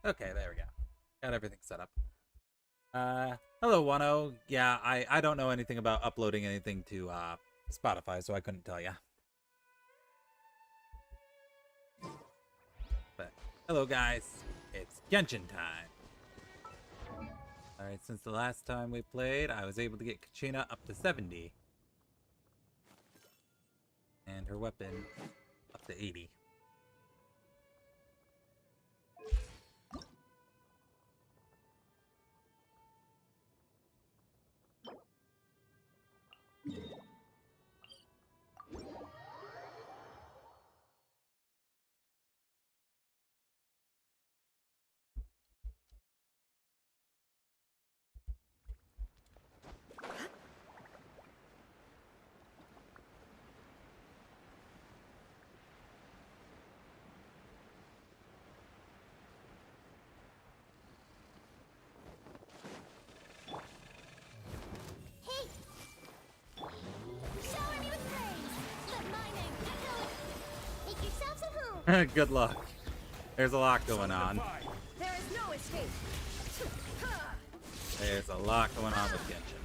Okay, there we go. Got everything set up. Hello, Wano. Yeah, I don't know anything about uploading anything to Spotify, so I couldn't tell you. But hello, guys. It's Genshin time. All right, since the last time we played, I was able to get Kachina up to 70, and her weapon up to 80. Good luck. There's a lot going on. There is no escape. There's a lot going on with Genshin.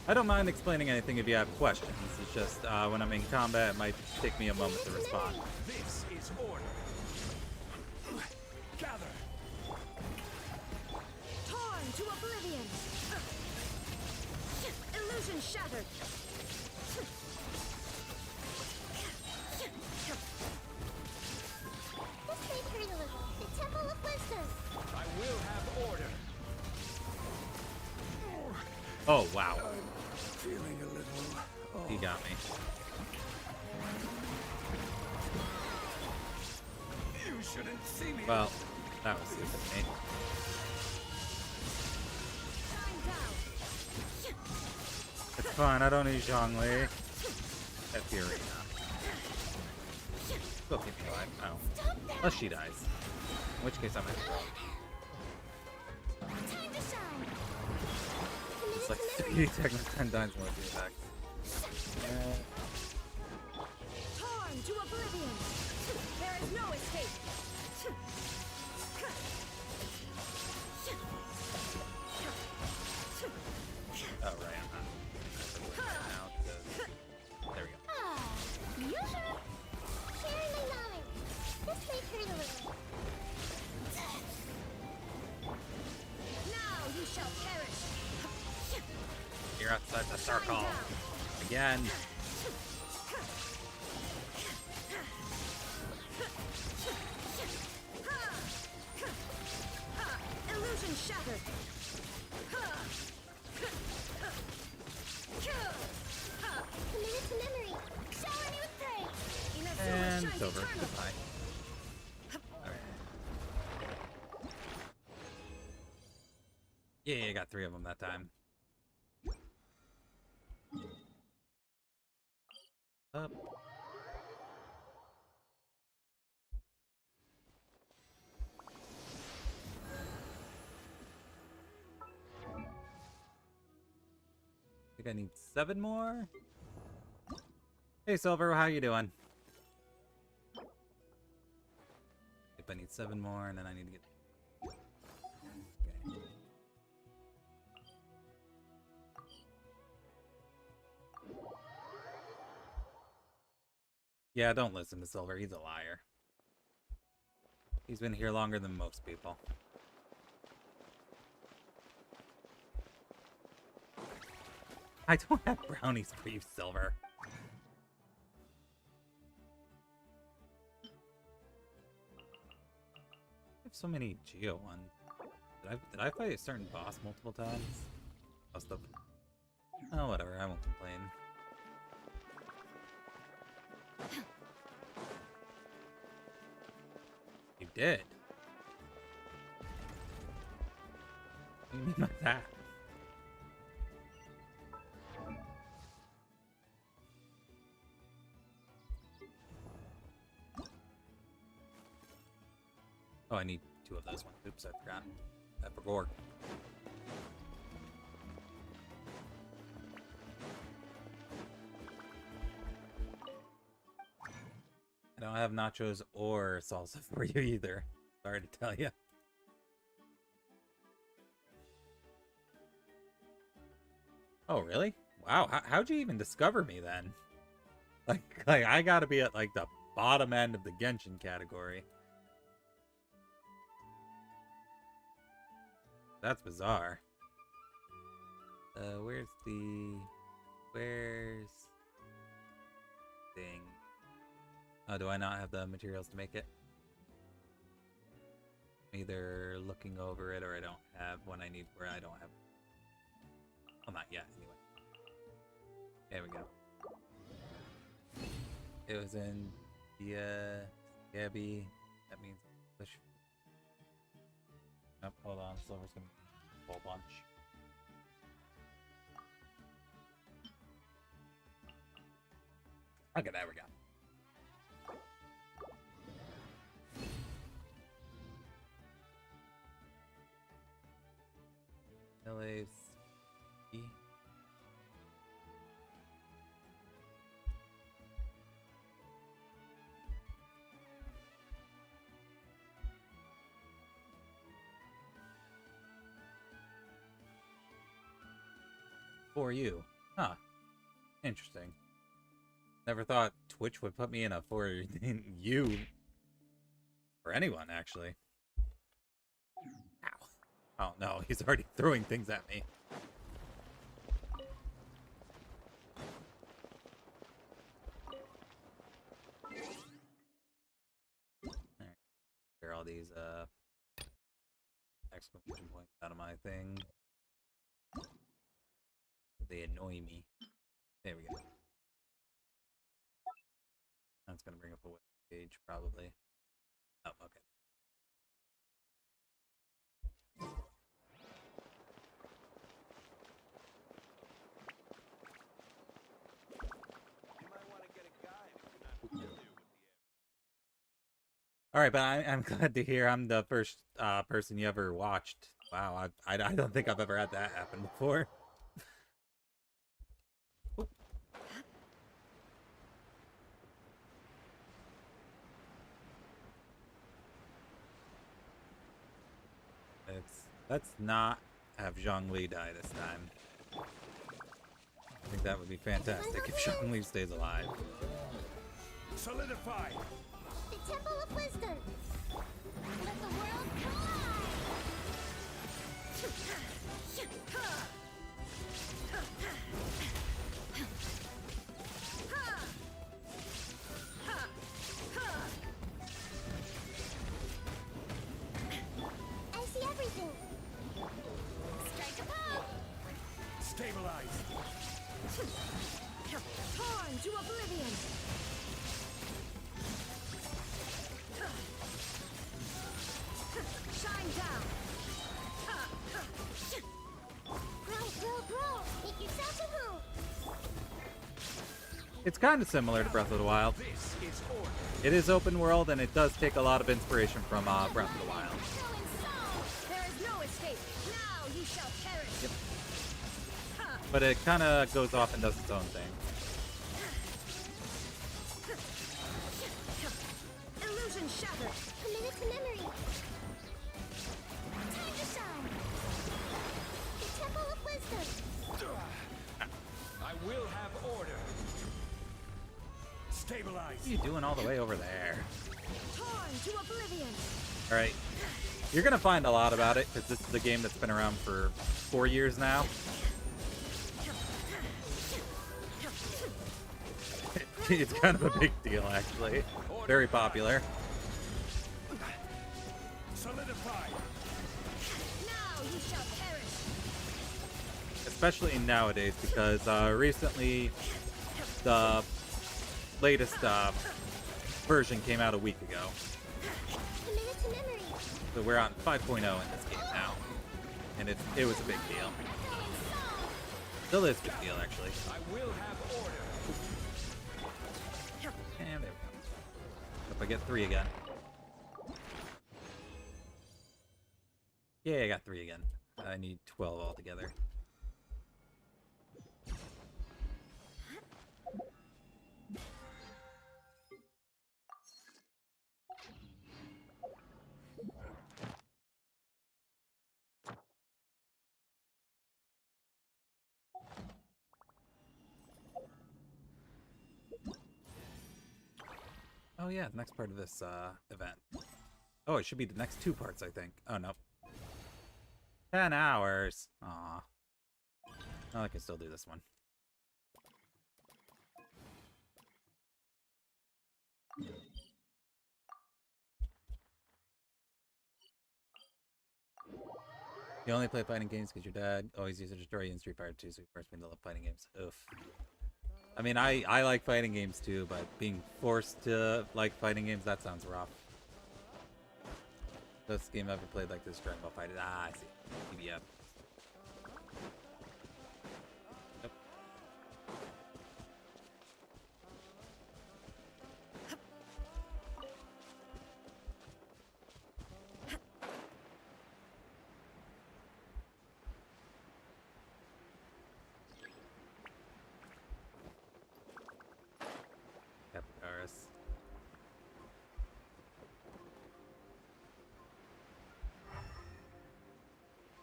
I don't mind explaining anything if you have questions. It's just when I'm in combat, it might take me a moment to respond. This is order. Gather. Torn to oblivion. Illusion shattered. This may hurt a little. The Temple of Wisdom. I will have order. Oh, wow. I'm feeling a little. He got me. You shouldn't see me. Well, that was stupid of me. Shine down. It's fine, I don't need Zhongli at the arena. Still keep me alive. Oh. Unless she dies. In which case I'm in. Time to shine. It's like 3 technical 10 times more of the attacks. Torn to oblivion. There is no escape. Oh, right, I'm not. Now, there we go. Ah, yoo-hoo. Sharing my knowledge. This may hurt a little. Now you shall perish. You're outside the circle. Again. Illusion shattered. Commit it to memory. Shower me with praise. Inazuma And shines it's over. eternal. Goodbye. Alright. Yeah, I got 3 of them that time. Up. I think I need 7 more. Hey Silver, how you doing? If I need 7 more, and then I need to get. Okay. Yeah, don't listen to Silver. He's a liar. He's been here longer than most people. I don't have brownies for you, Silver. I have so many Geo ones. Did I fight a certain boss multiple times? Must have. Oh, whatever. I won't complain. You did. What do you mean by that? Oh, I need 2 of those ones. Oops, I forgot. I forgot. don't have nachos or salsa for you either. Sorry to tell you. Oh, really? Wow, how'd you even discover me then? Like I gotta be at like the bottom end of the Genshin category. That's bizarre. Where's thing? Oh, do I not have the materials to make it? I'm either looking over it or I don't have one I need where I don't have. Well, not yet, anyway. There we go. It was in the Gabby. That means English. Oh, hold on. Silver's gonna a whole bunch. Okay, there we go. LA's E. For you. Huh. Interesting. Never thought Twitch would put me in a for you. For anyone, actually. Ow. Oh no, he's already throwing things at me. Alright. Clear all these exclamation points out of my thing. They annoy me. There we go. That's gonna bring up a web page, probably. Oh, okay. All right, but I'm glad to hear I'm the first person you ever watched. Wow, I don't think I've ever had that happen before. Let's not have Zhongli die this time. I think that would be fantastic if Zhongli stays alive. Solidify. The Temple of Wisdom. Let the world collide. I see everything. Strike a pose. Stabilize. Torn to oblivion. Shine down. Grow. Make yourself at home. It's kind of similar to Breath of the Wild. This is order. It is open world, and it does take a lot of inspiration from Breath of the Wild. There is no escape. Now you shall perish. Yep. But it kind of goes off and does its own thing. Illusion shattered. Committed to memory. Time to shine. The Temple of Wisdom. I will have order. Stabilize. What are you doing all the way over there? Torn to oblivion. All right. You're going to find a lot about it, because this is a game that's been around for 4 years now. It's kind of a big deal, actually. Very popular. Solidify. Now you shall perish. Especially nowadays, because recently the latest version came out a week ago. Committed to memory. So we're on 5.0 in this game now. And it was a big deal. Still is a big deal, actually. I will have order. And there we go. Hope I get 3 again. Yeah, I got 3 again. I need 12 altogether. Oh yeah, the next part of this event. Oh, it should be the next 2 parts, I think. Oh no. 10 hours. Aw. Oh, I can still do this one. You only play fighting games because your dad always used to destroy you in Street Fighter 2, so you forced me to love fighting games. Oof. I mean, I like fighting games too, but being forced to like fighting games, that sounds rough. Best game I've ever played like this, Dragon Ball Fighter. Ah, I see. TBF. Yep. Capybaras.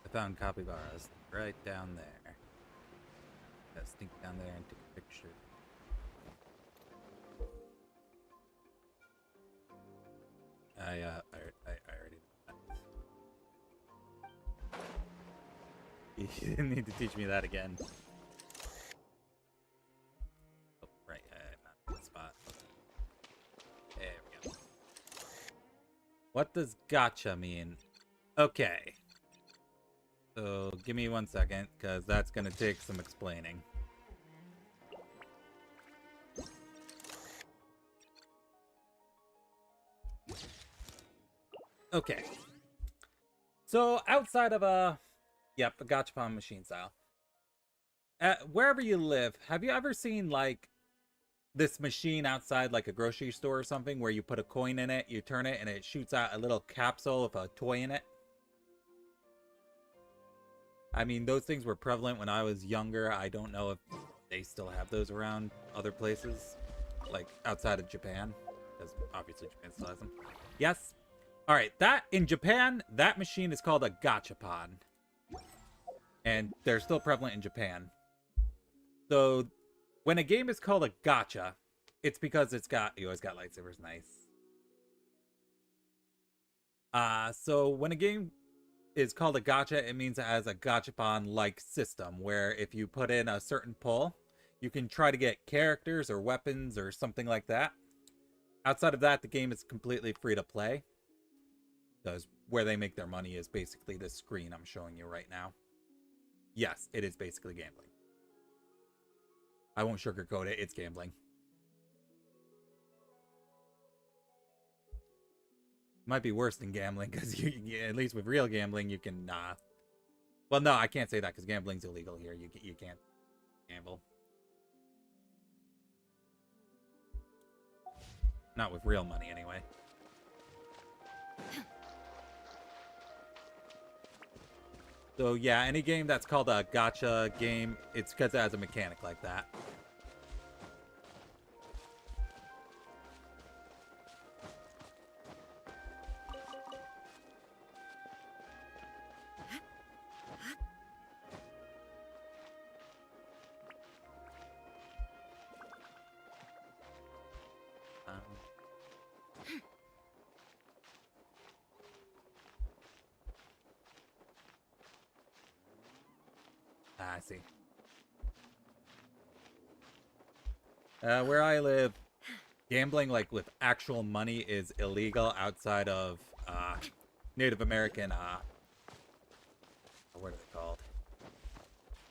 I found capybaras right down there. Gotta sneak down there and take a picture. I already did that. You didn't need to teach me that again. Oh, right, not in the spot. There we go. What does gotcha mean? Okay. So, give me 1 second, because that's going to take some explaining. Okay. So, outside of a gachapon machine style. Wherever you live, have you ever seen, like, this machine outside, like a grocery store or something, where you put a coin in it, you turn it, and it shoots out a little capsule with a toy in it? I mean, those things were prevalent when I was younger. I don't know if they still have those around other places, like outside of Japan, because obviously Japan still has them. Yes. All right, that in Japan, that machine is called a gachapon, and they're still prevalent in Japan. So when a game is called a gacha, it's because you always got lightsabers. Nice. So when a game is called a gacha, it means it has a gachapon-like system where if you put in a certain pull, you can try to get characters or weapons or something like that. Outside of that, the game is completely free to play, because where they make their money is basically this screen I'm showing you right now. Yes, it is basically gambling. I won't sugarcoat it, it's gambling. Might be worse than gambling, because at least with real gambling, you can, well, no, I can't say that, because gambling's illegal here. You can't gamble. Not with real money, anyway. So, yeah, any game that's called a gacha game, it's because it has a mechanic like that. I see. Where I live, gambling, like, with actual money is illegal outside of, Native American, what are they called?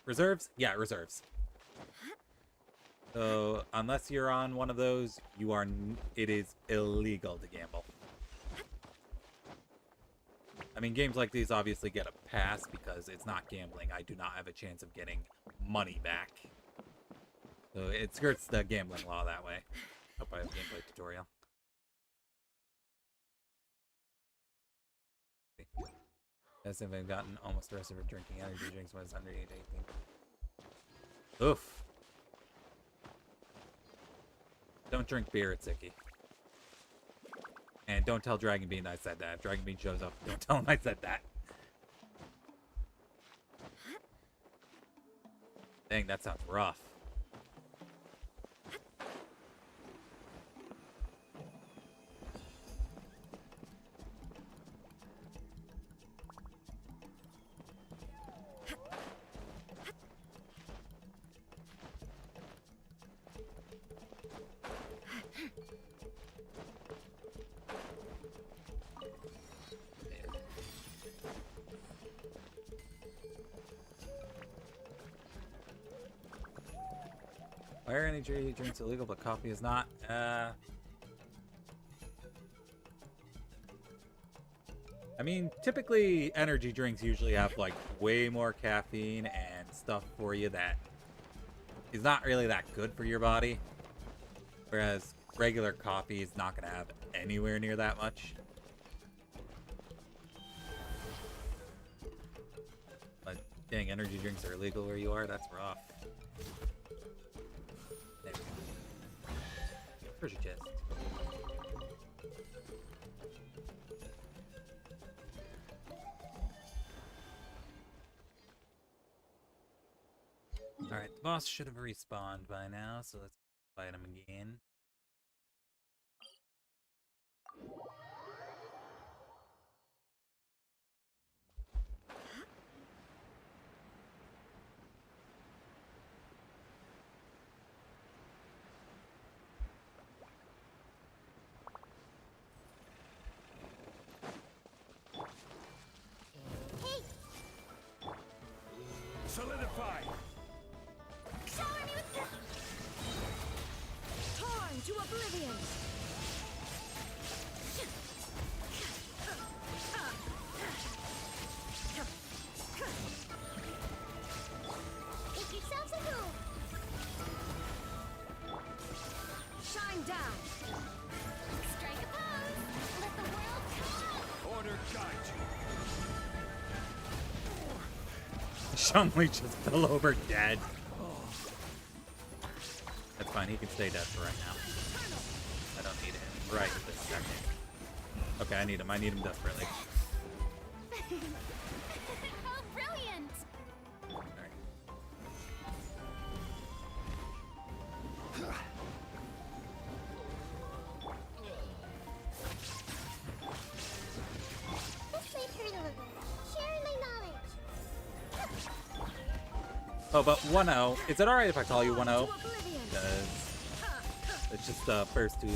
Reserves? Yeah, reserves. So, unless you're on one of those, it is illegal to gamble. I mean, games like these obviously get a pass because it's not gambling. I do not have a chance of getting money back. So it skirts the gambling law that way. Hope I have a gameplay tutorial. Yes, I've gotten almost arrested for drinking energy drinks when I was under 18. Oof. Don't drink beer, it's icky. And don't tell Dragon Bean I said that. If Dragon Bean shows up, don't tell him I said that. Dang, that sounds rough. Why are energy drinks illegal but coffee is not? I mean, typically energy drinks usually have like way more caffeine and stuff for you that is not really that good for your body. Whereas regular coffee is not going to have anywhere near that much. But dang, energy drinks are illegal where you are? That's rough. There we go. Treasure chest. Alright, the boss should have respawned by now, so let's fight him again. Solidify. Torn to oblivion. Make yourselves at home. Shine down. Strike a pose. Let the world come. Order guide you. Shangli just fell over dead. That's fine, he can stay dead for right now. I don't need him right this second. Okay, I need him desperately. Oh, brilliant! Alright. This may hurt a little. Sharing my knowledge. Oh, but 1-0. Is it alright if I call you 1-0? To oblivion. It's just the first two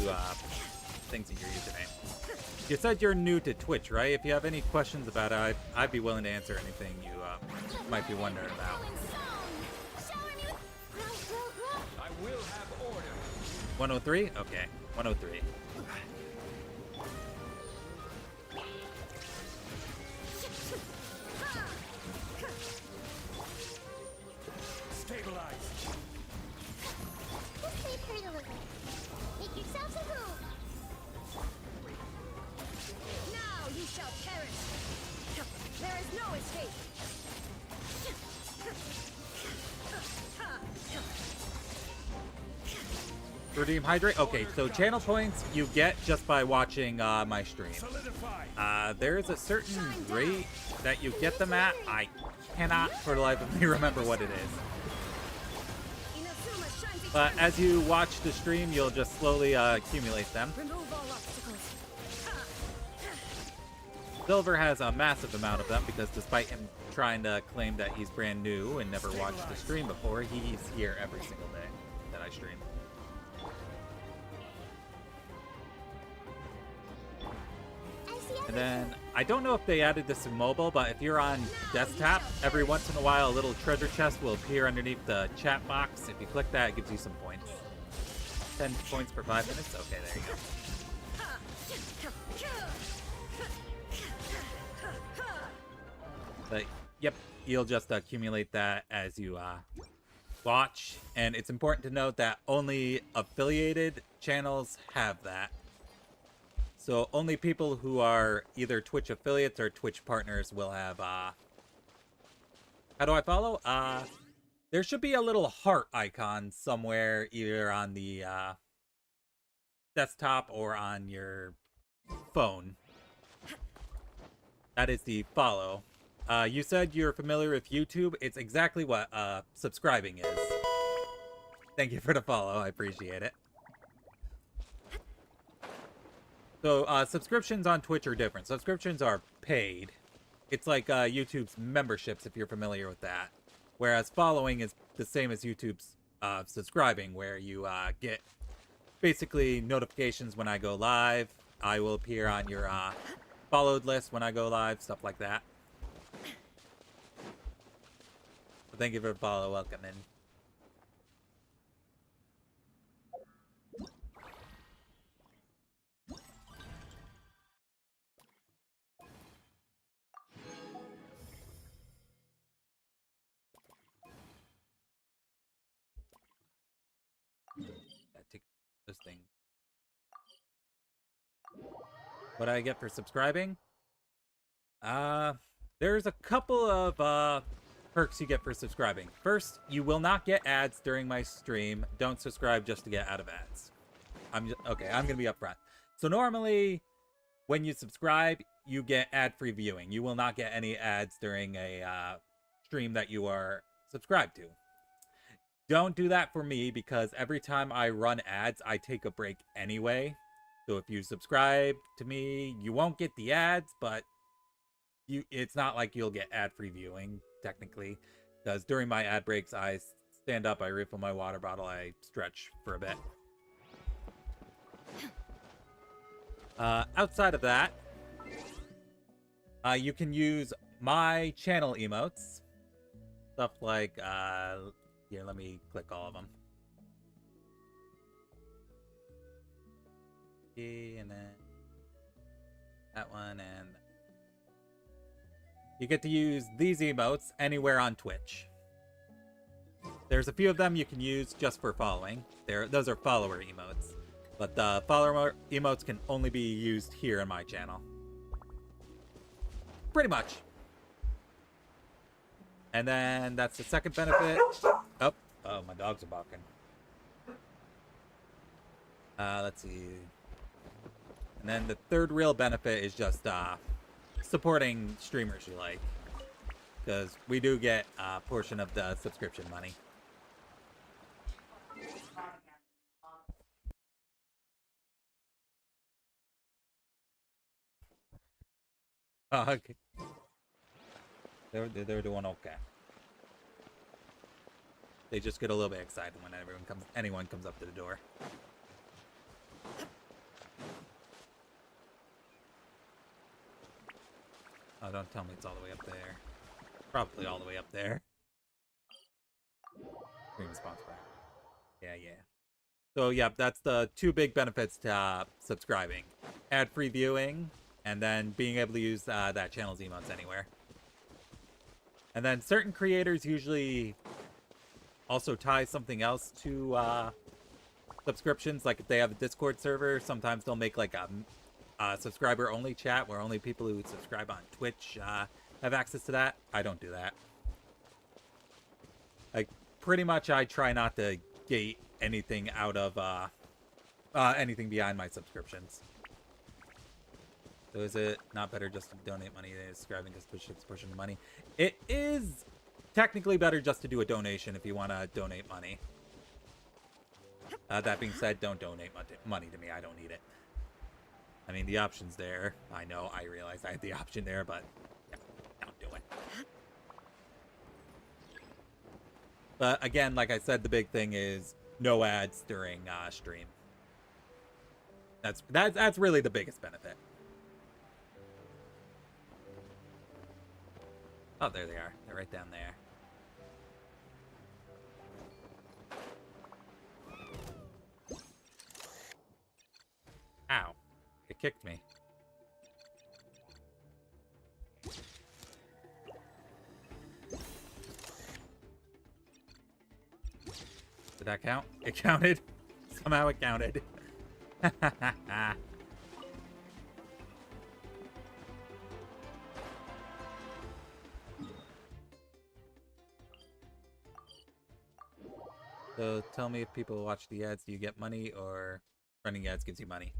things in your username. You said you're new to Twitch, right? If you have any questions about it, I'd be willing to answer anything you might be wondering about. I will have order. 103? Okay, 103. Stabilize. This may hurt a little. Make yourselves at home. Now you shall perish. There is no escape. Redeem Hydrate? Okay, so channel points you get just by watching my stream. Solidify. There's a certain rate that you get them at. I cannot for the life of me remember what it is. Inazuma shines But eternal. as you watch the stream, you'll just slowly accumulate them. Remove all obstacles. Silver has a massive amount of them because despite him trying to claim that he's brand new and never watched the stream before, he's here every single day that I stream. And then, I don't know if they added this to mobile, but if you're on desktop, every once in a while a little treasure chest will appear underneath the chat box. If you click that, it gives you some points. 10 points per 5 minutes? Okay, there you go. But, yep, you'll just accumulate that as you watch. And it's important to note that only affiliated channels have that. So only people who are either Twitch affiliates or Twitch partners will have, how do I follow? There should be a little heart icon somewhere, either on the, desktop or on your phone. That is the follow. You said you're familiar with YouTube. It's exactly what, subscribing is. Thank you for the follow. I appreciate it. So, subscriptions on Twitch are different. Subscriptions are paid. It's like YouTube's memberships, if you're familiar with that. Whereas following is the same as YouTube's subscribing, where you get basically notifications when I go live. I will appear on your followed list when I go live, stuff like that. So thank you for the follow. Welcome in. What do I get for subscribing? There's a couple of perks you get for subscribing. First, you will not get ads during my stream. Don't subscribe just to get out of ads. Okay, I'm gonna be upfront. So normally, when you subscribe, you get ad-free viewing. You will not get any ads during a stream that you are subscribed to. Don't do that for me, because every time I run ads, I take a break anyway. So if you subscribe to me, you won't get the ads, but it's not like you'll get ad-free viewing, technically. Because during my ad breaks, I stand up, I refill my water bottle, I stretch for a bit. Outside of that, you can use my channel emotes. Stuff like, here, let me click all of them. And then that one, and you get to use these emotes anywhere on Twitch. There's a few of them you can use just for following. Those are follower emotes. But the follower emotes can only be used here in my channel. Pretty much. And then that's the second benefit. Oh, my dogs are barking. Let's see. And then the third real benefit is just supporting streamers you like. Because we do get a portion of the subscription money. Okay. They're doing okay. They just get a little bit excited when anyone comes up to the door. Oh, don't tell me it's all the way up there. Probably all the way up there. Stream sponsored. Yeah. So, yeah, that's the two big benefits to subscribing. Ad-free viewing, and then being able to use that channel's emotes anywhere. And then certain creators usually also tie something else to subscriptions. Like if they have a Discord server, sometimes they'll make like a subscriber-only chat where only people who subscribe on Twitch have access to that. I don't do that. Like, pretty much I try not to gate anything out of anything behind my subscriptions. So is it not better just to donate money than subscribing because Twitch is pushing the money? It is technically better just to do a donation if you want to donate money. That being said, don't donate money to me. I don't need it. I mean, the option's there. I know, I realize I have the option there, but yeah, don't do it. But again, like I said, the big thing is no ads during stream. That's really the biggest benefit. Oh, there they are. They're right down there. Ow. It kicked me. Did that count? It counted? Somehow it counted. So tell me, if people watch the ads, do you get money, or running ads gives you money?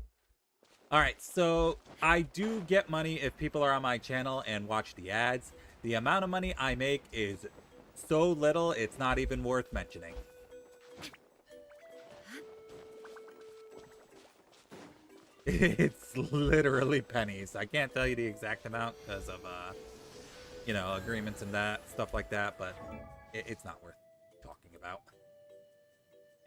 Alright, so I do get money if people are on my channel and watch the ads. The amount of money I make is so little, it's not even worth mentioning. It's literally pennies. I can't tell you the exact amount because of, you know, agreements and that, stuff like that, but it's not worth talking about.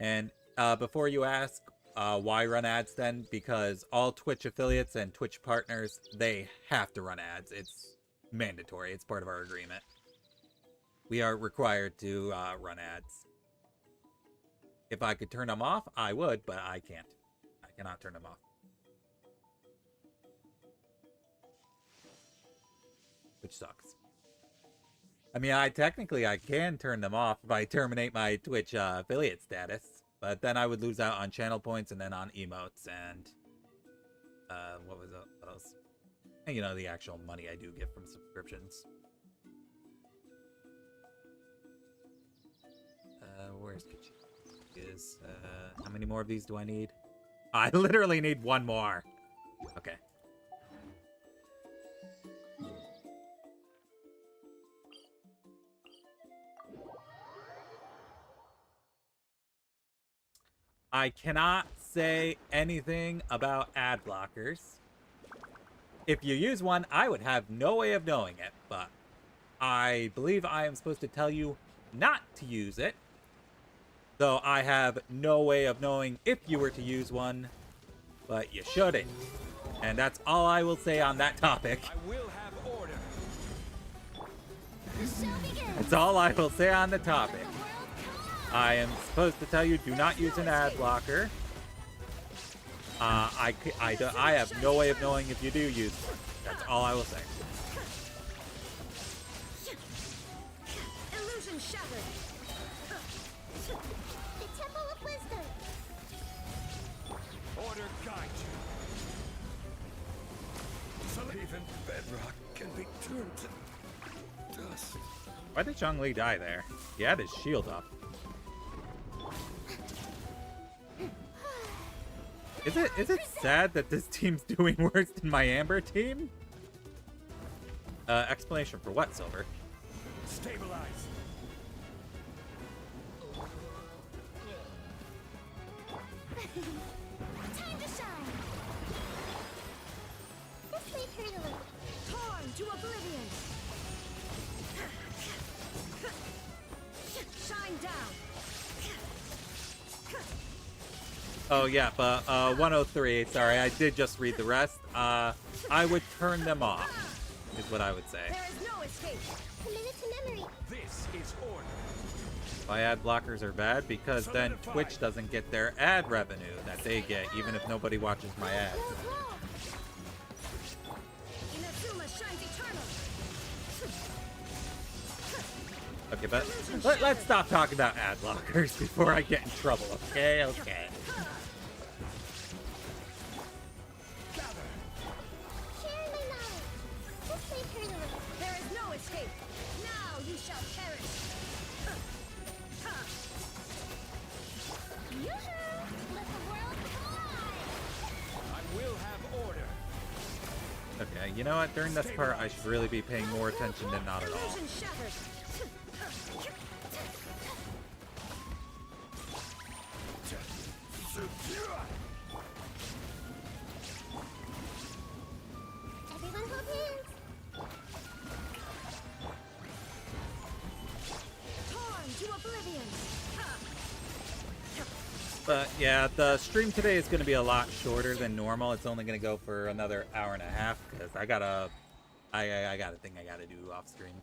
And before you ask, why run ads then? Because all Twitch affiliates and Twitch partners, they have to run ads. It's mandatory. It's part of our agreement. We are required to run ads. If I could turn them off, I would, but I can't. I cannot turn them off. Which sucks. I mean, I can turn them off if I terminate my Twitch affiliate status, but then I would lose out on channel points and then on emotes, and What was it? What else? And, you know, the actual money I do get from subscriptions. Where's Kachina? How many more of these do I need? I literally need one more. Okay. I cannot say anything about ad blockers. If you use one, I would have no way of knowing it, but I believe I am supposed to tell you not to use it. Though I have no way of knowing if you were to use one, but you shouldn't. And that's all I will say on that topic. I will have order. That's all I will say on the topic. I am supposed to tell you, do not use an ad blocker. I have no way of knowing if you do use one. That's all I will say. Illusion shattered. The Temple of Wisdom. Order guide you. So even bedrock can be turned to dust. Why did Zhongli die there? He had his shield up. Is it sad that this team's doing worse than my Amber team? Explanation for what, Silver? Stabilize. Time to shine. This may hurt a little. Torn to oblivion. Shine down. Oh yeah, but 103. Sorry, I did just read the rest. I would turn them off, is what I would say. There is no escape. Commit it to memory. This is order. Why ad blockers are bad? Because then Twitch doesn't get their ad revenue that they get, even if nobody watches my ads. Go, go. Inazuma shines eternal. Okay, but let's stop talking about ad blockers before I get in trouble. Okay, okay. Share my knowledge. This may hurt a little. There is no escape. Now you shall perish. Yoo-hoo! Let the world collide. I will have order. Okay, you know what? During this part, I should really be paying more attention than not at all. Illusion shattered. Everyone hold hands. Torn to oblivion. But yeah, the stream today is going to be a lot shorter than normal. It's only going to go for another hour and a half because I got a thing I got to do off stream.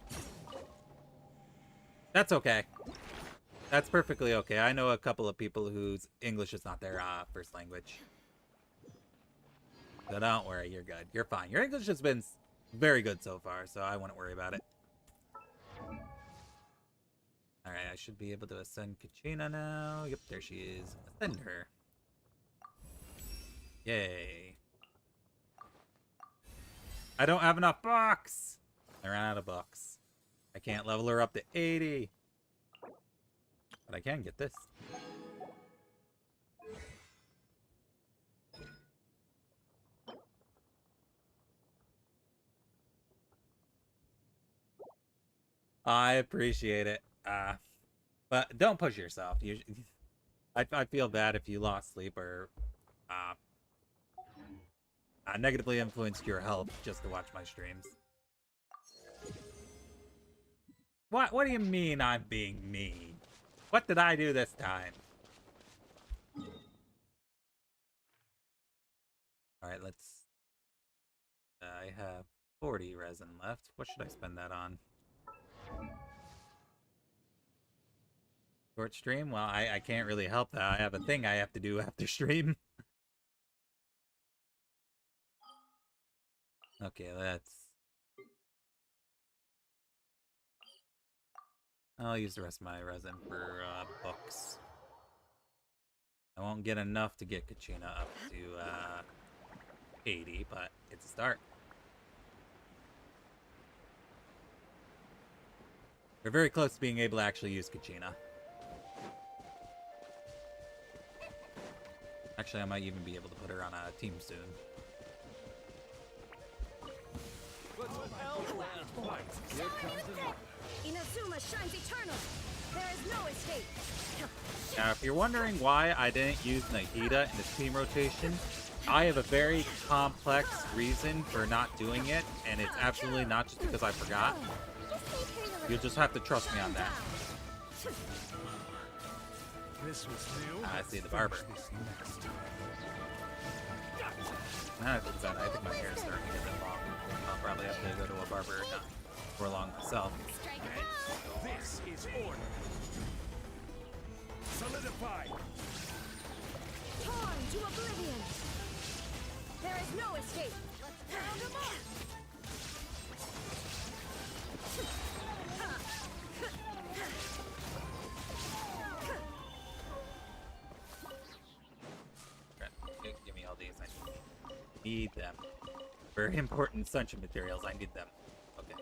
That's okay. That's perfectly okay. I know a couple of people whose English is not their first language. So don't worry, you're good. You're fine. Your English has been very good so far, so I wouldn't worry about it. Alright, I should be able to ascend Kachina now. Yep, there she is. Ascend her. Yay. I don't have enough bucks! I ran out of bucks. I can't level her up to 80. But I can get this. I appreciate it. But don't push yourself. I feel bad if you lost sleep or negatively influenced your health just to watch my streams. What do you mean I'm being mean? What did I do this time? Alright, let's... I have 40 resin left. What should I spend that on? Short stream? Well, I can't really help that. I have a thing I have to do after stream. Okay, I'll use the rest of my resin for books. I won't get enough to get Kachina up to 80, but it's a start. We're very close to being able to actually use Kachina. Actually, I might even be able to put her on a team soon. Inazuma shines eternal. There is no escape. Now, if you're wondering why I didn't use Nahida in this team rotation, I have a very complex reason for not doing it, and it's absolutely not just because I forgot. You'll just have to trust me on that. This was new. I see the barber. I think about it. I think my hair is starting to get a bit long. I'll probably have to go to a barber for long myself. This is order. Solidify. Torn to oblivion. There is no escape. Let's pound them up. Give me all these. I need them. Very important sunshine materials. I need them. Okay.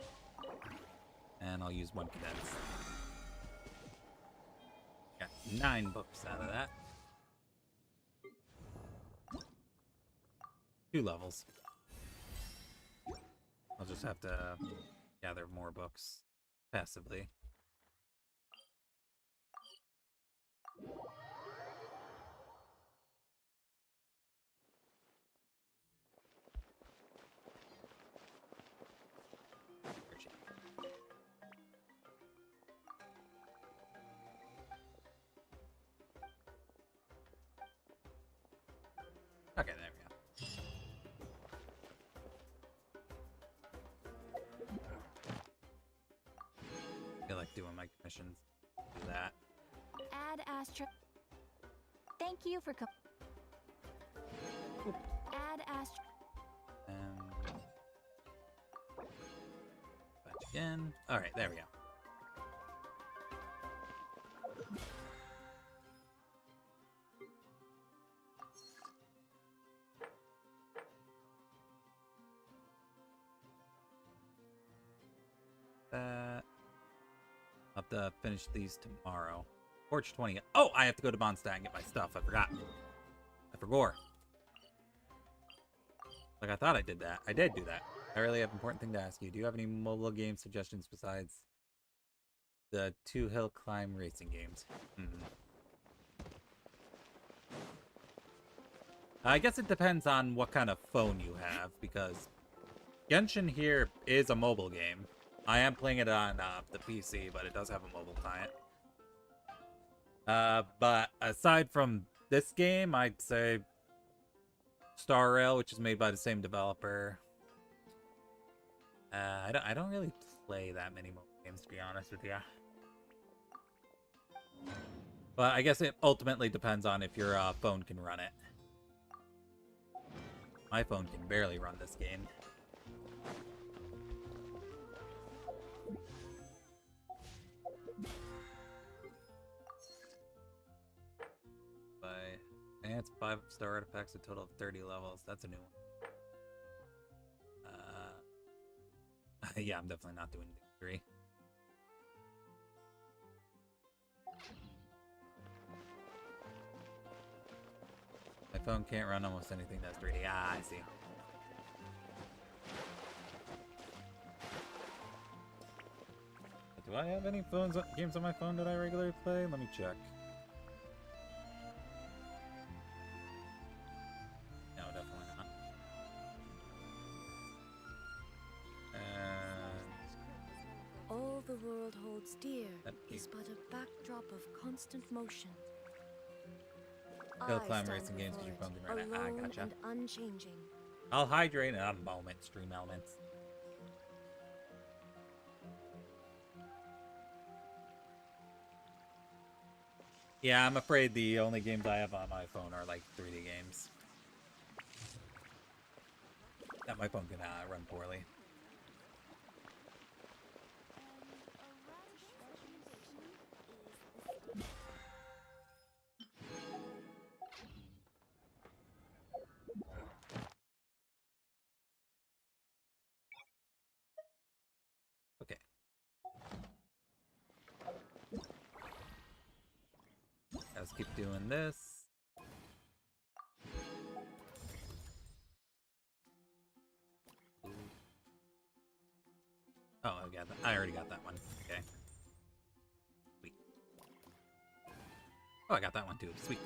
And I'll use one condense. Got 9 books out of that. 2 levels. I'll just have to gather more books passively. Okay, there we go. I feel like doing my commissions. Do that. Add Astra. Thank you for Add Astra. Batch again. Alright, there we go. I'll have to finish these tomorrow. Porch 20. Oh, I have to go to Mondstadt and get my stuff. I forgot. I forgot. Like, I thought I did that. I did do that. I really have an important thing to ask you. Do you have any mobile game suggestions besides the 2 hill climb racing games? I guess it depends on what kind of phone you have, because Genshin here is a mobile game. I am playing it on the PC, but it does have a mobile client. But aside from this game, I'd say Star Rail, which is made by the same developer. I don't really play that many mobile games, to be honest with you. But I guess it ultimately depends on if your phone can run it. My phone can barely run this game. And it's 5-star artifacts, a total of 30 levels. That's a new one. Yeah, I'm definitely not doing 3. My phone can't run almost anything that's 3D. Ah, I see. Do I have any games on my phone that I regularly play? Let me check. No, definitely not. All the world holds dear That is but a backdrop of constant motion. Hill I climb stand racing games before because your phone it, can run it. Ah, alone gotcha. and unchanging. I'll hydrate in a moment, stream elements. Yeah, I'm afraid the only games I have on my phone are like 3D games. That my phone can run poorly. keep doing this. Ooh. Oh, I already got that one. Okay. Sweet. Oh, I got that one too. Sweet.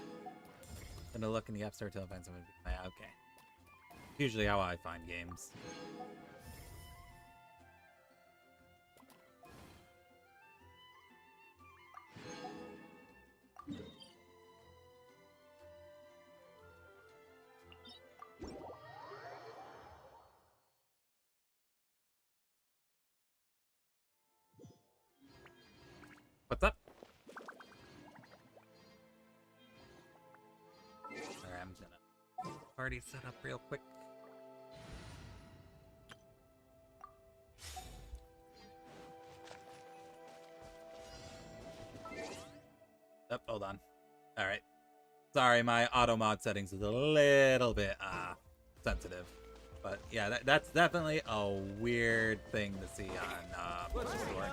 Gonna look in the App Store till I find something. Okay. Usually how I find games. What's up? Alright, I'm gonna party set up real quick. Oh, hold on. Alright. Sorry, my auto mod settings is a little bit sensitive. But yeah, that's definitely a weird thing to see on the store.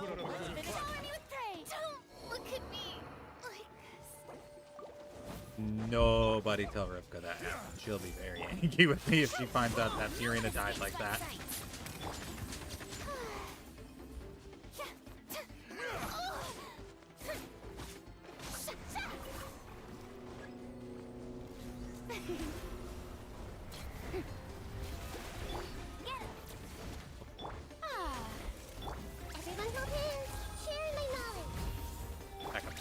Don't look at me like this. Nobody tell Rivka that happened. She'll be very angry with me if she finds out that Fiorina died like that. Everyone hold hands, sharing my knowledge. Back up.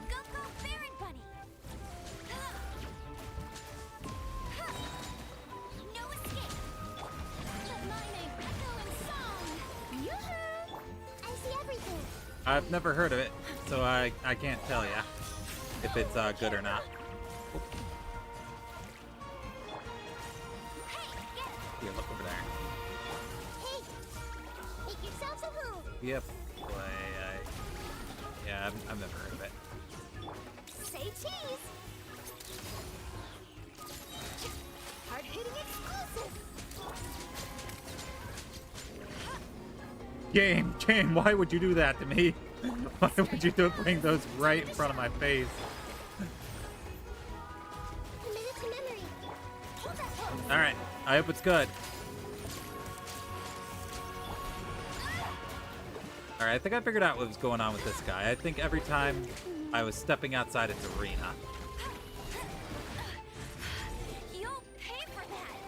Go, go, Baron Bunny! No escape! Let my name echo in song! Yoo-hoo! I see everything. I've never heard of it, so I can't tell ya if it's good or not. Here, look over there. Hey, make yourselves at home. Yep. Yeah, I've never heard of it. Say cheese. Hard-hitting exclusive. Game, why would you do that to me? Why would you bring those right in front of my face? Committed to memory. Hold that pose. Alright, I hope it's good. Alright, I think I figured out what was going on with this guy. I think every time I was stepping outside its arena. You'll pay for that!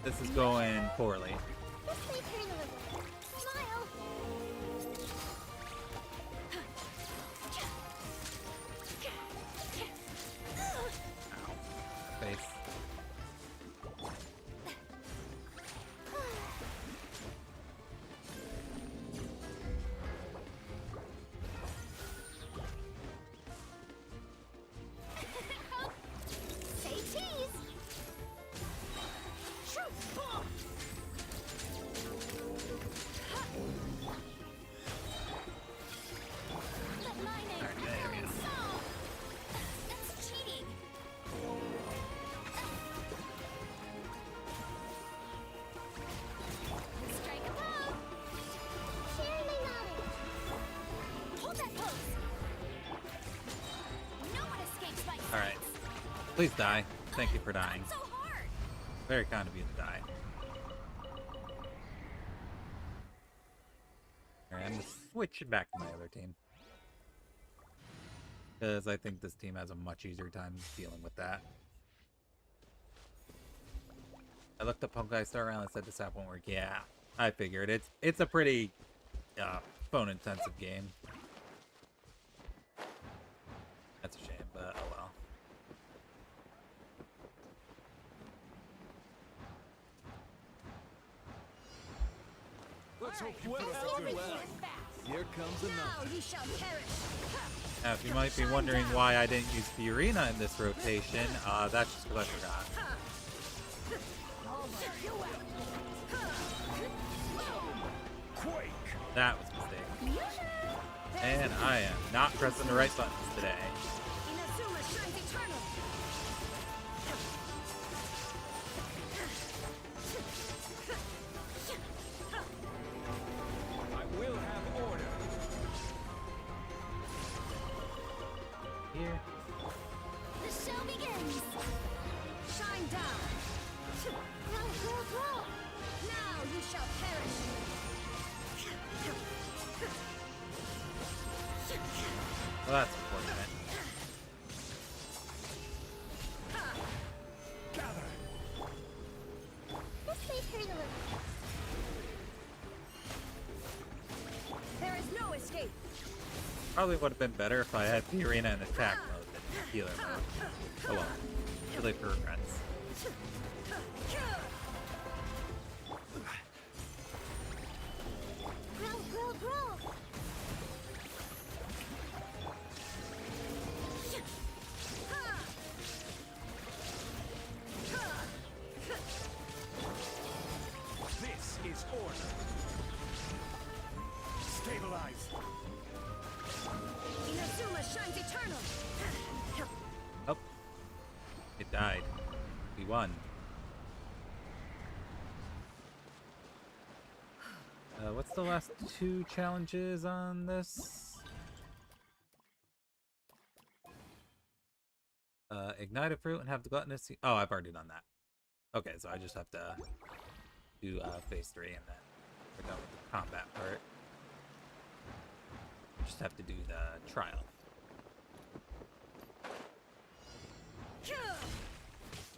This is going poorly. This may turn a little. Smile. Ow. Face. Say cheese. Let my name echo in song! That's cheating! Strike a pose! Sharing my knowledge. Hold that pose! No one escapes my sight! Alright. Please die. Thank you for dying. So hard! Very kind of you to die. Alright, I'm gonna switch it back to my other team. Because I think this team has a much easier time dealing with that. I looked up Honkai Star Rail and said this app won't work. Yeah, I figured. It's a pretty phone-intensive game. That's a shame, but oh well. Let's hope you put us through well. Here comes another. Now you shall perish! Now, if you might be wondering why I didn't use Fiorina in this rotation, that's just because I forgot. Quake! That was a mistake. And I am not pressing the right buttons today. Inazuma shines eternal! Well, that's unfortunate. Gather. This may hurt a little. There is no escape. Probably would have been better if I had the arena in attack mode than healer mode. Oh well. Too late for regrets. Grow, grow, grow. This is order. Stabilize. Inazuma shines eternal. Oh. It died. We won. What's the last 2 challenges on this? Ignite a fruit and have the gluttonous. Oh, I've already done that. Okay, so I just have to do phase 3 and then we're done with the combat part. Just have to do the trial.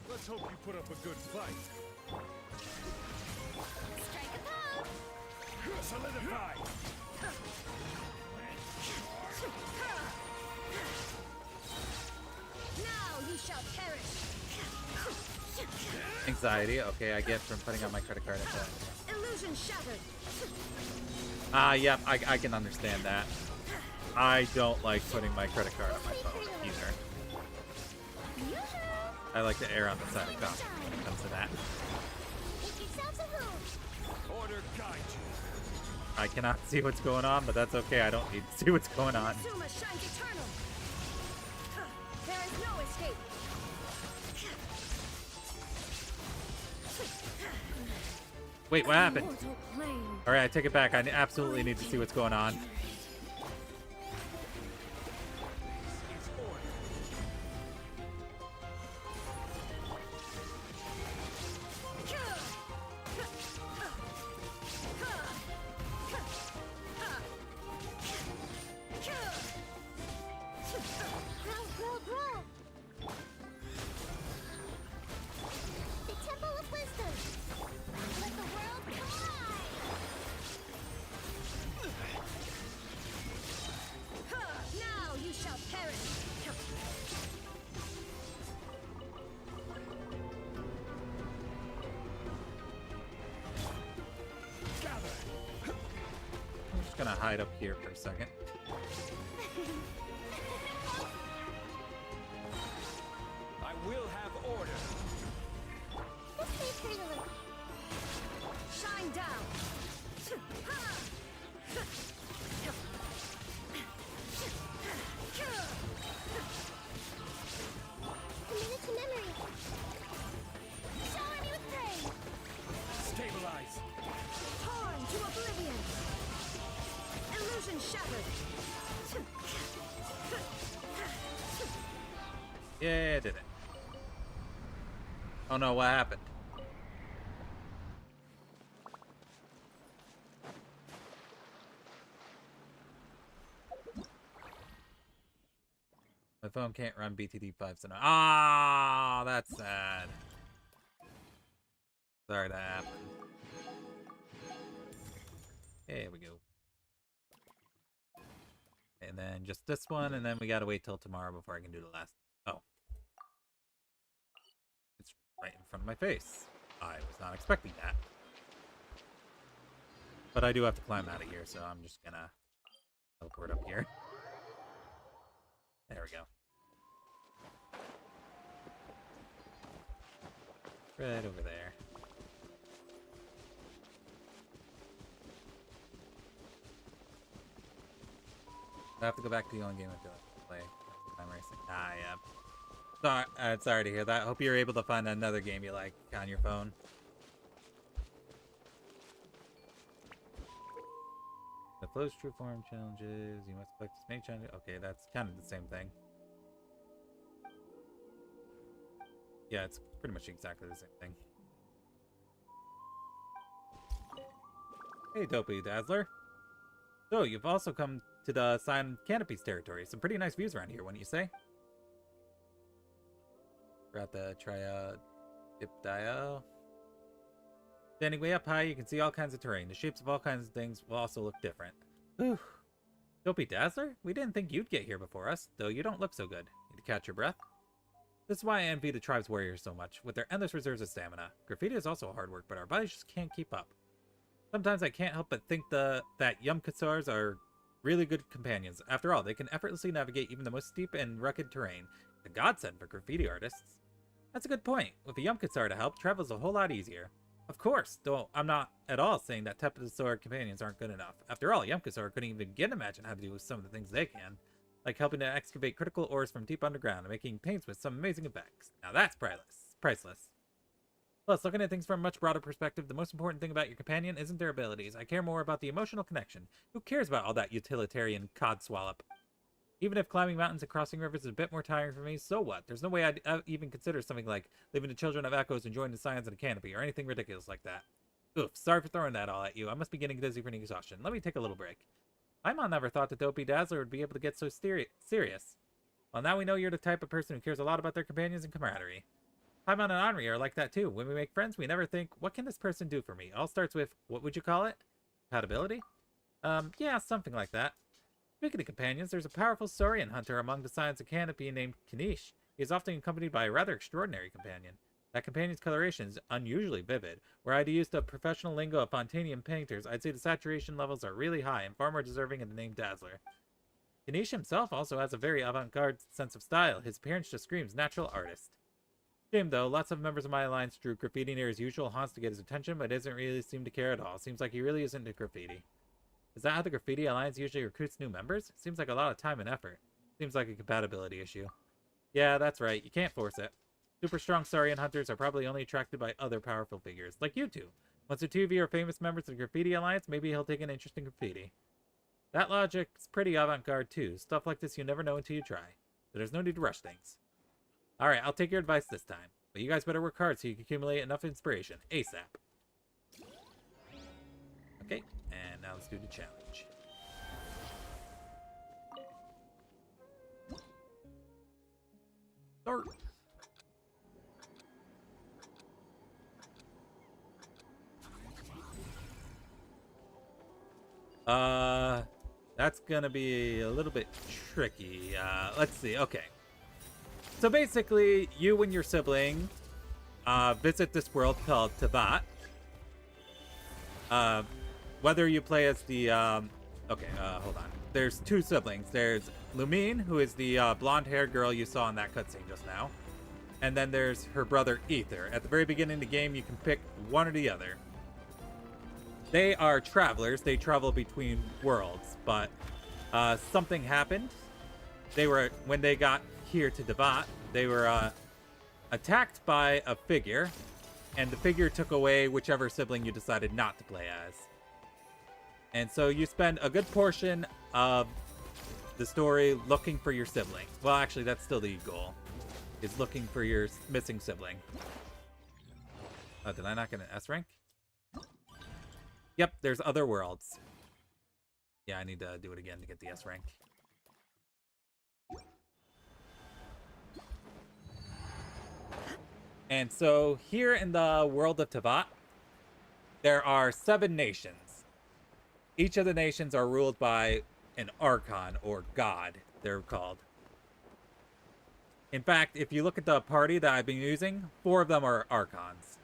Let's hope you put up a good fight. Strike a pose. Solidify. Now you shall perish. Anxiety, okay, I get from putting on my credit card at that. Illusion shattered. Yep, I can understand that. I don't like putting my credit card on my phone either. I like to err on the side of caution when it comes to that. Make yourselves a home. Order guide you. I cannot see what's going on, but that's okay. I don't need to see what's going on. Inazuma shines eternal. There is no escape. Wait, what happened? Mortal plane. Alright, I take it back. I absolutely need to see what's going on. Is order. Grow, grow, grow. The Temple of Wisdom. Let the world collide. Now you shall perish. Gather. I'm just gonna hide up here for a second. I will have order. This may hurt a little. Shine down. Committed to memory. Shower me with praise. Stabilize. Torn to oblivion. Illusion shattered. Yeah, I did it. Oh no, what happened? My phone can't run BTD 5 so Ah, that's sad. Sorry that happened. There we go. And then just this one, and then we gotta wait till tomorrow before I can do the last. Oh. It's right in front of my face. I was not expecting that. But I do have to climb out of here, so I'm just gonna teleport up here. There we go. Right over there. I have to go back to the only game I feel like to play. Time racing. Ah, yeah. Sorry to hear that. Hope you're able to find another game you like on your phone. The flows true form challenges. You must collect snake challenges. Okay, that's kind of the same thing. Yeah, it's pretty much exactly the same thing. Hey, Dopey Dazzler. So, you've also come to the Scion Canopies territory. Some pretty nice views around here, wouldn't you say? We're at the Dipdio. Standing way up high, you can see all kinds of terrain. The shapes of all kinds of things will also look different. Whew. Dopey Dazzler? We didn't think you'd get here before us, though you don't look so good. Need to catch your breath? This is why I envy the tribe's warriors so much, with their endless reserves of stamina. Graffiti is also hard work, but our bodies just can't keep up. Sometimes I can't help but think that Yumkatsars are really good companions. After all, they can effortlessly navigate even the most steep and rugged terrain. A godsend for graffiti artists. That's a good point. With a Yumkatsar to help, travel's a whole lot easier. Of course, though I'm not at all saying that Tepidosaurid companions aren't good enough. After all, Yumkatsar couldn't even begin to imagine how to do some of the things they can. Like helping to excavate critical ores from deep underground and making paints with some amazing effects. Now that's priceless. Plus, looking at things from a much broader perspective, the most important thing about your companion isn't their abilities. I care more about the emotional connection. Who cares about all that utilitarian codswallop? Even if climbing mountains and crossing rivers is a bit more tiring for me, so what? There's no way I'd even consider something like leaving the Children of Echoes and joining the Scions in a canopy, or anything ridiculous like that. Oof, sorry for throwing that all at you. I must be getting dizzy from exhaustion. Let me take a little break. My mom never thought that Dopey Dazzler would be able to get so serious. Well, now we know you're the type of person who cares a lot about their companions and camaraderie. Paimon and Henri are like that too. When we make friends, we never think, what can this person do for me? It all starts with, what would you call it? Compatibility? Yeah, something like that. Speaking of companions, there's a powerful Saurian hunter among the Scions of Canopy named Kanish. He is often accompanied by a rather extraordinary companion. That companion's coloration is unusually vivid. Were I to use the professional lingo of Fontanian painters, I'd say the saturation levels are really high and far more deserving of the name Dazzler. Kanish himself also has a very avant-garde sense of style. His appearance just screams natural artist. Shame though, lots of members of my alliance drew graffiti near his usual haunts to get his attention, but doesn't really seem to care at all. Seems like he really isn't into graffiti. Is that how the Graffiti Alliance usually recruits new members? Seems like a lot of time and effort. Seems like a compatibility issue. Yeah, that's right. You can't force it. Super strong Saurian hunters are probably only attracted by other powerful figures, like you two. Once the two of you are famous members of the Graffiti Alliance, maybe he'll take an interest in graffiti. That logic's pretty avant-garde too. Stuff like this you never know until you try. So there's no need to rush things. Alright, I'll take your advice this time. But you guys better work hard so you can accumulate enough inspiration. ASAP. Okay, and now let's do the challenge. Start. That's gonna be a little bit tricky. Let's see. Okay. So basically, you and your sibling visit this world called Tabat. Whether you play as the hold on. There's two siblings. There's Lumine, who is the blonde-haired girl you saw in that cutscene just now, and then there's her brother Ether. At the very beginning of the game, you can pick one or the other. They are travelers. They travel between worlds, but something happened. When they got here to Davat, they were attacked by a figure, and the figure took away whichever sibling you decided not to play as. And so you spend a good portion of the story looking for your sibling. Well, actually, that's still the goal, is looking for your missing sibling. Oh, did I not get an S rank? Yep, there's other worlds. Yeah, I need to do it again to get the S rank. And so here in the world of Tavat, there are 7 nations. Each of the nations are ruled by an Archon, or God, they're called. In fact, if you look at the party that I've been using, 4 of them are Archons.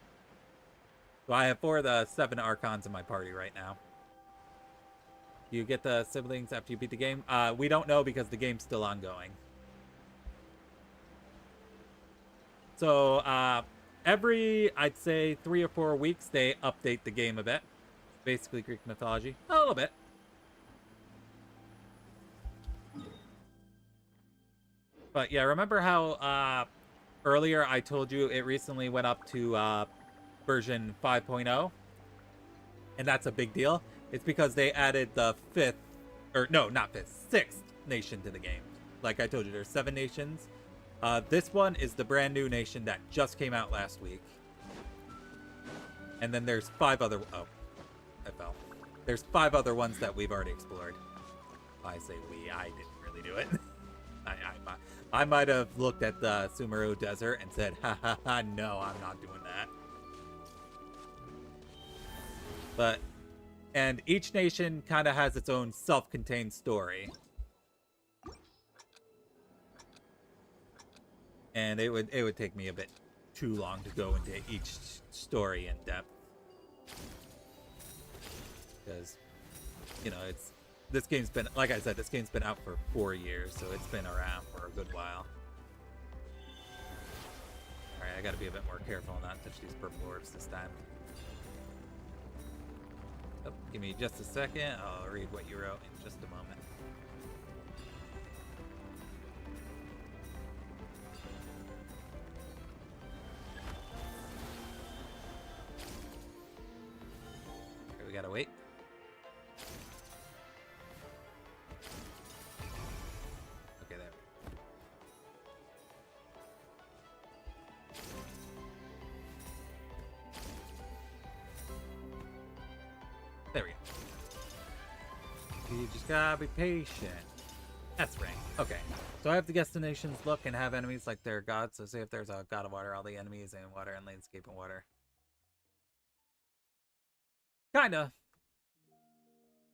So I have 4 of the 7 Archons in my party right now. You get the siblings after you beat the game? We don't know because the game's still ongoing. So, every, I'd say, 3 or 4 weeks, they update the game a bit. Basically Greek mythology. A little bit. But yeah, remember how earlier I told you it recently went up to version 5.0? And that's a big deal. It's because they added the 5th, or no, not 5th, 6th nation to the game. Like I told you, there's 7 nations. This one is the brand new nation that just came out last week. And then there's 5 other... Oh, I fell. There's 5 other ones that we've already explored. I say we, I didn't really do it. I might have looked at the Sumeru Desert and said, ha ha ha, no, I'm not doing that. But, and each nation kind of has its own self-contained story. And it would take me a bit too long to go into each story in depth. Because, you know, this game's been, like I said, this game's been out for 4 years, so it's been around for a good while. Alright, I gotta be a bit more careful and not touch these purple orbs this time. Oh, give me just a second. I'll read what you wrote in just a moment. Okay, we gotta wait. Okay, there. There we go. You just gotta be patient. That's right. Okay. So I have the destinations look and have enemies like their gods. So say if there's a god of water, all the enemies in water and landscape and water. Kinda.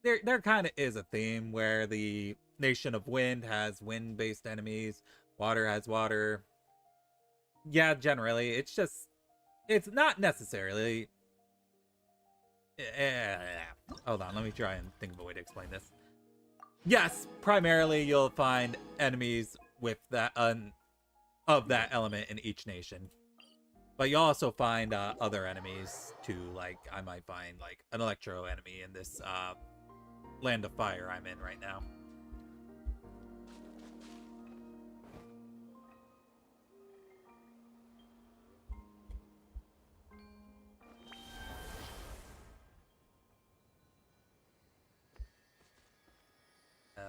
There kinda is a theme where the nation of wind has wind-based enemies, water has water. Yeah, generally. It's just, it's not necessarily. Hold on, let me try and think of a way to explain this. Yes, primarily you'll find enemies with that of that element in each nation, but you'll also find other enemies too. Like I might find like an electro enemy in this land of fire I'm in right now.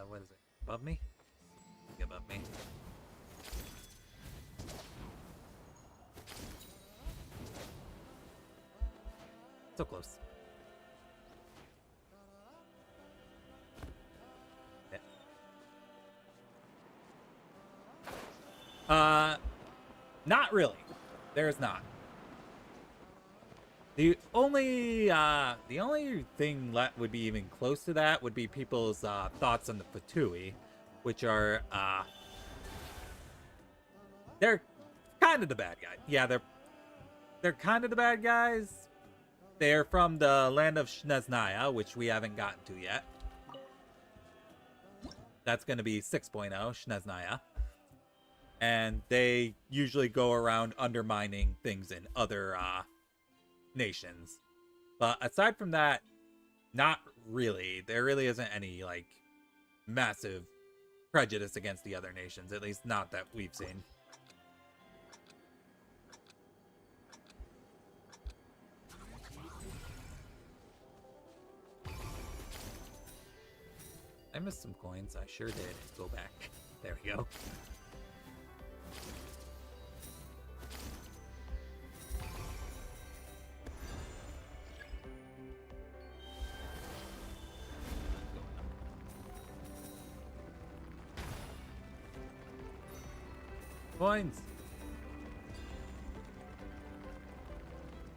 What is it? Above me? Above me. So close. Yeah. Not really. There's not. The only thing that would be even close to that would be people's thoughts on the Fatui, which are they're kind of the bad guy. Yeah, they're kind of the bad guys. They're from the land of Shneznaya, which we haven't gotten to yet. That's going to be 6.0 Shneznaya. And they usually go around undermining things in other nations. But aside from that, not really. There really isn't any like massive prejudice against the other nations, at least not that we've seen. I missed some coins. I sure did. Go back. There we go. Coins.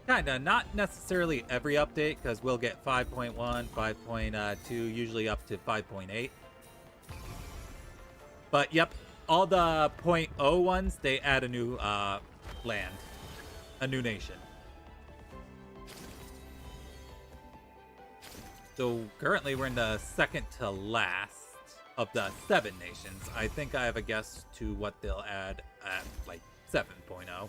Kinda, not necessarily every update, because we'll get 5.1, 5.2, usually up to 5.8. But yep, all the 0.0 ones, they add a new land, a new nation. So currently we're in the second to last of the 7 nations. I think I have a guess to what they'll add at like 7.0.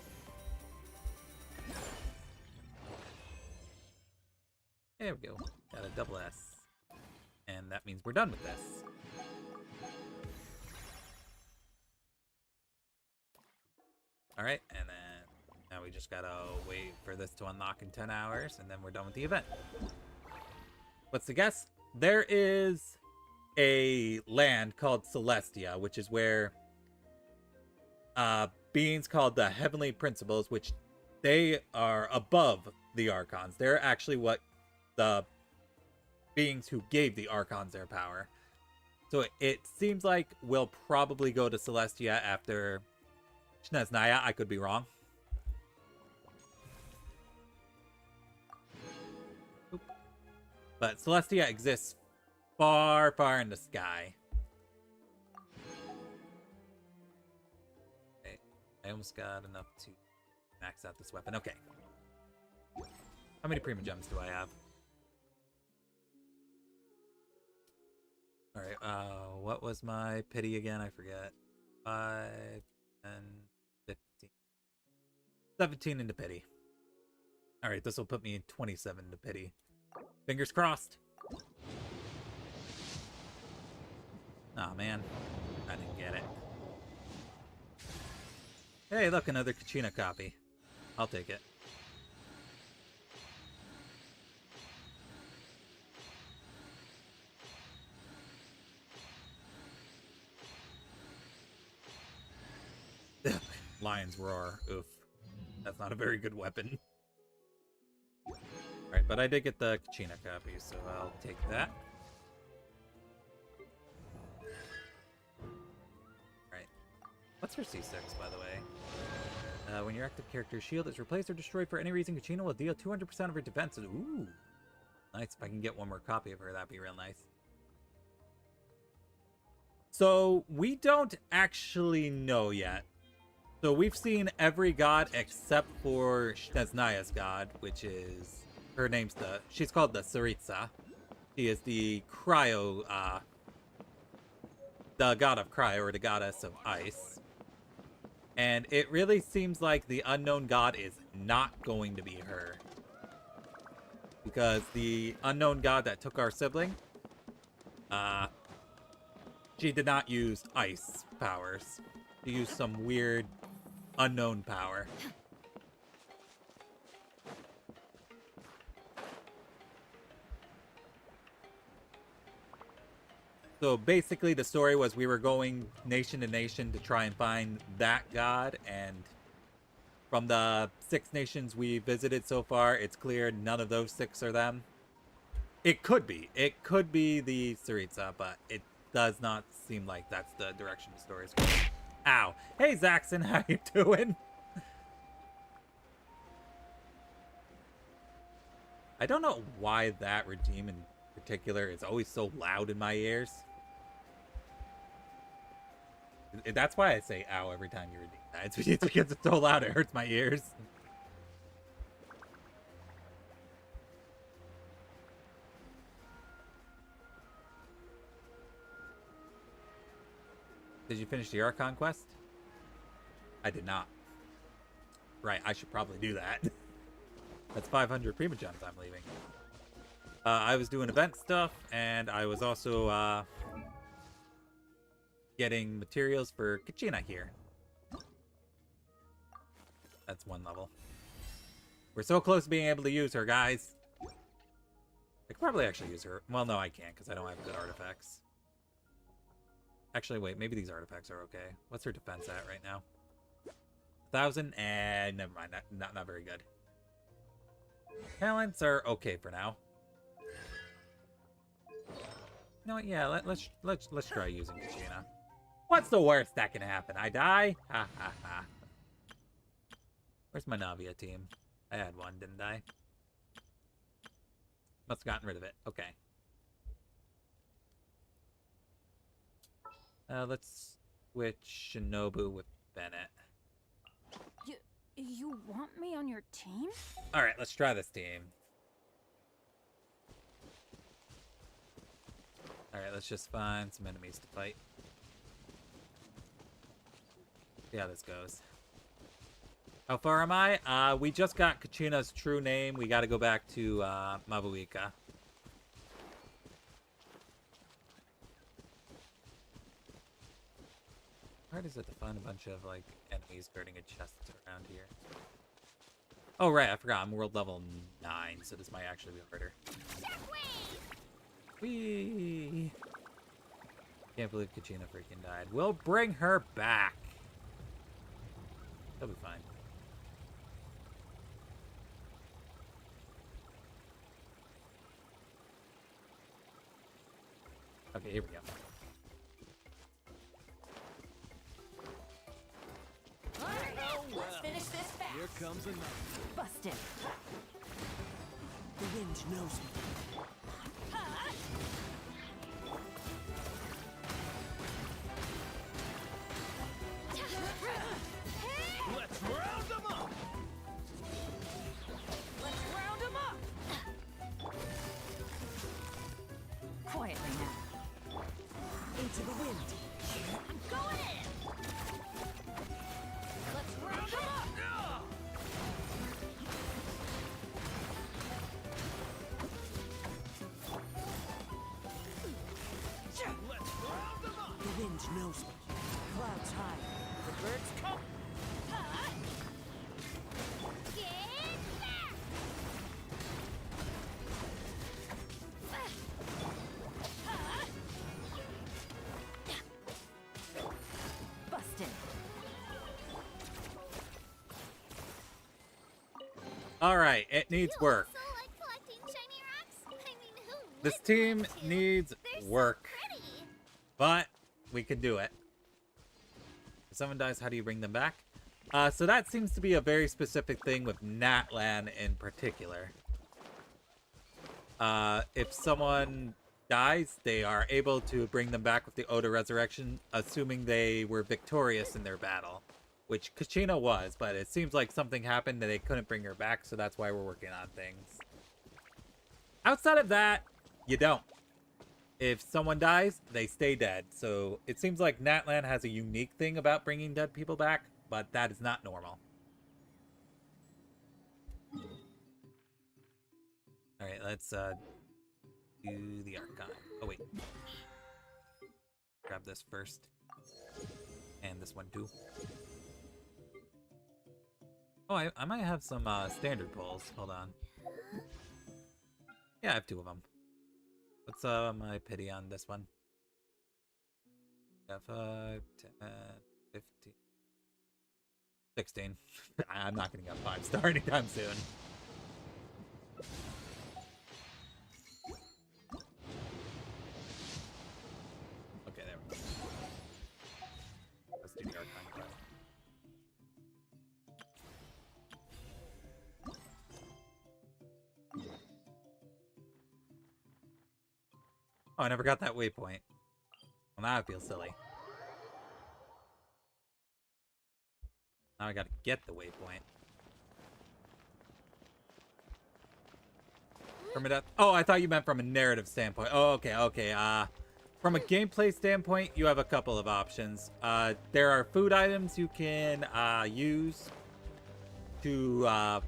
There we go. Got a double S. And that means we're done with this. Alright, and then now we just gotta wait for this to unlock in 10 hours, and then we're done with the event. What's the guess? There is a land called Celestia, which is where beings called the Heavenly Principles, which they are above the Archons. They're actually what the beings who gave the Archons their power. So it seems like we'll probably go to Celestia after Snezhnaya. I could be wrong. Oop. But Celestia exists far, far in the sky. Okay. I almost got enough to max out this weapon. Okay. How many Prima Gems do I have? Alright, what was my pity again? I forget. 5, 10, 15. 17 into pity. Alright, this will put me in 27 into pity. Fingers crossed. Aw, man. I didn't get it. Hey, look, another Kachina copy. I'll take it. Lion's Roar. Oof. That's not a very good weapon. Alright, but I did get the Kachina copy, so I'll take that. Alright. What's her C6, by the way? When your active character's shield is replaced or destroyed for any reason, Kachina will deal 200% of her defense. Ooh. Nice. If I can get one more copy of her, that'd be real nice. So, we don't actually know yet. So we've seen every god except for Snezhnaya's god, which is her name's she's called the Tsaritsa. She is the the god of cryo, or the goddess of ice. And it really seems like the unknown god is not going to be her, because the unknown god that took our sibling, she did not use ice powers. She used some weird unknown power. So basically the story was we were going nation to nation to try and find that god, and from the 6 nations we visited so far, it's clear none of those 6 are them. It could be. It could be the Tsaritsa, but it does not seem like that's the direction the story is going. Ow. Hey, Zaxxon, how you doing? I don't know why that regime in particular is always so loud in my ears. That's why I say ow every time you redeem that. It's because it's so loud it hurts my ears. Did you finish the Archon quest? I did not. Right, I should probably do that. That's 500 Prima Gems I'm leaving. I was doing event stuff, and I was also getting materials for Kachina here. That's 1 level. We're so close to being able to use her, guys. I could probably actually use her. Well, no, I can't, because I don't have good artifacts. Actually, wait, maybe these artifacts are okay. What's her defense at right now? 1,000? And never mind, not very good. Talents are okay for now. No, yeah, let's try using Kachina. What's the worst that can happen? I die? Ha ha ha. Where's my Navia team? I had one, didn't I? Must have gotten rid of it. Okay. Let's switch Shinobu with Bennett. You want me on your team? Alright, let's try this team. Alright, let's just find some enemies to fight. See how this goes. How far am I? We just got Kachina's true name. We gotta go back to Mabuika. How hard is it to find a bunch of, like, enemies guarding a chest around here? Oh, right, I forgot. I'm world level 9, so this might actually be harder. Whee! Can't believe Kachina freaking died. We'll bring her back. That'll be fine. Okay, here we go. Here comes another. Busted. The wind knows me. Let's round them up. Let's round him up! Quietly now. Into the wind. I'm going in. Let's round them up. Let's round them up. The wind knows me. Clouds high. The birds come. Get back. Busted. All right, it needs You work. also like collecting shiny rocks? I mean, who This wouldn't team want to? needs They're work, so pretty. but we can do it. If someone dies, how do you bring them back? So that seems to be a very specific thing with Natlan in particular. If someone dies, they are able to bring them back with the Ode of Resurrection, assuming they were victorious in their battle. Which Kachina was, but it seems like something happened that they couldn't bring her back, so that's why we're working on things. Outside of that, you don't. If someone dies, they stay dead. So it seems like Natlan has a unique thing about bringing dead people back, but that is not normal. Alright, let's do the Archon. Oh, wait. Grab this first. And this one, too. Oh, I might have some standard pulls. Hold on. Yeah, I have 2 of them. What's my pity on this one? Yeah, 5, 10, 15, 16. I'm not getting a 5-star anytime soon. Okay, there we go. Let's do the Archon quest. Oh, I never got that waypoint. Well, now I feel silly. Now I gotta get the waypoint. From a oh, I thought you meant from a narrative standpoint. Oh, okay, okay. From a gameplay standpoint, you have a couple of options. There are food items you can use to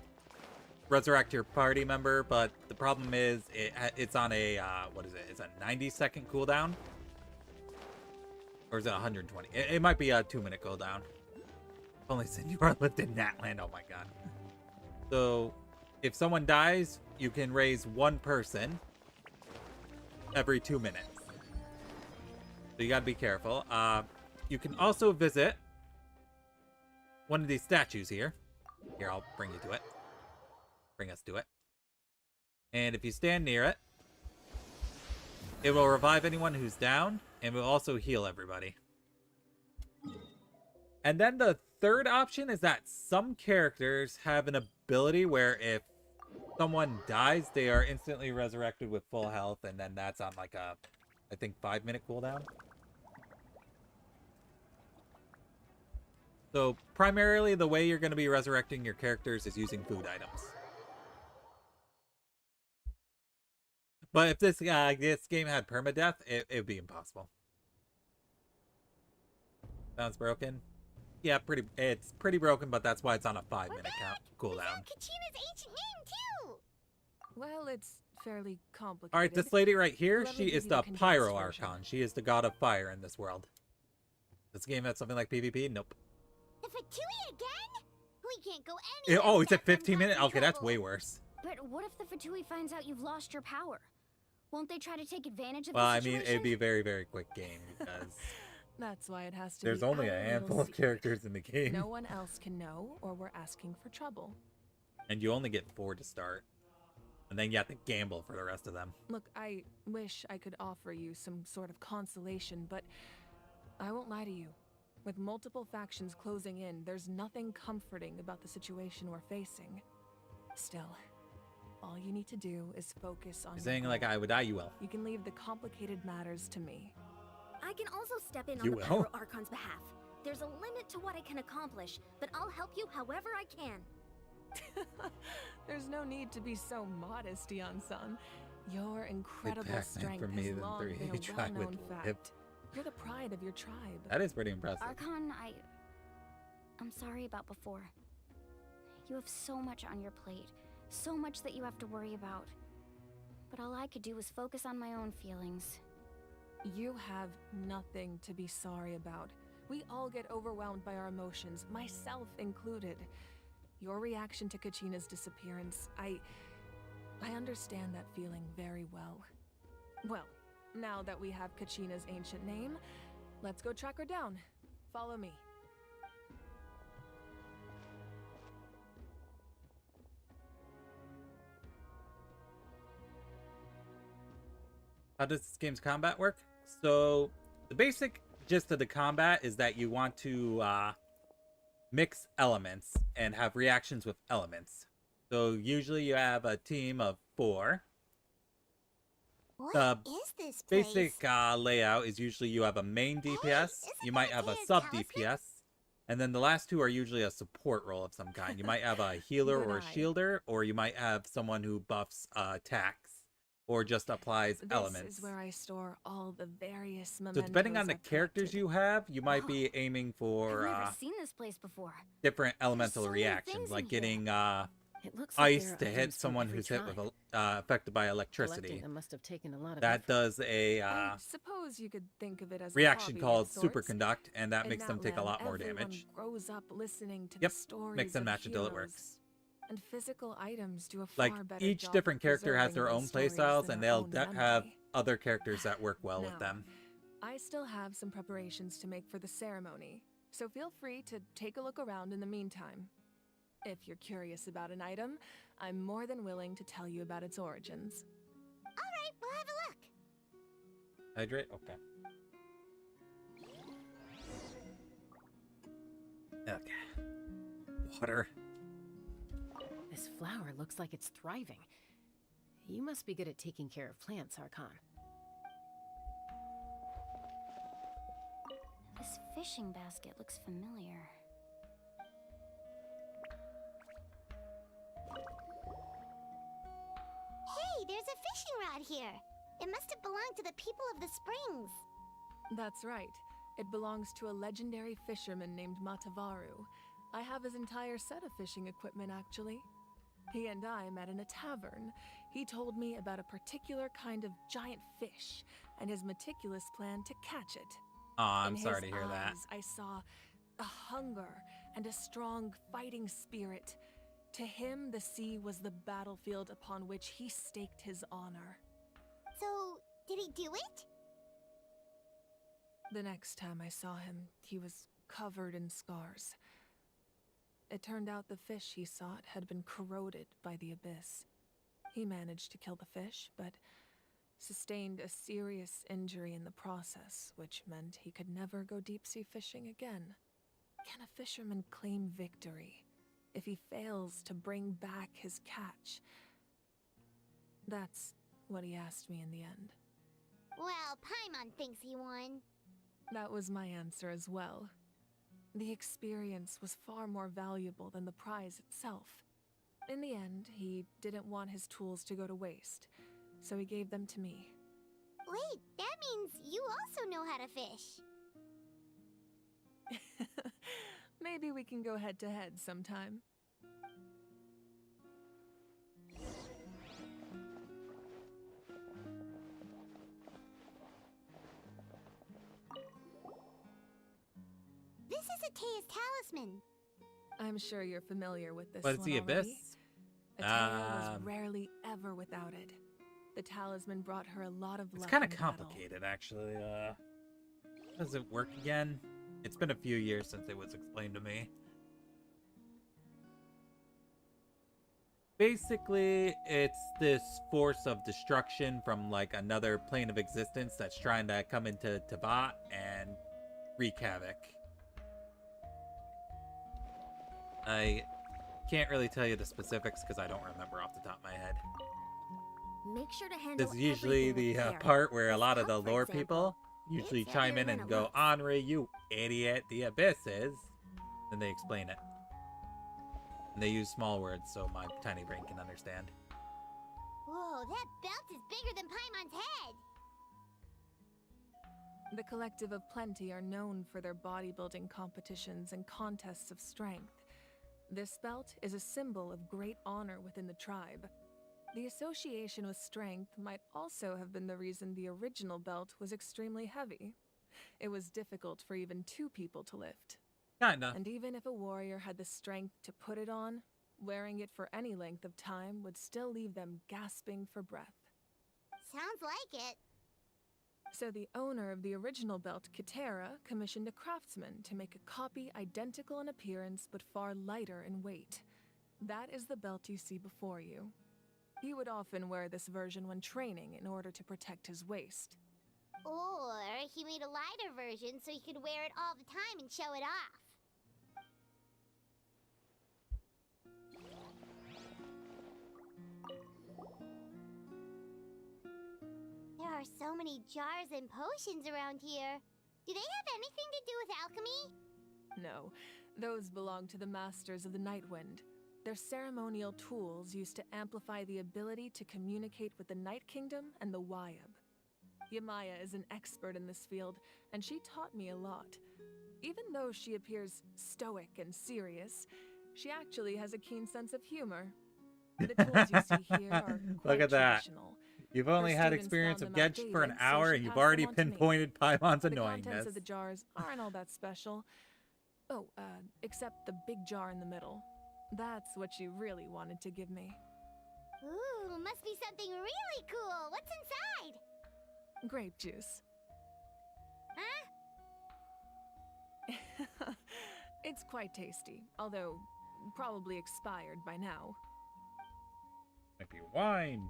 resurrect your party member, but the problem is it's on a what is it? It's a 90-second cooldown, or is it 120? It might be a 2-minute cooldown. If only Senora lived in Natlan. Oh my god. So if someone dies, you can raise 1 person every 2 minutes. So you gotta be careful. You can also visit one of these statues here. Here, I'll bring you to it. Bring us to it. And if you stand near it, it will revive anyone who's down, and will also heal everybody. And then the third option is that some characters have an ability where if someone dies, they are instantly resurrected with full health, and then that's on like a, I think, 5-minute cooldown. So primarily the way you're going to be resurrecting your characters is using food items. But if this game had permadeath, it would be impossible. Sounds broken? Yeah, it's pretty broken, but that's why it's on a 5-minute cooldown. Kachina's ancient name, too! Well, it's fairly complicated. Alright, this lady right here, Let she me is give you the the condensed Pyro version. Archon. She is the god of fire in this world. This game has something like PvP? Nope. The Fatui again? We can't go anywhere. Oh, it's at without them 15 minutes? causing Okay, that's trouble. way worse. But what if the Fatui finds out you've lost your power? Won't they try to take advantage of Well, the I situation? mean, it'd be a very, very quick game because That's why it has to there's be only a our little handful of secret. characters in the game. No one else can know, or we're asking for trouble. And you only get 4 to start. And then you have to gamble for the rest of them. Look, I wish I could offer you some sort of consolation, but I won't lie to you. With multiple factions closing in, there's nothing comforting about the situation we're facing. Still, all you need to do is focus on You're your saying like goal. I would die, you will. You can leave the complicated matters to me. I can also step in on You the will? Pyro Archon's behalf. There's a limit to what I can accomplish, but I'll help you however I can. There's no need to be so modest, Yan-san. Your incredible Pac-Man strength for me has than long 3. been a Try with well-known hip. fact. You're the pride of your tribe. That is pretty impressive. Archon, I'm sorry about before. You have so much on your plate, so much that you have to worry about. But all I could do was focus on my own feelings. You have nothing to be sorry about. We all get overwhelmed by our emotions, myself included. Your reaction to Kachina's disappearance, I understand that feeling very well. Well, now that we have Kachina's ancient name, let's go track her down. Follow me. How does this game's combat work? So the basic gist of the combat is that you want to mix elements and have reactions with elements. So usually you have a team of 4. What The is this place? Basic layout is usually you have a main DPS, isn't you might that have a Gaea's sub talisman? DPS, and then the last 2 are usually a support role of some kind. You might have a healer Good or a eye. shielder, or you might have someone who buffs attacks or just applies This elements. is where I store all the various So mementos depending on the I've characters collected. you have, you might Oh, be aiming I've for never seen this place before. different elemental so many reactions, things like in here. getting It looks like ice there are to hit items from someone every who's hit tribe. with affected by Collecting electricity. them must have taken a lot of That effort. does a I suppose you could think of it as reaction a hobby called of sorts. superconduct, and that In makes them take a Natlan, lot more everyone damage. grows up listening to Yep, the stories mix and of match until it heroes. works. And physical items do a Like far better each job different of character has preserving their those own stories playstyles, than and our they'll own have memory. other characters that work well with Now, them. I still have some preparations to make for the ceremony, so feel free to take a look around in the meantime. If you're curious about an item, I'm more than willing to tell you about its origins. Alright, we'll have a look. Hydrate? Okay. Okay. Water. This flower looks like it's thriving. You must be good at taking care of plants, Archon. This fishing basket looks familiar. Hey, there's a fishing rod here. It must have belonged to the people of the springs. That's right. It belongs to a legendary fisherman named Matavaru. I have his entire set of fishing equipment, actually. He and I met in a tavern. He told me about a particular kind of giant fish and his meticulous plan to catch it. Oh, I'm In sorry his to hear that. eyes, I saw a hunger and a strong fighting spirit. To him, the sea was the battlefield upon which he staked his honor. So, did he do it? The next time I saw him, he was covered in scars. It turned out the fish he sought had been corroded by the abyss. He managed to kill the fish, but sustained a serious injury in the process, which meant he could never go deep-sea fishing again. Can a fisherman claim victory if he fails to bring back his catch? That's what he asked me in the end. Well, Paimon thinks he won. That was my answer as well. The experience was far more valuable than the prize itself. In the end, he didn't want his tools to go to waste, so he gave them to me. Wait, that means you also know how to fish. Maybe we can go head-to-head sometime. This is Atea's talisman. I'm sure you're familiar with this But it's one the already. abyss? Atea was rarely ever without it. The talisman brought her a lot of luck. It's kind of in battle. complicated, actually. Does it work again? It's been a few years since it was explained to me. Basically, it's this force of destruction from like another plane of existence that's trying to come into Tabat and wreak havoc. I can't really tell you the specifics because I don't remember off the top of my head. Make sure to handle This is usually everything the with care. part where a This lot of the cup, for lore example, people usually it's chime in heavier than and it go, looks. Henri, you idiot, the abyss is. Then they explain it. And they use small words so my tiny brain can understand. Whoa, that belt is bigger than Paimon's head! The Collective of Plenty are known for their bodybuilding competitions and contests of strength. This belt is a symbol of great honor within the tribe. The association with strength might also have been the reason the original belt was extremely heavy. It was difficult for even 2 people to lift. Kinda. And even if a warrior had the strength to put it on, wearing it for any length of time would still leave them gasping for breath. Sounds like it. So the owner of the original belt, Kitera, commissioned a craftsman to make a copy identical in appearance but far lighter in weight. That is the belt you see before you. He would often wear this version when training in order to protect his waist. Or he made a lighter version so he could wear it all the time and show it off. There are so many jars and potions around here. Do they have anything to do with alchemy? No, those belong to the Masters of the Nightwind. They're ceremonial tools used to amplify the ability to communicate with the Night Kingdom and the Wyab. Yamaya is an expert in this field, and she taught me a lot. Even though she appears stoic and serious, she actually has a keen sense of humor. The tools you see here are quite Look at that. traditional. You've only Her had students experience found of them Genshin for an outdated, so hour she and you've passed them already on to me. pinpointed Paimon's The contents annoyingness. of the jars aren't all that special. Oh, except the big jar in the middle. That's what she really wanted to give me. Ooh, must be something really cool. What's inside? Grape juice. Huh? It's quite tasty, although probably expired by now. Might be wine.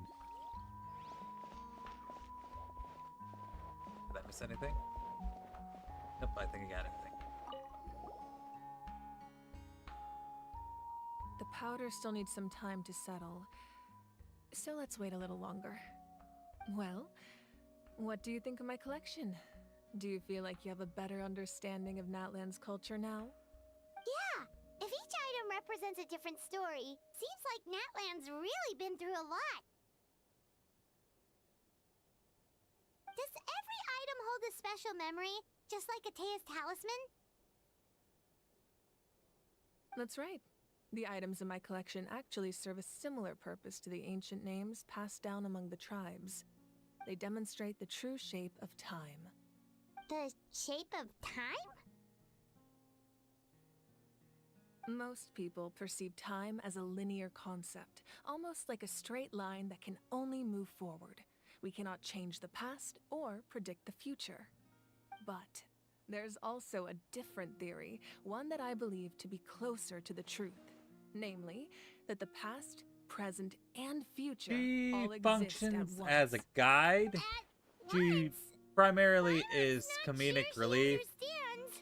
Did I miss anything? Nope, I think I got everything. The powder still needs some time to settle, so let's wait a little longer. Well, what do you think of my collection? Do you feel like you have a better understanding of Natlan's culture now? Yeah, if each item represents a different story, seems like Natlan's really been through a lot. Does every item hold a special memory, just like Atea's talisman? That's right. The items in my collection actually serve a similar purpose to the ancient names passed down among the tribes. They demonstrate the true shape of time. The shape of time? Most people perceive time as a linear concept, almost like a straight line that can only move forward. We cannot change the past or predict the future. But there's also a different theory, one that I believe to be closer to the truth. Namely, that the past, present, and future She all exist functions at once. as a guide. At She once? primarily I'm is not comedic sure she relief, understands.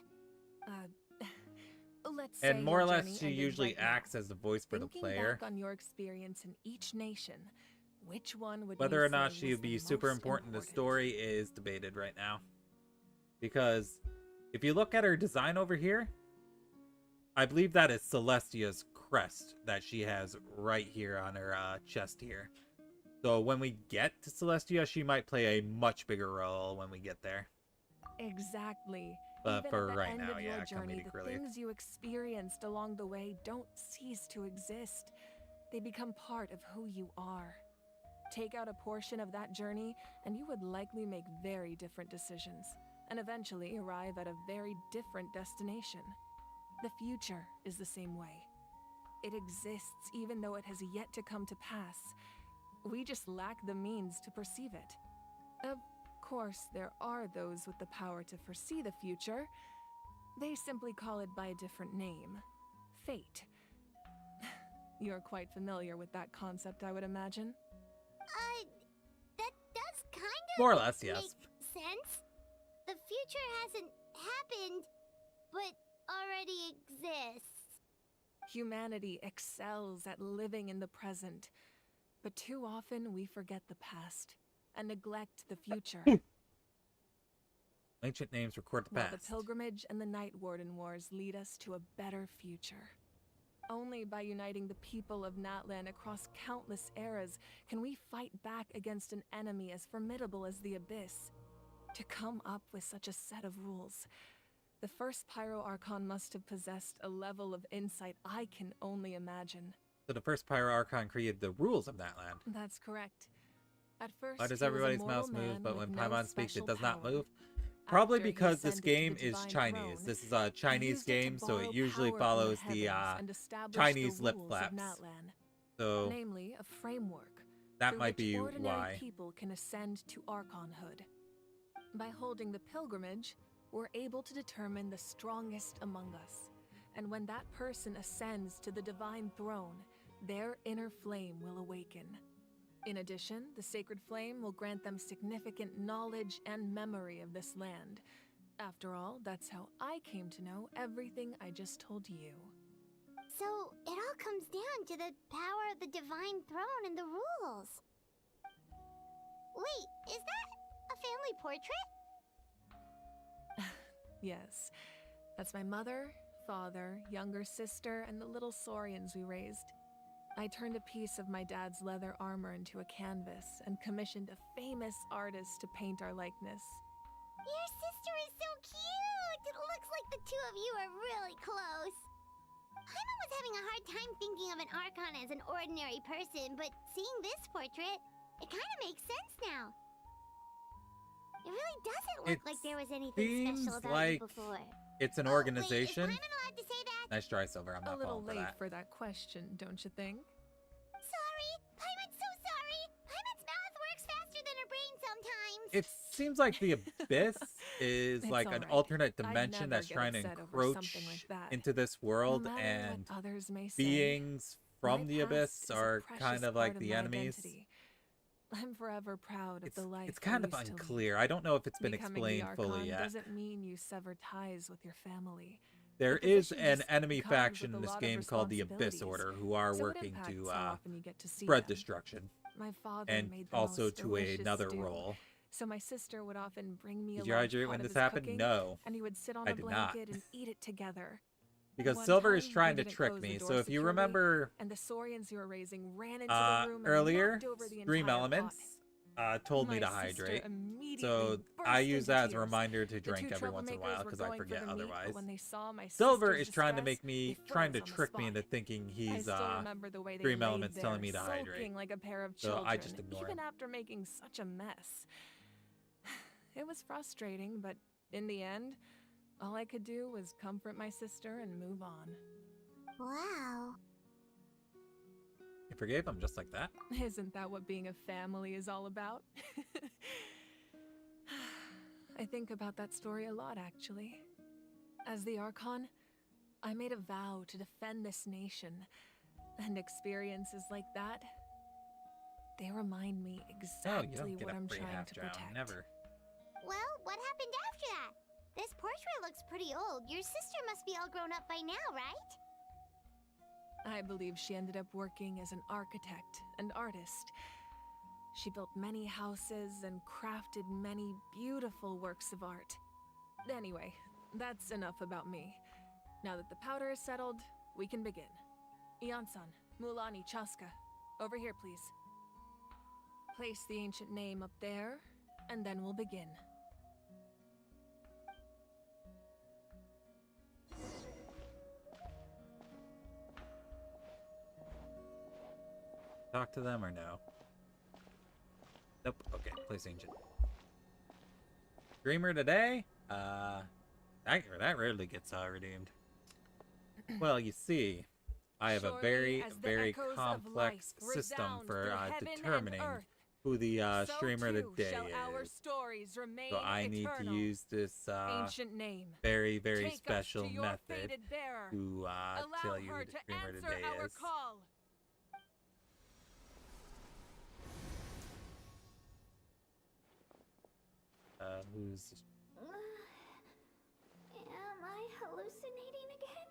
Let's say and more or your less journey she ended usually right now. acts as the voice for the Thinking player. back on your experience in each nation, which one would Whether you or not say she was would be the super most important in the story is debated right now. Because if you look at her design over here, I believe that is Celestia's crest that she has right here on her chest here. So when we get to Celestia, she might play a much bigger role when we get there. Exactly. But Even for at the right end now, of yeah, your journey, comedic the relief. things you experienced along the way don't cease to exist. They become part of who you are. Take out a portion of that journey, and you would likely make very different decisions, and eventually arrive at a very different destination. The future is the same way. It exists even though it has yet to come to pass. We just lack the means to perceive it. Of course, there are those with the power to foresee the future. They simply call it by a different name. Fate. You're quite familiar with that concept, I would imagine. That does kind of More or less, make yes. sense. The future hasn't happened, but already exists. Humanity excels at living in the present, but too often we forget the past and neglect the future. Ancient names record the While past. the Pilgrimage and the Night Warden Wars lead us to a better future. Only by uniting the people of Natlan across countless eras can we fight back against an enemy as formidable as the Abyss. To come up with such a set of rules, the first Pyro Archon must have possessed a level of insight I can only imagine. So the first Pyro Archon created the rules of that land. That's correct. At first, Why does he was a everybody's mortal mouse move, man but with when no Paimon speaks, it special does not power. move? Probably After he because this ascended to game the is divine Chinese. throne, This is a he Chinese used it to game, so borrow it usually power from follows the the heavens and establish Chinese the lip rules of flaps. Natlan. So Namely, a framework that through might which be ordinary why. people can ascend to Archonhood. By holding the pilgrimage, we're able to determine the strongest among us. And when that person ascends to the divine throne, their inner flame will awaken. In addition, the sacred flame will grant them significant knowledge and memory of this land. After all, that's how I came to know everything I just told you. So, it all comes down to the power of the divine throne and the rules. Wait, is that a family portrait? Yes, that's my mother, father, younger sister, and the little saurians we raised. I turned a piece of my dad's leather armor into a canvas and commissioned a famous artist to paint our likeness. Your sister is so cute! It looks like the two of you are really close. Paimon was having a hard time thinking of an Archon as an ordinary person, but seeing this portrait, it kind of makes sense now. It really doesn't look It like there was anything seems special about like you before. it's an Oh, organization. Wait, is Paimon allowed to say that? Nice try, Silver. I'm A not little falling for late that. for that question, don't you think? Sorry! Paimon's so sorry! Paimon's mouth works faster than her brain sometimes! It seems like the Abyss is It's like an alright. alternate I'd dimension never that's get trying to upset over encroach something like that. into this No world, matter and what others may say, beings from my the past Abyss is a are precious kind of part like the my enemies. identity. I'm forever proud of the life It's kind I of used to lead. unclear. I don't know if it's been Becoming explained the fully Archon yet. doesn't mean you sever ties with your family. There The is position an just enemy comes with faction a in this lot of game called the Abyss responsibilities. Order, who are So it working impacts to how often you get to see spread them. destruction, My father and made the also most to delicious another stew, role. So my sister would often bring me Did a you large hydrate pot when of this his happened? cooking, No, and he would sit on I a did not. blanket and eat it together. Because One Silver is time, trying we to didn't trick close the me. door So if you securely, remember and the saurians you were raising ran into the room and earlier, knocked over the Stream entire Elements pot. told me My to sister hydrate. immediately So I burst use into that as a tears. reminder to The drink two every once in a troublemakers while were because I going for forget the meat, otherwise. but when they saw my Silver sister's is trying to distress, make me, they trying to froze on the trick me spot. into thinking I he's still remember the way they Stream laid Elements telling me to there, hydrate. sulking like a pair of So children, I just ignore even him. after making such a mess. It was frustrating, but in the end, all I could do was comfort my sister and move on. Wow. You forgave him just like that? Isn't that what being a family is all about? I think about that story a lot, actually. As the Archon, I made a vow to defend this nation, and experiences like that, they remind me No, you exactly don't get what a I'm free trying half to drown. protect. Never. Well, what happened after that? This portrait looks pretty old. Your sister must be all grown up by now, right? I believe she ended up working as an architect and artist. She built many houses and crafted many beautiful works of art. Anyway, that's enough about me. Now that the powder is settled, we can begin. Iansan, Mulani, Chaska, over here, please. Place the ancient name up there, and then we'll begin. Talk to them or no? Nope. Okay, place ancient. Dreamer today? That rarely gets redeemed. Well, you see, I have a Surely very, as the very echoes of complex life system resound for through heaven and determining earth, who the so streamer of the too day shall our is. stories remain So I need to eternal. use this Ancient name. very, very Take us special to your method fated bearer. to Allow tell you her who the to streamer answer today our is. call. Who's this? Am I hallucinating again?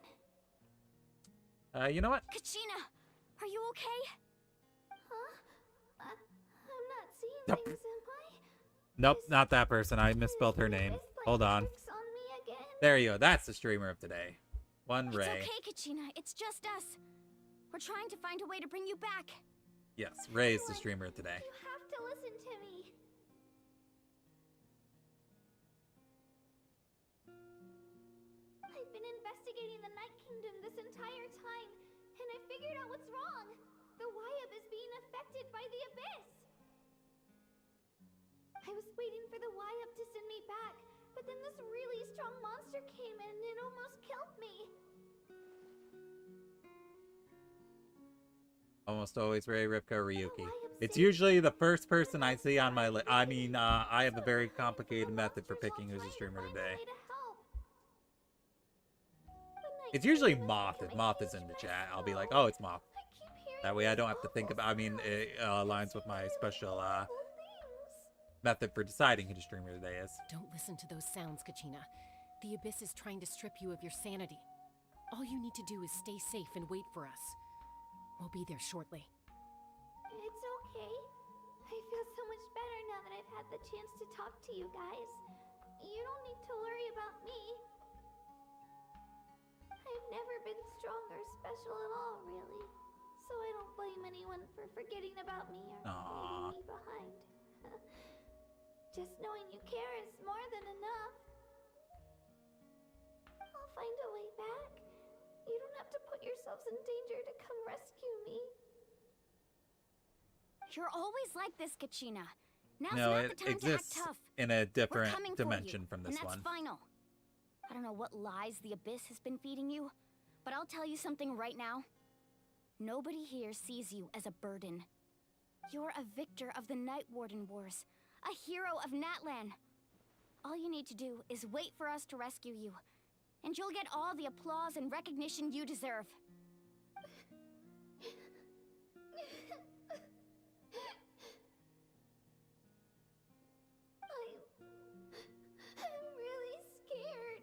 You know what? Kachina, are you okay? Huh? I'm not seeing Nope. things, am I? Nope, Is- not that person. I is misspelled her the name. abyss playing Hold on. tricks on me again? There you go. That's the streamer of today. One It's Ray. okay, Kachina. It's just us. We're trying to find a way to bring you back. Yes, Ray is the Everyone, streamer of today. You have to listen to me. I've been investigating the Night Kingdom this entire time, and I figured out what's wrong. The Wyab is being affected by the Abyss. I was waiting for the Wyab to send me back, but then this really strong monster came in and it almost killed me. Almost always Ray, Ripka, or Ryuki. Wyab It's saved usually the me, first but person I then see on my list. I mean, I have a So, very the complicated method for monsters picking all who's a trying to streamer find a today. way to help. The Night It's usually Kingdom is Moth. If becoming Moth a is in huge the mess, chat, I'll be like, though. oh, it's Moth. I keep hearing That way I these don't have to think awful about, I mean, sounds. it aligns with my Really special awful things. method for deciding who the streamer today is. Don't listen to those sounds, Kachina. The Abyss is trying to strip you of your sanity. All you need to do is stay safe and wait for us. We'll be there shortly. It's okay. I feel so much better now that I've had the chance to talk to you guys. You don't need to worry about me. I've never been strong or special at all, really. So I don't blame anyone for forgetting about me or Aww. leaving me behind. Just knowing you care is more than enough. I'll find a way back. You don't have to put yourselves in danger to come rescue me. You're always like this, Kachina. Now's No, not it the time exists to act tough. in a We're different coming dimension for you, from this and that's one. final. I don't know what lies the Abyss has been feeding you, but I'll tell you something right now. Nobody here sees you as a burden. You're a victor of the Night Warden Wars, a hero of Natlan. All you need to do is wait for us to rescue you, and you'll get all the applause and recognition you deserve. I'm really scared.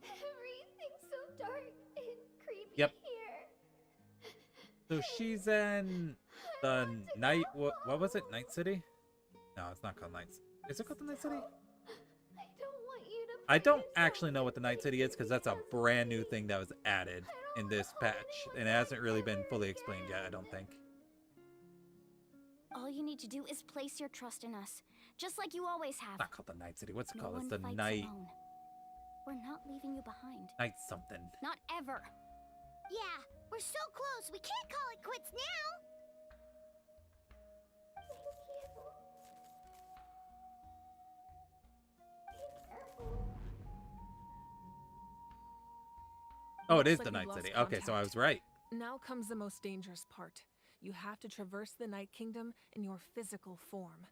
Everything's so dark and creepy Yep. here. So she's in the Night... What was it? Night City? No, it's not called Night... Is it called the Night City? I don't want you to I put don't yourself actually know in what the Night City is because that's a because brand new me. thing that was added I in don't this wanna patch. hope And it anyone hasn't really been ever fully explained yet, I again. don't think. All you need to do is place your trust in us, just like you always have. It's not called the Night City. What's it No called? It's one the fights Night... alone. We're not leaving you behind. Night something. Not ever. Yeah, we're so close. We can't call it quits now. Thank you. Be careful. Oh, it Looks is like the we've Night lost City. Okay, so I contact. was right. Now comes the most dangerous part. You have to traverse the Night Kingdom in your physical form.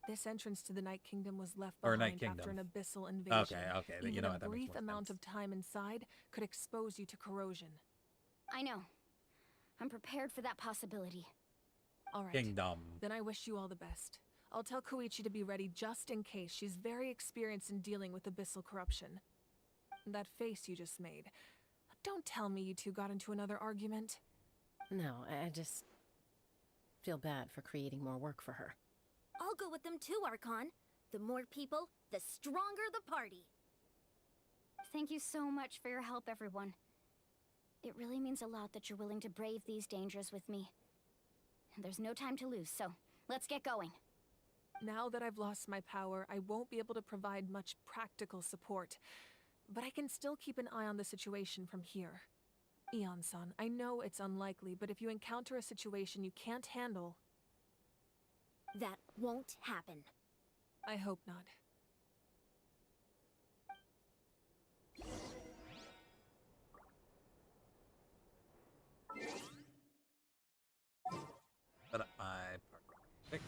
This entrance to the Night Kingdom was left Or behind Night after an Kingdom. abyssal invasion. Okay, you Even know a what, that makes brief more amount sense. of time inside could expose you to corrosion. I know. I'm prepared for that possibility. All right. Kingdom. Then I wish you all the best. I'll tell Koichi to be ready just in case. She's very experienced in dealing with abyssal corruption. That face you just made. Don't tell me you two got into another argument. No, I just feel bad for creating more work for her. I'll go with them too, Archon. The more people, the stronger the party. Thank you so much for your help, everyone. It really means a lot that you're willing to brave these dangers with me. And there's no time to lose, so let's get going. Now that I've lost my power, I won't be able to provide much practical support. But I can still keep an eye on the situation from here. Eon-san, I know it's unlikely, but if you encounter a situation you can't handle, That won't happen. I hope not. Set up my part.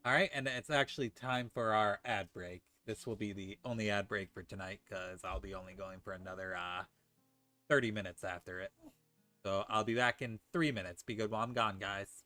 Alright, and it's actually time for our ad break. This will be the only ad break for tonight because I'll be only going for another 30 minutes after it. So I'll be back in 3 minutes. Be good while I'm gone, guys.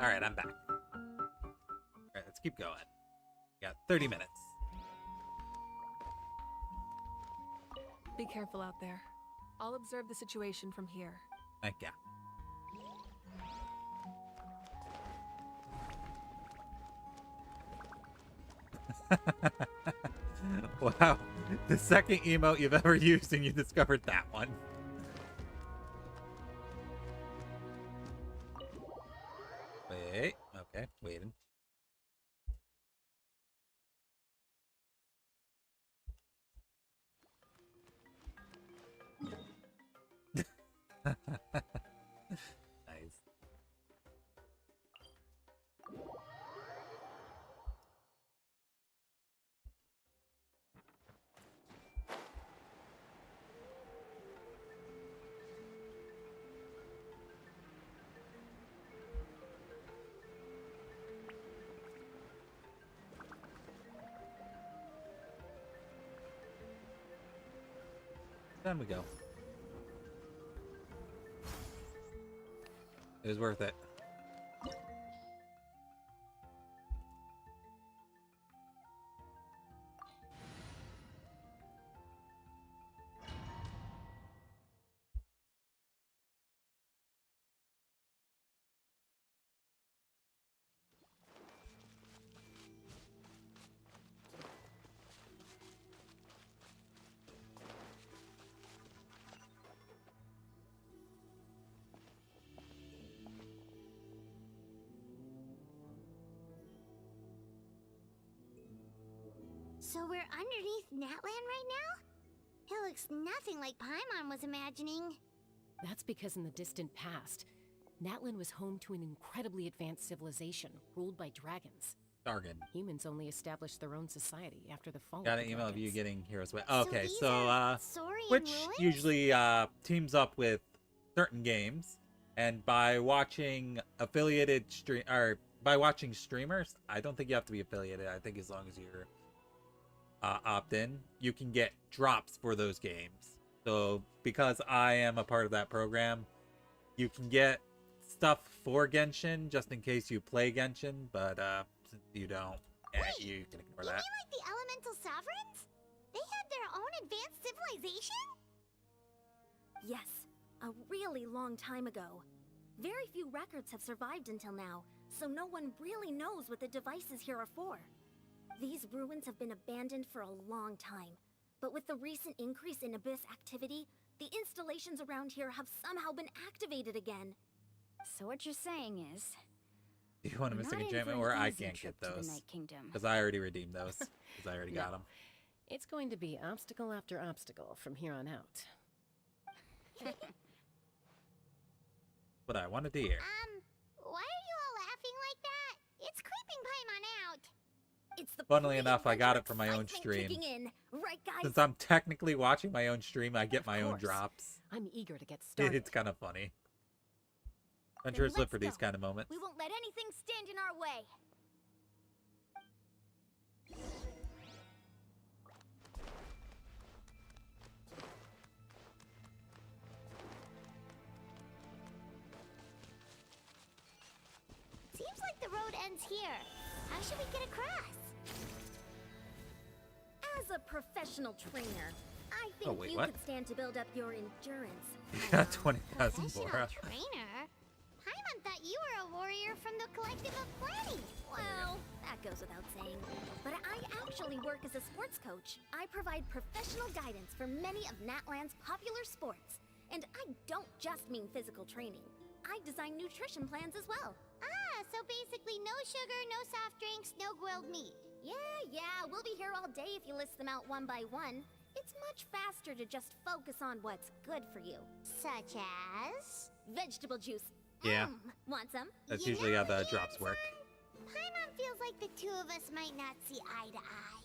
Alright, I'm back. Alright, let's keep going. We got 30 minutes. Be careful out there. I'll observe the situation from here. Thank ya. Wow, the second emote you've ever used and you discovered that one. Wait, okay, waiting. Nice. Then we go. It was worth it. So we're underneath Natlan right now? It looks nothing like Paimon was imagining. That's because in the distant past, Natlan was home to an incredibly advanced civilization ruled by dragons. Dargan. Humans only established their own society after the fall Got of an the email of you dragons. getting Heroes Way. Okay, these so are Saurian Twitch ruins? usually teams up with certain games, and by watching affiliated stream or by watching streamers, I don't think you have to be affiliated. I think as long as you're opt in, you can get drops for those games. So because I am a part of that program, you can get stuff for Genshin just in case you play Genshin, but since you don't, you can ignore You that. mean like the elemental sovereigns? They had their own advanced civilization? Yes, a really long time ago. Very few records have survived until now, so no one really knows what the devices here are for. These ruins have been abandoned for a long time, but with the recent increase in Abyss activity, the installations around here have somehow been activated again. So what you're saying is, Do you want a we're Mystic not in for Enchantment an where I easy can't trip get to the those? Night Kingdom. Because I already redeemed those. Because I already got No. them. It's going to be obstacle after obstacle from here on out. What I wanted to hear. Why are you all laughing like that? It's creeping Paimon out. It's the Funnily enough, I got pre-adventure it from my own excitement stream. kicking in. Right, guys? Since I'm technically watching my own stream, I get my own course. drops. I'm eager to get started. It's kind of funny. Adventurers live let's for these go. kind of moments. We won't let anything stand in our way. Seems like the road ends here. How should we get across? As a professional trainer, I think Oh, wait, you what? could stand to build up your endurance. You got 20,000 Professional Bora. trainer? Paimon thought you were a warrior from the collective of plenty. Well, that goes without saying. But I actually work as a sports coach. I provide professional guidance for many of Natlan's popular sports. And I don't just mean physical training. I design nutrition plans as well. Ah, so basically no sugar, no soft drinks, no grilled meat. Yeah, we'll be here all day if you list them out one by one. It's much faster to just focus on what's good for you. Such as? Vegetable juice. Yeah. Want some? That's You usually know, how the Ian, drops work. Paimon feels like the two of us might not see eye to eye.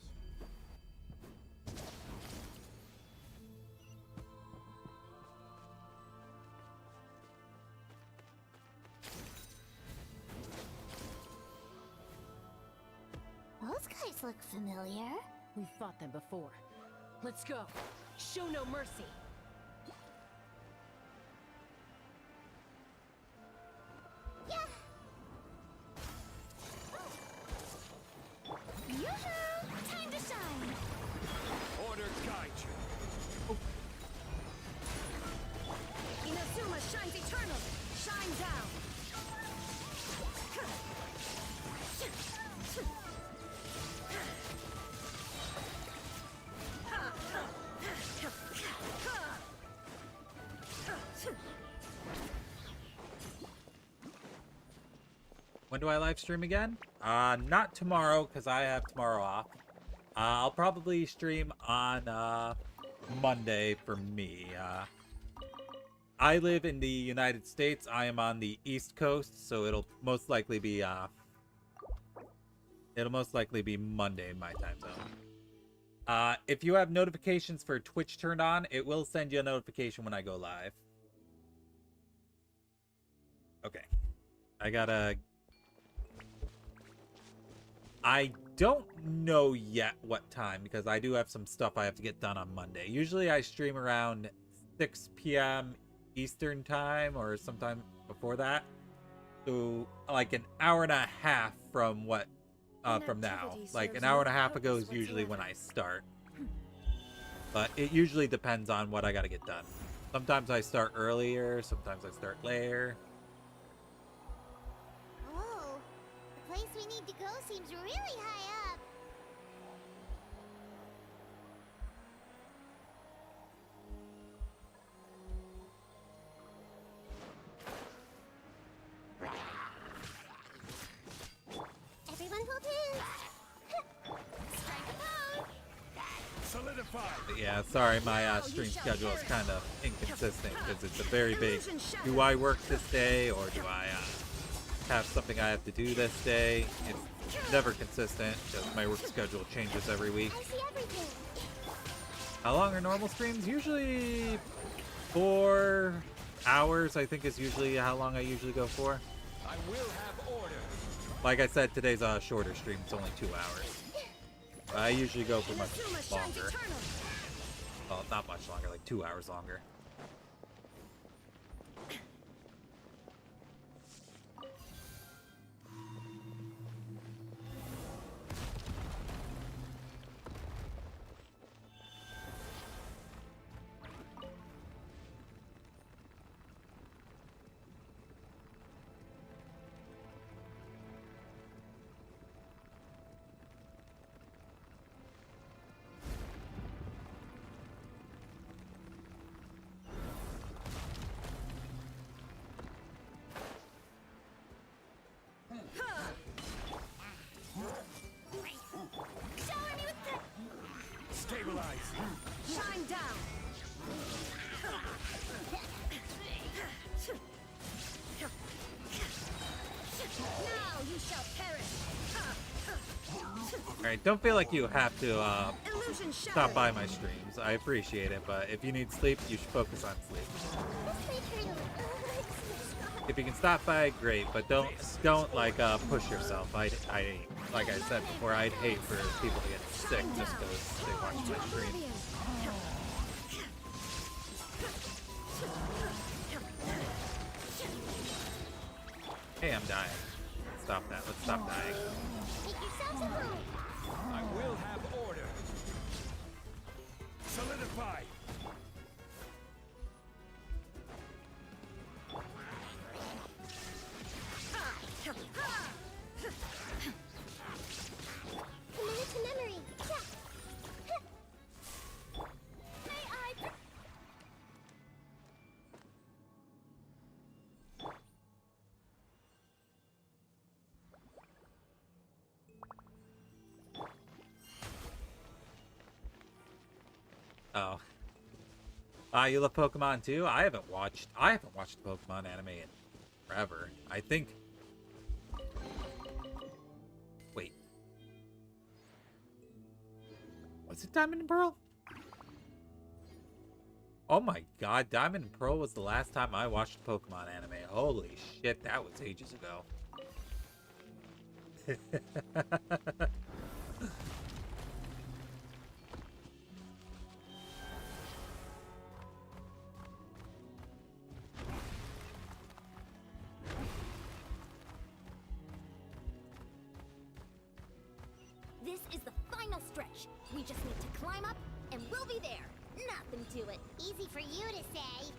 Those guys look familiar. We've fought them before. Let's go. Show no mercy. Yeah. When do I live stream again? Not tomorrow, because I have tomorrow off. I'll probably stream on Monday for me. I live in the United States. I am on the East Coast, so it'll most likely be Monday in my time zone. If you have notifications for Twitch turned on, it will send you a notification when I go live. Okay. I don't know yet what time, because I do have some stuff I have to get done on Monday. Usually I stream around 6 p.m. Eastern time, or sometime before that. So, like an hour and a half from from now. Like an hour and a half ago is usually when I start. But it usually depends on what I gotta get done. Sometimes I start earlier, sometimes I start later. Oh, the place we need to go seems really high up. Everyone hold hands. Strike a pose. Solidify. Yeah, sorry, my stream schedule is kind of inconsistent because it's a very big, do I work this day or do I have something I have to do this day? It's never consistent because my work schedule changes every week. I see everything. How long are normal streams? Usually 4 hours, I think, is usually how long I usually go for. I will have order. Like I said, today's a shorter stream. It's only 2 hours. I usually go for much longer. Well, not much longer, like 2 hours longer. Stabilize. Shine down! Now you shall perish! Alright, don't feel like you have to Illusion stop by my streams. I appreciate it, but if you need sleep, you should focus on sleep. If you can stop by, great, but don't like push yourself. I like I said before, I'd hate for people to get sick just because they watch my stream. Hey, I'm dying. Stop that. Let's stop dying. Make yourselves at home. I will have order. Solidify. Commit to memory. May I? Oh. You love Pokemon too? I haven't watched the Pokemon anime in forever. I think. Wait. Was it Diamond and Pearl? Oh my god, Diamond and Pearl was the last time I watched a Pokemon anime. Holy shit, that was ages ago. This is the final stretch. We just need to climb up, and we'll be there. Nothing to it. Easy for you to say.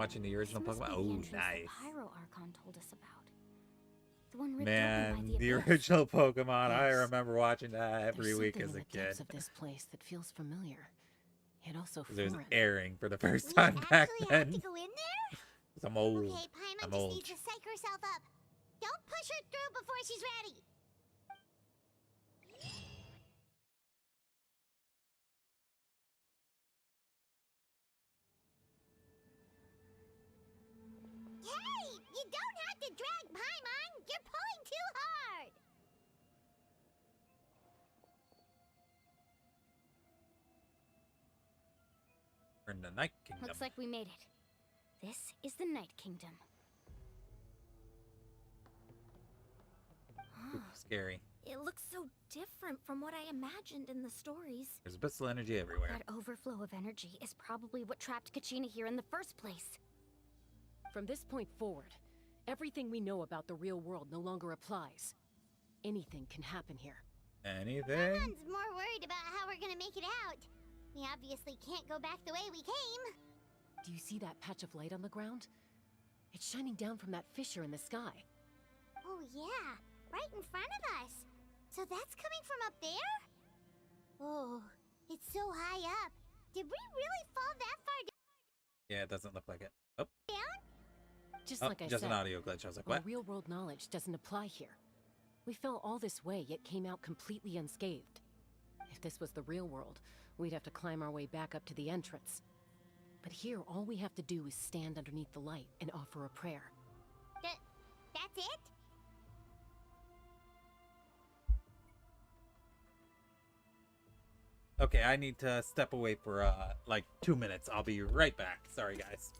Watching the original This must Pokemon. be the Oh, entrance the nice. Pyro Archon told us about. The one ripped open Man, by the the abyss. original Pokemon. I Yes. remember watching that every There's week something as in a the depths kid. of this place that feels familiar, yet also 'Cause it was foreign. airing for the first We time back actually have to then. go in there? 'Cause I'm old. Okay, Paimon I'm just old. needs to psych herself up. Don't push her through before she's ready. Hey! You don't have to drag Paimon! You're pulling too hard! We're in the Night Kingdom. Looks like we made it. This is the Night Kingdom. Ooh, scary. It looks so different from what I imagined in the stories. There's abyssal energy everywhere. That overflow of energy is probably what trapped Kachina here in the first place. From this point forward, everything we know about the real world no longer applies. Anything can happen here. Anything? Paimon's more worried about how we're gonna make it out. We obviously can't go back the way we came. Do you see that patch of light on the ground? It's shining down from that fissure in the sky. Oh yeah, right in front of us. So that's coming from up there? Oh, it's so high up. Did we really fall that far Yeah, it doesn't look like it. Oh, Just oh like I just said, an audio glitch. I was like, our what? real world knowledge doesn't apply here. We fell all this way, yet came out completely unscathed. If this was the real world, we'd have to climb our way back up to the entrance. But here, all we have to do is stand underneath the light and offer a prayer. That's it? Okay, I need to step away for like 2 minutes. I'll be right back. Sorry, guys.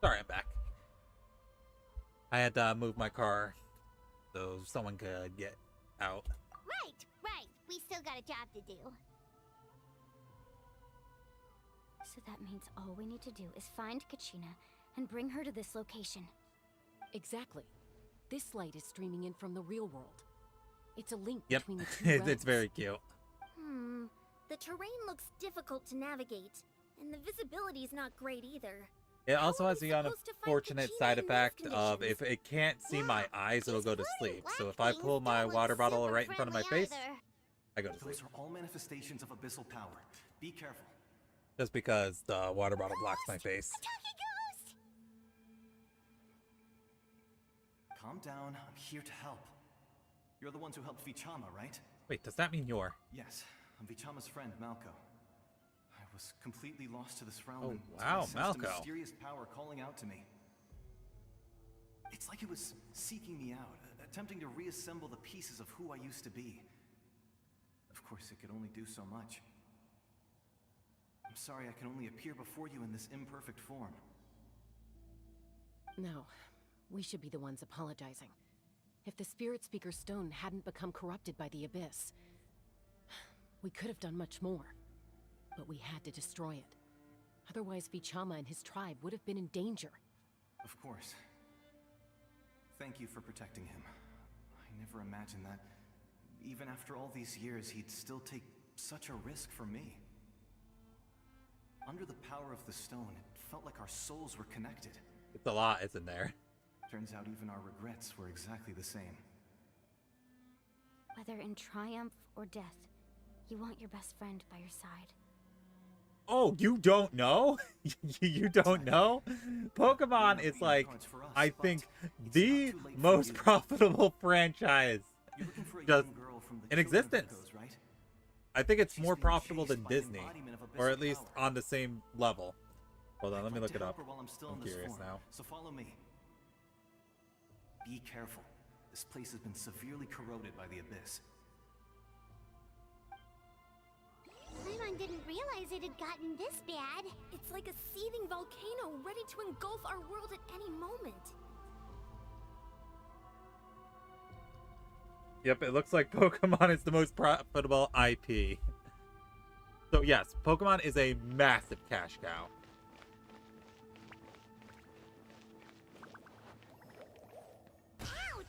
Sorry, I'm back. I had to move my car so someone could get out. Right, right. We still got a job to do. So that means all we need to do is find Kachina and bring her to this location. Exactly. This light is streaming in from the real world. It's a link Yep, between the two realms. it's very cute. The terrain looks difficult to navigate, and the visibility's not great either. It How also are has we the supposed to find unfortunate Kachina side in these effect of conditions? if it can't see my Yeah, eyes, it'll these go to blue sleep. black So if I things pull my don't look water bottle super right in front of my friendly face, either. I go to sleep. Those are all manifestations of abyssal power. Be careful. Just because the water bottle blocks my face. A talking ghost! Calm down. I'm here to help. You're the ones who helped Vichama, right? Wait, does that mean you're? Yes, I'm Vichama's friend, Malco. I was completely lost to this realm. Oh, and wow, I sensed a Malco. mysterious power calling out to me. It's like it was seeking me out, attempting to reassemble the pieces of who I used to be. Of course, it could only do so much. I'm sorry I can only appear before you in this imperfect form. No, we should be the ones apologizing. If the Spirit Speaker's stone hadn't become corrupted by the Abyss, we could have done much more. But we had to destroy it. Otherwise, Vichama and his tribe would have been in danger. Of course. Thank you for protecting him. I never imagined that, even after all these years, he'd still take such a risk for me. Under the power of the stone, it felt like our souls were connected. It's a lot, isn't there? Turns out even our regrets were exactly the same. Whether in triumph or death, you want your best friend by your side. Oh, you don't know? You don't know? Pokemon is like, I think, the most profitable franchise You're looking for a just young girl from the in Children of existence. Echoes, right? I think it's She's more being profitable chased than by an Disney, embodiment of or abyssal at least power. on the same level. Hold on, I'd let me like look to it help up. her while I'm still I'm in this curious form, now. So follow me. Be careful. This place has been severely corroded by the abyss. Paimon didn't realize it had gotten this bad. It's like a seething volcano ready to engulf our world at any moment. Yep, it looks like Pokemon is the most profitable IP. So yes, Pokemon is a massive cash cow.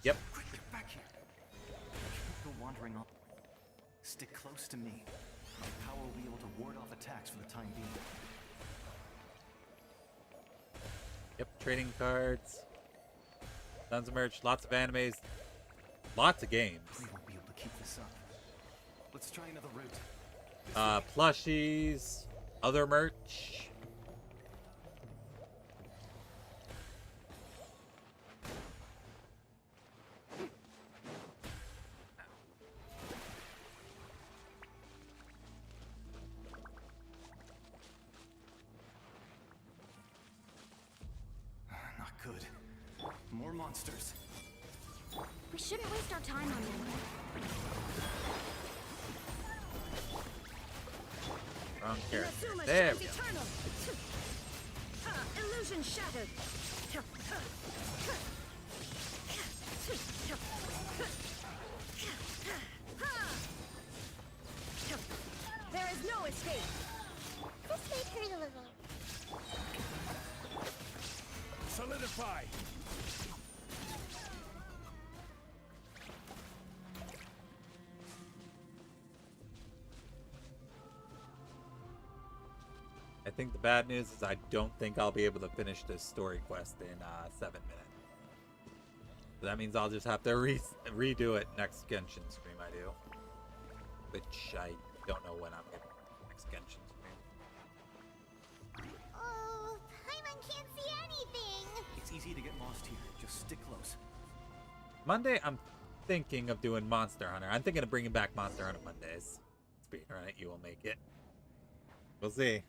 Yep. Quick, get back here. Go wandering on. Stick close to me. My power will be able to ward off attacks for the time being. Yep, trading cards. Tons of merch, lots of animes, lots of games. We won't be able to keep this up. Let's try another route. Plushies, other merch. Not good. More monsters. We shouldn't waste our time on them. Wrong character. Inazuma There shines we go. eternal. Illusion shattered. There is no escape. This may hurt a little. Solidify! I think the bad news is I don't think I'll be able to finish this story quest in 7 minutes. So that means I'll just have to redo it next Genshin stream I do. Which I don't know when I'm getting next Genshin stream. Oh, Paimon can't see anything. It's easy to get lost here. Just stick close. Monday, I'm thinking of doing Monster Hunter. I'm thinking of bringing back Monster Hunter Mondays. Speaking right, you will make it. We'll see.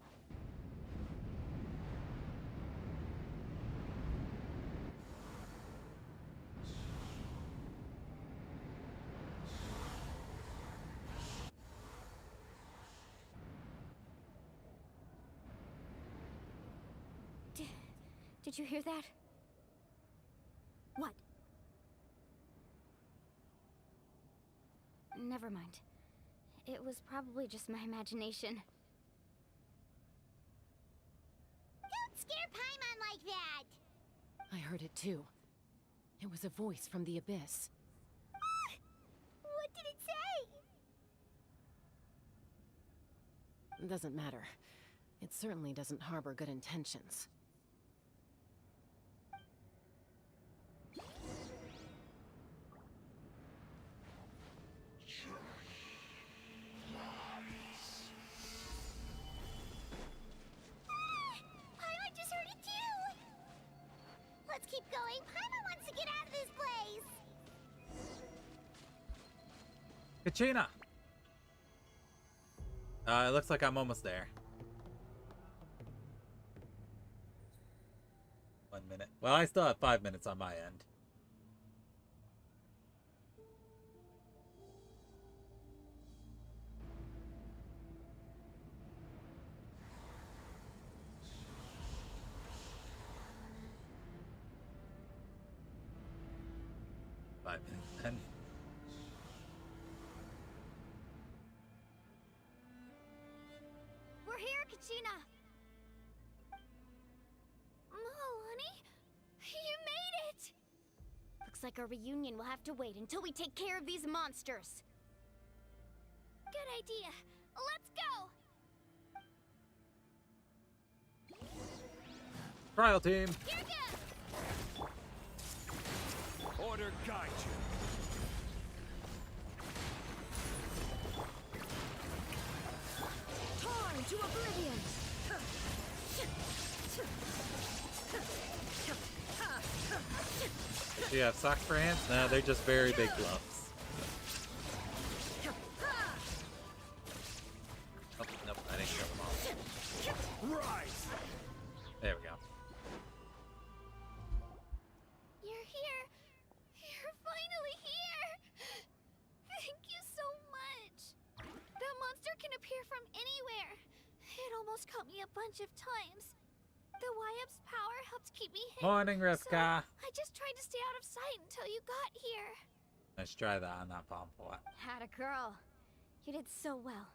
Did you hear that? What? Never mind. It was probably just my imagination. Don't scare Paimon like that! I heard it too. It was a voice from the abyss. What did it say? Doesn't matter. It certainly doesn't harbor good intentions. Paimon just heard it too! Let's keep going. Paimon wants to get out of this place! Kachina! It looks like I'm almost there. 1 minute. Well, I still have 5 minutes on my end. Five minutes then. We're here, Kachina! Oh, honey? You made it! Looks like our reunion will have to wait until we take care of these monsters. Good idea. Let's go! Trial team! Here goes! Order guide you. Torn to oblivion! Do you have socks for hands? No, they're just very big gloves. Oh, nope, I didn't kill them all. Rise! There we go. You're here! You're finally here! Thank you so much! That monster can appear from anywhere. It almost caught me a bunch of times. The YF's power helped keep me hidden. Morning, Rivka. So I just tried to stay out of sight until you got here. Let's try that on that palm for what? Had a girl. You did so well.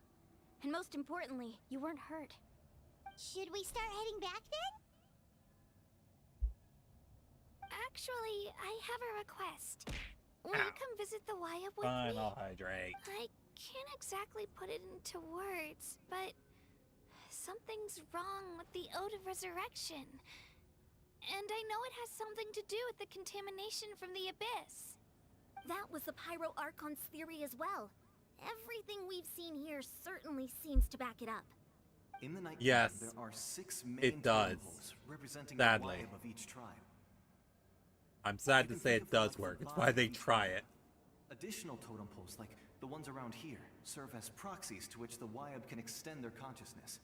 And most importantly, you weren't hurt. Should we start heading back then? Actually, I have a request. Will you come visit the YF with Fine, me? I'll hydrate. I can't exactly put it into words, but something's wrong with the Ode of Resurrection. And I know it has something to do with the contamination from the Abyss. That was the Pyro Archon's theory as well. Everything we've seen here certainly seems to back it up. In the Night Yes, Kingdom, there are 6 main it does. temples representing Sadly. the YF of each tribe. I'm sad to You can say think it of does lots of work. It's lives why they in each try tribe. it. Additional totem poles, like the ones around here, serve as proxies to which the YF can extend their consciousness.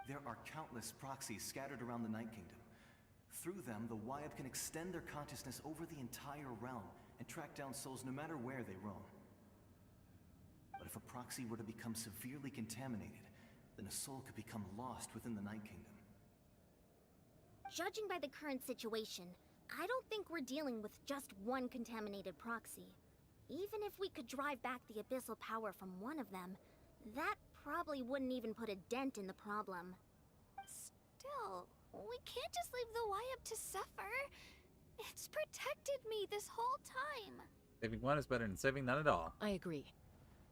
There are countless proxies scattered around the Night Kingdom. Through them, the YF can extend their consciousness over the entire realm and track down souls no matter where they roam. But if a proxy were to become severely contaminated, then a soul could become lost within the Night Kingdom. Judging by the current situation, I don't think we're dealing with just one contaminated proxy. Even if we could drive back the abyssal power from one of them, that probably wouldn't even put a dent in the problem. Still, we can't just leave the YF to suffer. It's protected me this whole time. Saving one is better than saving none at all. I agree.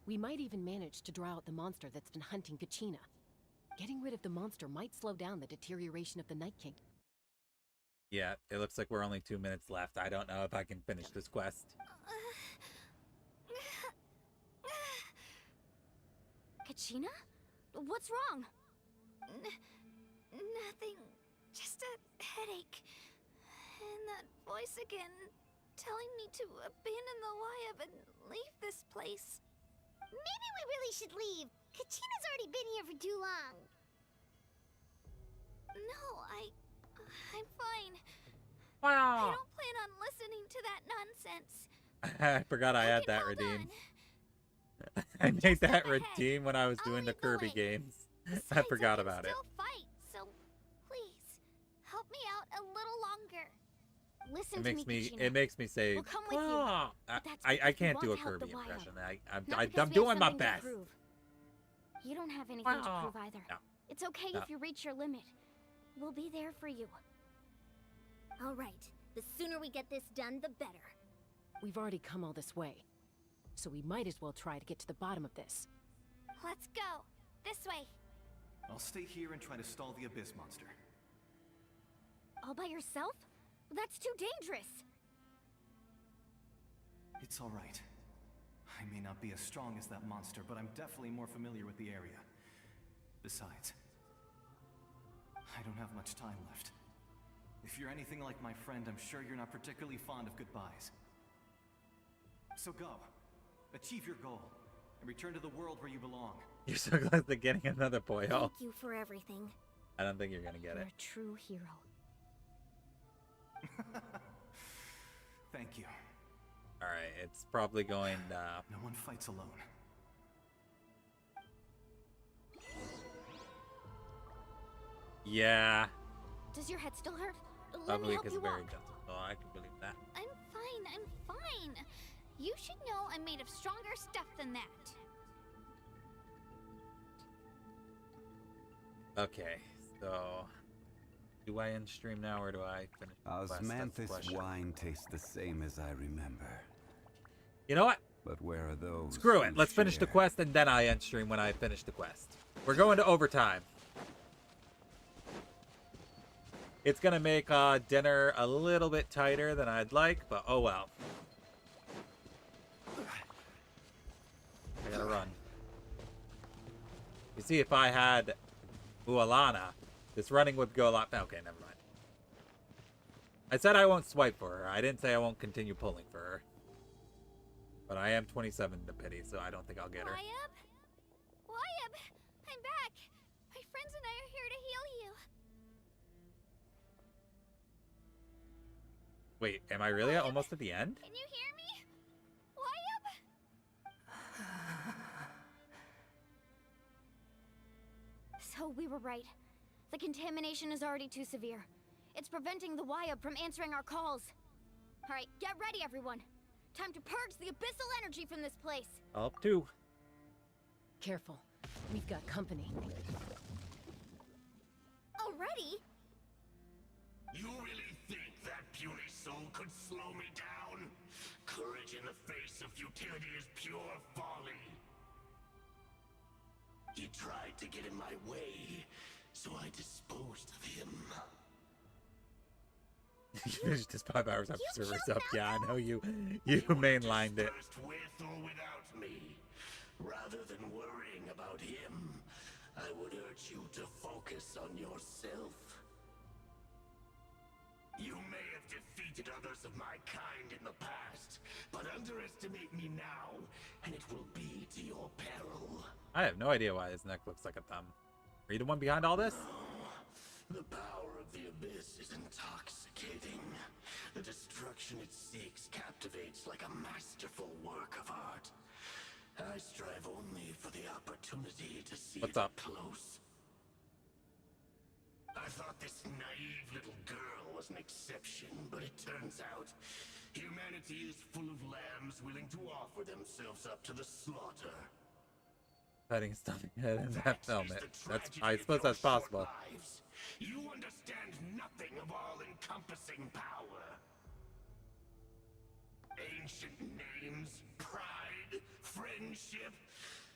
We might even manage to draw out the monster that's been hunting Kachina. Getting rid of the monster might slow down the deterioration of the Night King. Yeah, it looks like we're only 2 minutes left. I don't know if I can finish this quest. Kachina? What's wrong? Nothing. Just a headache. And that voice again, telling me to abandon the YF and leave this place. Maybe we really should leave. Kachina's already been here for too long. No, I'm fine. I Wow! don't plan on listening to that nonsense. I forgot I had can that hold redeemed. on. I made Just that up ahead. redeem when I was I'll doing the lead the Kirby way. games. I Besides, forgot can about it. still fight, so please help me Listen It to makes me, me Kachina. it makes me say, We'll come with you. "Ah." But that's I because we can't do a want to help the Kirby Wild. impression. Not I'm because we have doing my something to best. prove. You don't have anything to Ah. prove either. No. It's okay No. if you reach your limit. We'll be there for you. All right. The sooner we get this done, the better. We've already come all this way, so we might as well try to get to the bottom of this. Let's go. This way. I'll stay here and try to stall the Abyss monster. All by yourself? That's too dangerous. It's all right. I may not be as strong as that monster, but I'm definitely more familiar with the area. Besides, I don't have much time left. If you're anything like my friend, I'm sure you're not particularly fond of goodbyes. So go. Achieve your goal. And return to the world where you belong. You're so close to getting another boy. Oh, Thank you for everything. I don't think you're gonna get You're it. a true hero. Thank you. All right, it's probably going. No one fights alone. Yeah, Does your head still hurt? Let me probably help because you of very walk. gentle. Oh, I can believe that. I'm fine. You should know I'm made of stronger stuff than that. Okay, so do I end stream now or do I finish? the quest? That's the Osmanthus question. wine tastes the same as I remember. You know what? But where are those? Screw it. who Let's finish the share? quest and then I end stream when I finish the quest. We're going to overtime. It's gonna make dinner a little bit tighter than I'd like, but oh well. I gotta run. You see, if I had Ualana, this running would go a lot. Okay, never mind. I said I won't swipe for her. I didn't say I won't continue pulling for her. But I am 27 to pity, so I don't think I'll get her. Wyabb? Wyabb! I'm back! My friends and I are here to heal you. Wait, am I really almost at the end? Can you hear me? Wyabb? So we were right. The contamination is already too severe. It's preventing the Wyabb from answering our calls. All right, get ready, everyone. Time to purge the abyssal energy from this place. Up two. Careful. We've got company. Already? You really think that puny soul could slow me down? Courage in the face of futility is pure folly. He tried to get in my way, so I disposed of him. You finished this 5 hours after server's up. Yeah, I know you mainlined it. Dispersed with or without me. Rather than worrying about him, I would urge you to focus on yourself. You may have defeated others of my kind in the past, but underestimate me now, and it will be to your peril. I have no idea why his neck looks like a thumb. Are you the one behind all this? The power of the Abyss is intoxicating. The destruction it seeks captivates like a masterful work of art. I strive only for the opportunity to see What's it up? close. I thought this naive little girl was an exception, but it turns out humanity is full of lambs willing to offer themselves up to the slaughter. Petting stomach head in that That is helmet. the That's tragedy I of suppose your that's possible. short lives. You understand nothing of all-encompassing power. Ancient names, pride, friendship,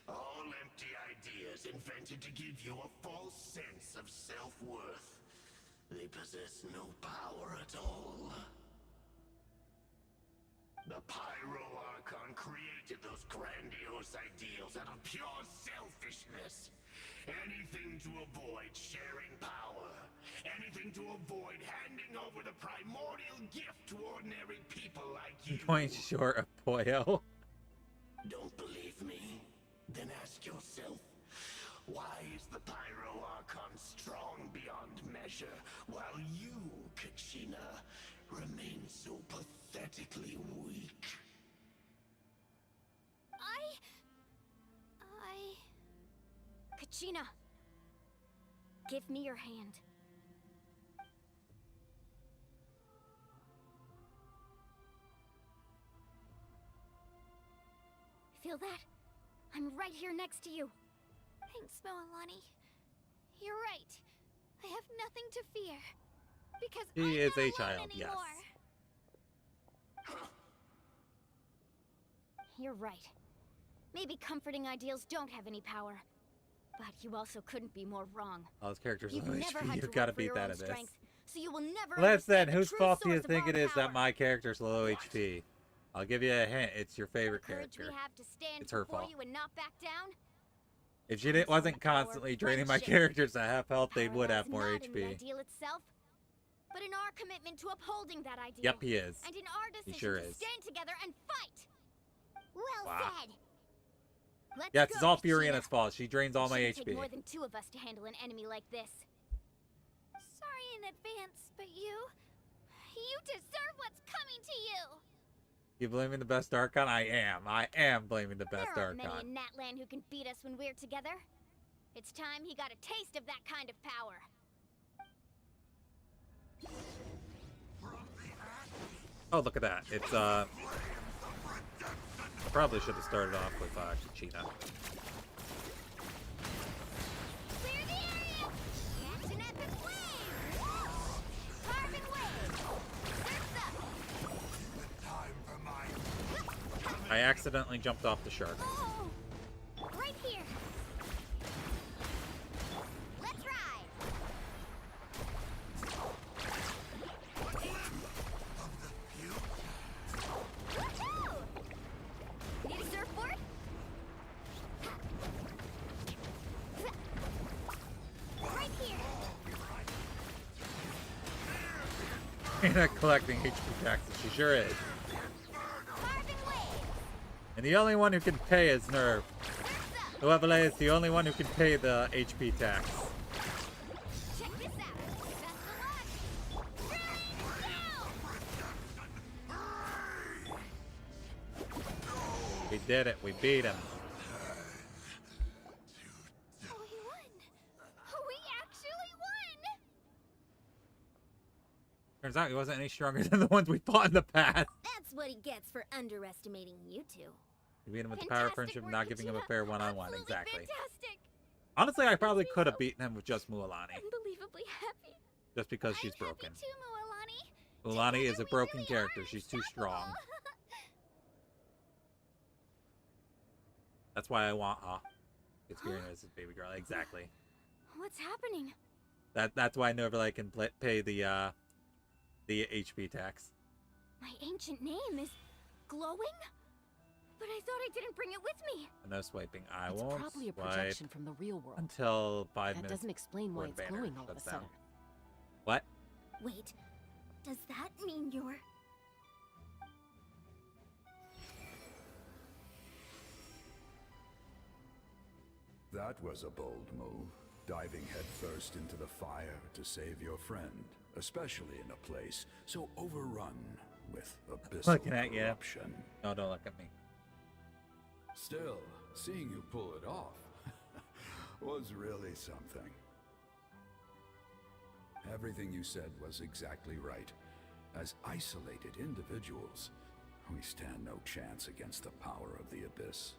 all empty ideas invented to give you a false sense of self-worth. They possess no power at all. The Pyro Archon created those grandiose ideals out of pure selfishness. Anything to avoid sharing power. Anything to avoid handing over the primordial gift to ordinary people like you. Point short of Poyo. Don't believe me? Then ask yourself, why is the Pyro Archon strong beyond measure, while you, Kachina, remain so pathetically weak? Kachina, give me your hand. Feel that? I'm right here next to you. Thanks, Moalani. You're right. I have nothing to fear. Because He I'm is not a alone child, yes. anymore. You're right. Maybe comforting ideals don't have any power. But you also couldn't be more wrong. All his characters You've low never HP. had to You've got to work for beat your that own in this. strength, so you will never Let's then, understand the whose true fault do you source of think all it is power. that my character's low HP? I'll give you a hint. It's your favorite The courage character. we have to stand It's her before fault. you and not back down? If she didn't, wasn't constantly draining my characters to half health, they Power would lies have more not in the HP. ideal itself, but in our commitment to upholding that ideal. Yep, he is. And in our decision sure to is. stand together and fight. Well Wow. said. Let's Yes, go, it's all Christina. Furiona's fault. She drains all my It shouldn't take HP. more than 2 of us to handle an enemy like this. Sorry in advance, but you deserve what's coming to you. You blaming the best Archon? I am blaming the best There aren't many Archon. in Natlan who can beat us when we're together. It's time he got a taste of that kind of power. Oh, look at that. It's, I probably should have started off with, Kachina. Clear the area! Catch an epic wave! Carving wave! Surf's up! I accidentally jumped off the shark. Oh! Right here! Let's ride! Woohoo! Need a surfboard? Right here! You're not collecting HP taxes. She sure is. Carving wave! And the only one who can pay is Nerve. Surf's up! Whoever is the only one who can pay the HP tax. Check this out! Best of luck! We did it. We beat him. Oh, we won! We actually won! Turns out he wasn't any stronger than the ones we fought in the past. That's what he gets for underestimating you two. We beat him with the power of Fantastic friendship, work, not giving him a Kachina. fair one-on-one. Absolutely Exactly. Fantastic! Honestly, I probably could have beaten him with just Mualani. Unbelievably happy. Just because she's I'm broken. happy too, Moalani. Mualani is a Together we broken really character. are She's too strong. unstoppable. That's why I want experience as a baby girl. Exactly. What's happening? That's why Nervalay can pay the HP tax. My ancient name is glowing? But I thought I didn't bring it with me. No swiping. I It's won't probably a swipe projection from the real world. until 5 That minutes. doesn't explain why before it's the banner glowing all of a shuts down. sudden. What? Wait, does that mean you're... That was a bold move, diving headfirst into the fire to save your friend, especially in a place so overrun with abyssal Looking at you. corruption. No, don't look at me. Still, seeing you pull it off was really something. Everything you said was exactly right. As isolated individuals, we stand no chance against the power of the Abyss.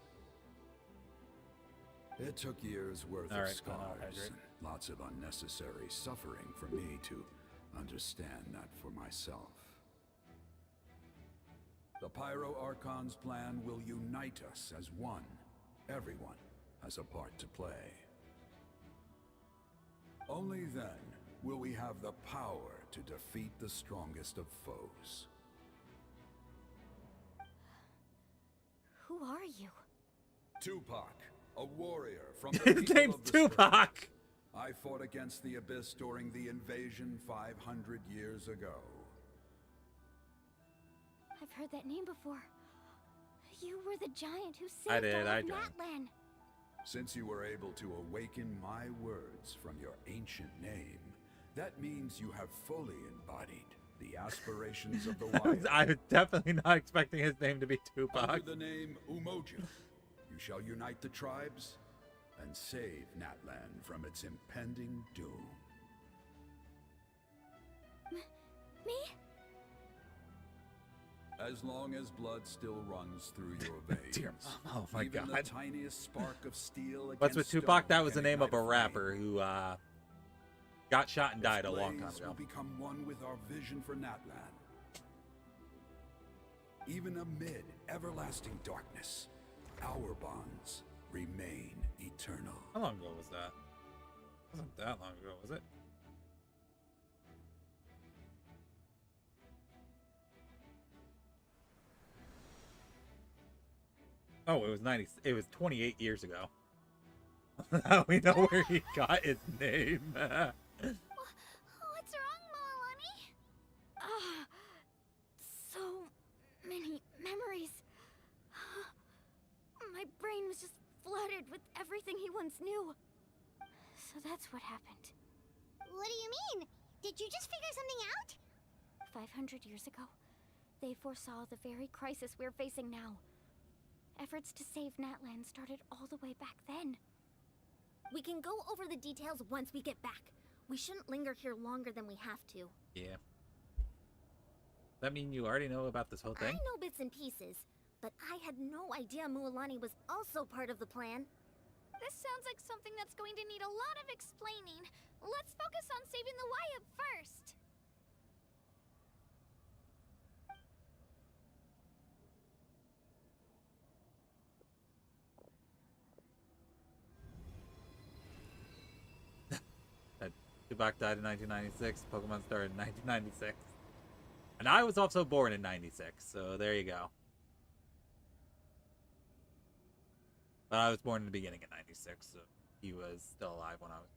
It took years worth All of right, fine, I'll scars hydrate. and lots of unnecessary suffering for me to understand that for myself. The Pyro Archon's plan will unite us as one. Everyone has a part to play. Only then will we have the power to defeat the strongest of foes. Who are you? Tupac, a warrior from the His people name's of the Strip. Tupac. I fought against the Abyss during the invasion 500 years ago. I've heard that name before. You were the giant who saved I did, all I of drank. Natlan. Since you were able to awaken my words from your ancient name, that means you have fully embodied the aspirations of the wild. I was definitely not expecting his name to be Tupac. Under the name Umoja, you shall unite the tribes and save Natlan from its impending doom. Me? as long as blood still runs through your veins. Dear Mom, oh my Even God. the tiniest spark of steel What's with against Tupac? stone That was the can name of ignite a flame. rapper who got shot and died a Its long time blaze ago. will become one with our vision for Natlan. Even amid everlasting darkness, our bonds remain eternal. How long ago was that? It wasn't that long ago, was it? Oh, it was 90. It was 28 years ago. Now we know where he got his name. What's wrong, Moalani? Ah, so many memories. My brain was just flooded with everything he once knew. So that's what happened. What do you mean? Did you just figure something out? 500 years ago, they foresaw the very crisis we're facing now. Efforts to save Natlan started all the way back then. We can go over the details once we get back. We shouldn't linger here longer than we have to. Yeah. That mean you already know about this whole I thing? know bits and pieces, but I had no idea Mualani was also part of the plan. This sounds like something that's going to need a lot of explaining. Let's focus on saving the Wyatt first. Tupac died in 1996. Pokemon started in 1996. And I was also born in 96, so there you go. But I was born in the beginning of 96, so he was still alive when I was...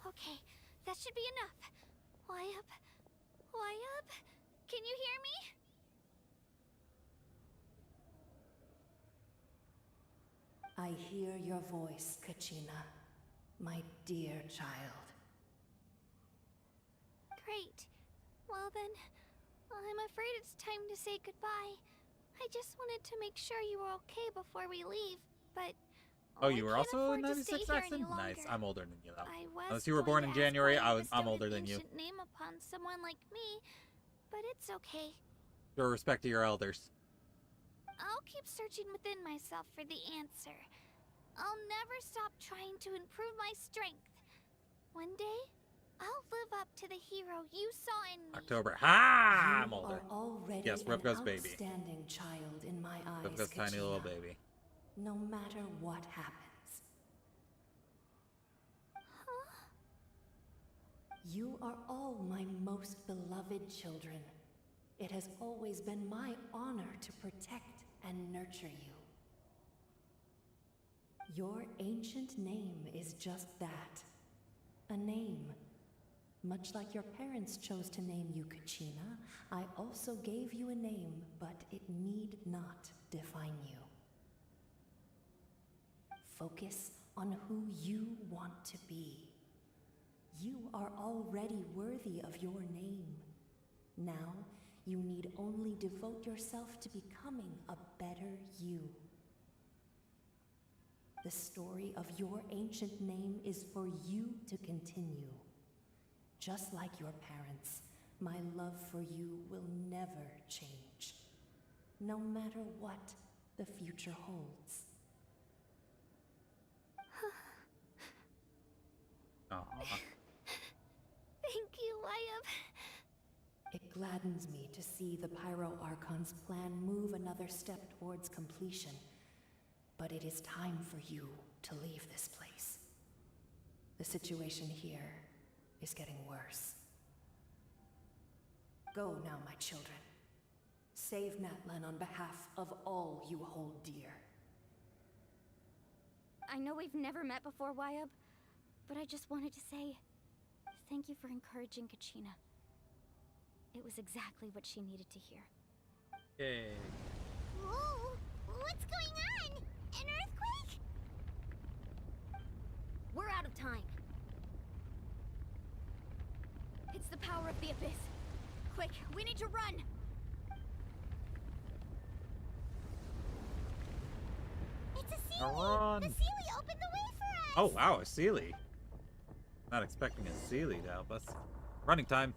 Okay, that should be enough. Wyatt? Wyatt? Can you hear me? I hear your voice, Kachina, my dear child. Great. Well then, I'm afraid it's time to say goodbye. I just wanted to make sure you were okay before we leave, but... Oh, I you were can't also in afford to stay 96 here accent? any Nice. longer. I'm older than you, though. I was Unless you were going born in to ask January, why you I'm bestowed older an than you. ancient name upon someone like me, but it's okay. Show respect to your elders. I'll keep searching within myself for the answer. I'll never stop trying to improve my strength. One day, I'll live up to the hero you saw in me. October. Ha! I'm You older. are already Yes, an Rivka's baby. outstanding child in my eyes, Rivka's tiny Kachina. little baby. No matter what happens. You are all my most beloved children. It has always been my honor to protect and nurture you. Your ancient name is just that. A name. Much like your parents chose to name you Kachina, I also gave you a name, but it need not define you. Focus on who you want to be. You are already worthy of your name. Now, you need only devote yourself to becoming a better you. The story of your ancient name is for you to continue. Just like your parents, my love for you will never change, no matter what the future holds. Aw. Thank you, Wyatt. It gladdens me to see the Pyro Archon's plan move another step towards completion. But it is time for you to leave this place. The situation here is getting worse. Go now, my children. Save Natlan on behalf of all you hold dear. I know we've never met before, Wyatt, but I just wanted to say thank you for encouraging Kachina. It was exactly what she needed to hear. Yay. Whoa! What's going on? An earthquake? We're out of time. It's the power of the Abyss. Quick, we need to run! It's a Sealy! Run. The Sealy opened the way for us! Oh, wow, a Sealy. Not expecting a Sealy to help us. Running time.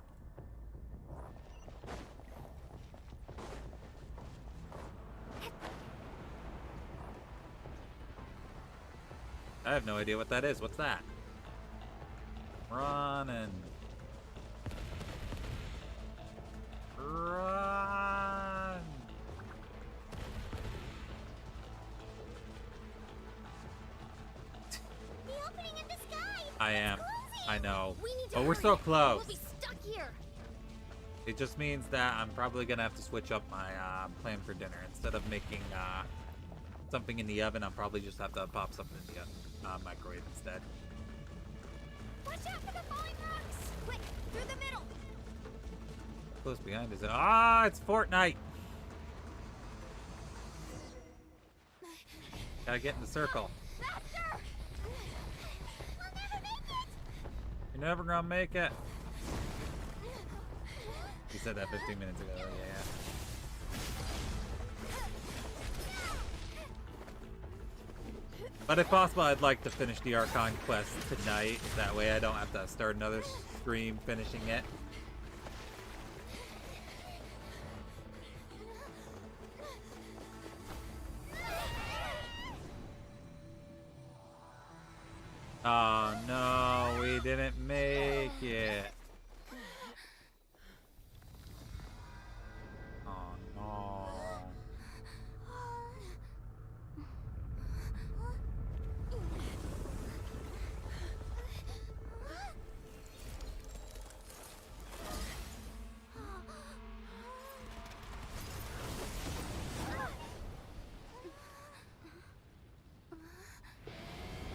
I have no idea what that is. What's that? Run and... Run! The opening in the sky! I am. Closing! I know. We need to But we're hurry. so close. We'll be stuck here. It just means that I'm probably gonna have to switch up my plan for dinner. Instead of making something in the oven, I'll probably just have to pop something in the microwave instead. Watch out for the falling rocks! Quick, through the middle! Close behind is it? It's Fortnite. Gotta get in the circle. Faster! We'll never make it! You're never gonna make it. You said that 15 minutes ago. Yeah. But if possible, I'd like to finish the Archon quest tonight. That way I don't have to start another stream finishing it. Oh no, we didn't make it. Oh no.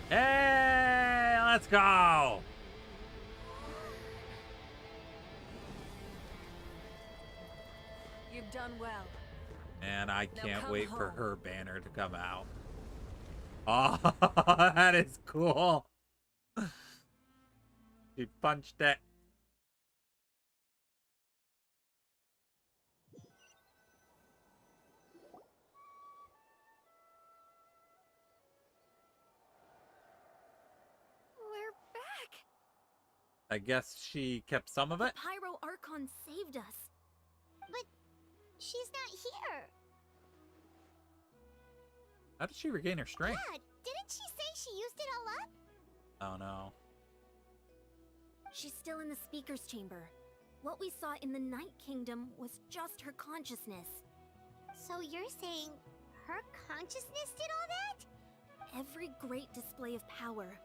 Hey, let's go. You've done well. And I Now can't come wait for home. her banner to come out. Oh, that is cool. She punched it. We're back! I guess she kept some of it. Pyro Archon saved us. But she's not here. How did she regain her strength? Yeah, didn't she say she used it all up? Oh no. She's still in the speaker's chamber. What we saw in the Night Kingdom was just her consciousness. So you're saying her consciousness did all that? Every great display of power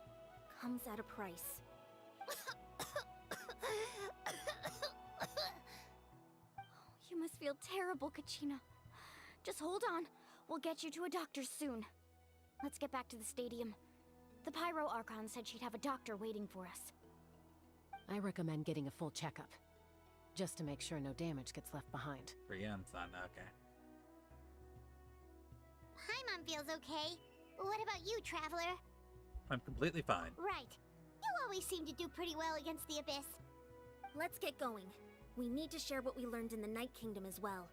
comes at a price. You must feel terrible, Kachina. Just hold on. We'll get you to a doctor soon. Let's get back to the stadium. The Pyro Archon said she'd have a doctor waiting for us. I recommend getting a full checkup, just to make sure no damage gets left behind. Brienne's not okay. Paimon feels okay. What about you, Traveler? I'm completely fine. Right. You always seem to do pretty well against the Abyss. Let's get going. We need to share what we learned in the Night Kingdom as well.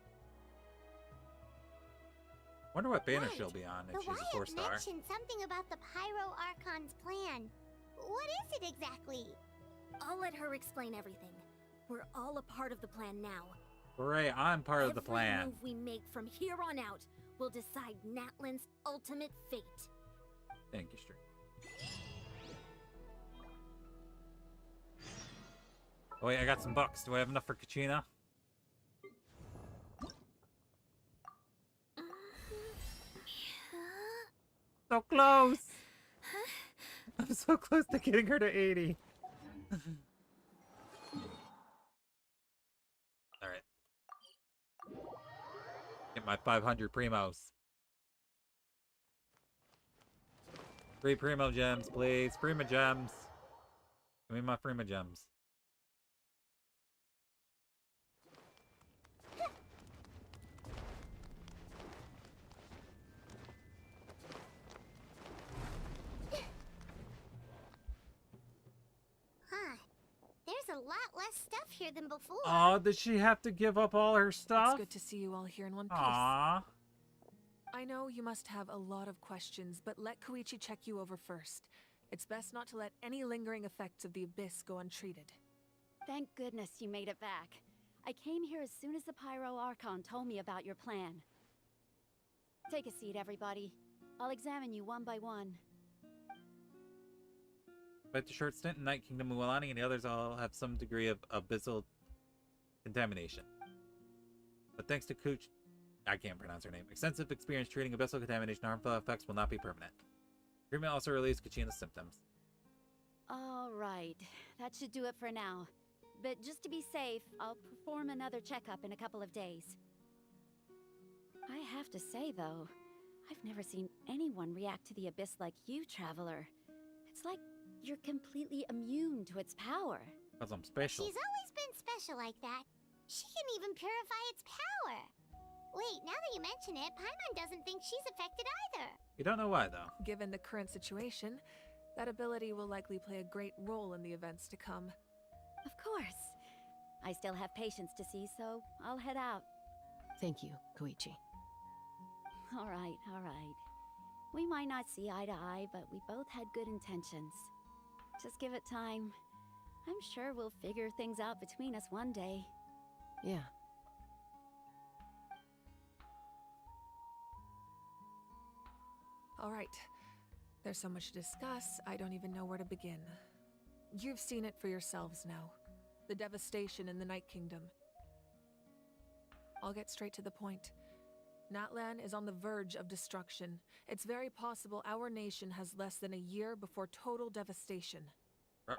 Wonder what banner Right. she'll be on if The she's a Wyatt 4-star. mentioned something about the Pyro Archon's plan. What is it exactly? I'll let her explain everything. We're all a part of the plan now. Hooray, I'm part of the Every plan. move we make from here on out will decide Natlan's ultimate fate. Thank you, Street. Oh wait, I got some bucks. Do I have enough for Kachina? So close! I'm so close to getting her to 80. Alright. Get my 500 primos. 3 primo gems, please. Prima gems. Give me my prima gems. Huh. There's a lot less stuff here than before. Oh, did she have to give up all her stuff? It's good to see you all here in one piece. Aww. I know you must have a lot of questions, but let Koichi check you over first. It's best not to let any lingering effects of the Abyss go untreated. Thank goodness you made it back. I came here as soon as the Pyro Archon told me about your plan. Take a seat, everybody. I'll examine you one by one. Despite the short stint in Night Kingdom, Mualani and the others all have some degree of abyssal contamination. But thanks to I can't pronounce her name, extensive experience treating abyssal contamination, harmful effects will not be permanent. Treatment also relieves Kachina's symptoms. All right, that should do it for now. But just to be safe, I'll perform another checkup in a couple of days. I have to say, though, I've never seen anyone react to the abyss like you, Traveler. It's like you're completely immune to its power. Because I'm special. She's always been special like that. She can even purify its power. Wait, now that you mention it, Paimon doesn't think she's affected either. You don't know why, though. Given the current situation, that ability will likely play a great role in the events to come. Of course. I still have patients to see, so I'll head out. Thank you, Koichi. All right, all right. We might not see eye to eye, but we both had good intentions. Just give it time. I'm sure we'll figure things out between us one day. Yeah. All right. There's so much to discuss, I don't even know where to begin. You've seen it for yourselves now. The devastation in the Night Kingdom. I'll get straight to the point. Natlan is on the verge of destruction. It's very possible our nation has less than a year before total devastation. Uh-oh.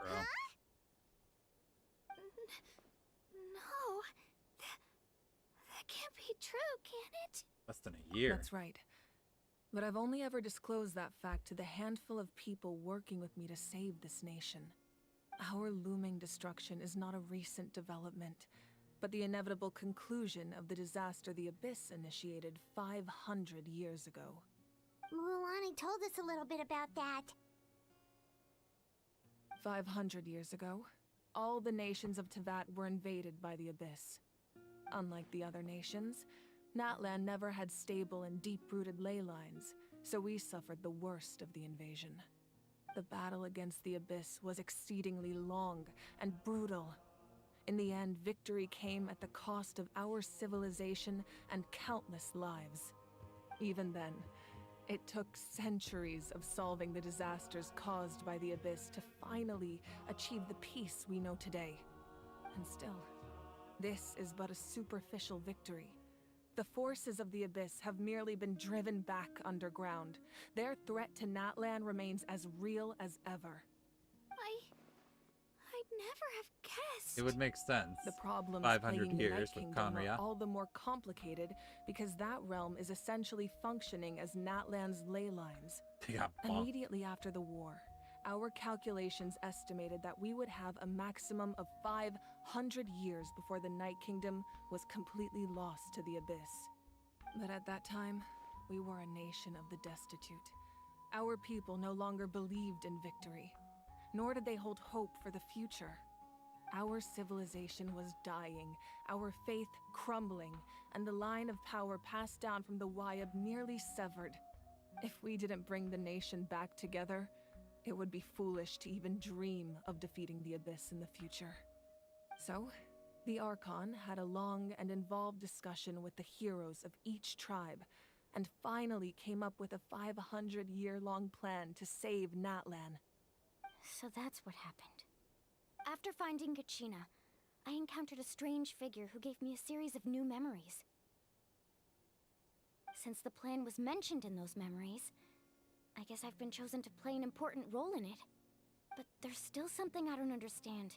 No. That can't be true, can it? Less than a year. That's right. But I've only ever disclosed that fact to the handful of people working with me to save this nation. Our looming destruction is not a recent development, but the inevitable conclusion of the disaster the Abyss initiated 500 years ago. Mualani told us a little bit about that. 500 years ago, all the nations of Teyvat were invaded by the Abyss. Unlike the other nations, Natlan never had stable and deep-rooted ley lines, so we suffered the worst of the invasion. The battle against the Abyss was exceedingly long and brutal. In the end, victory came at the cost of our civilization and countless lives. Even then, it took centuries of solving the disasters caused by the Abyss to finally achieve the peace we know today. And still, this is but a superficial victory. The forces of the Abyss have merely been driven back underground. Their threat to Natlan remains as real as ever. I'd never have guessed. It would make sense. The problems 500 plaguing the years Night with Kingdom Khaenri'ah. are all the more complicated because that realm is essentially functioning as Natlan's ley lines. They got bonked. Immediately after the war, our calculations estimated that we would have a maximum of 500 years before the Night Kingdom was completely lost to the Abyss. But at that time, we were a nation of the destitute. Our people no longer believed in victory, nor did they hold hope for the future. Our civilization was dying, our faith crumbling, and the line of power passed down from the Wayab nearly severed. If we didn't bring the nation back together, it would be foolish to even dream of defeating the Abyss in the future. So, the Archon had a long and involved discussion with the heroes of each tribe, and finally came up with a 500-year-long plan to save Natlan. So that's what happened. After finding Kachina, I encountered a strange figure who gave me a series of new memories. Since the plan was mentioned in those memories, I guess I've been chosen to play an important role in it. But there's still something I don't understand.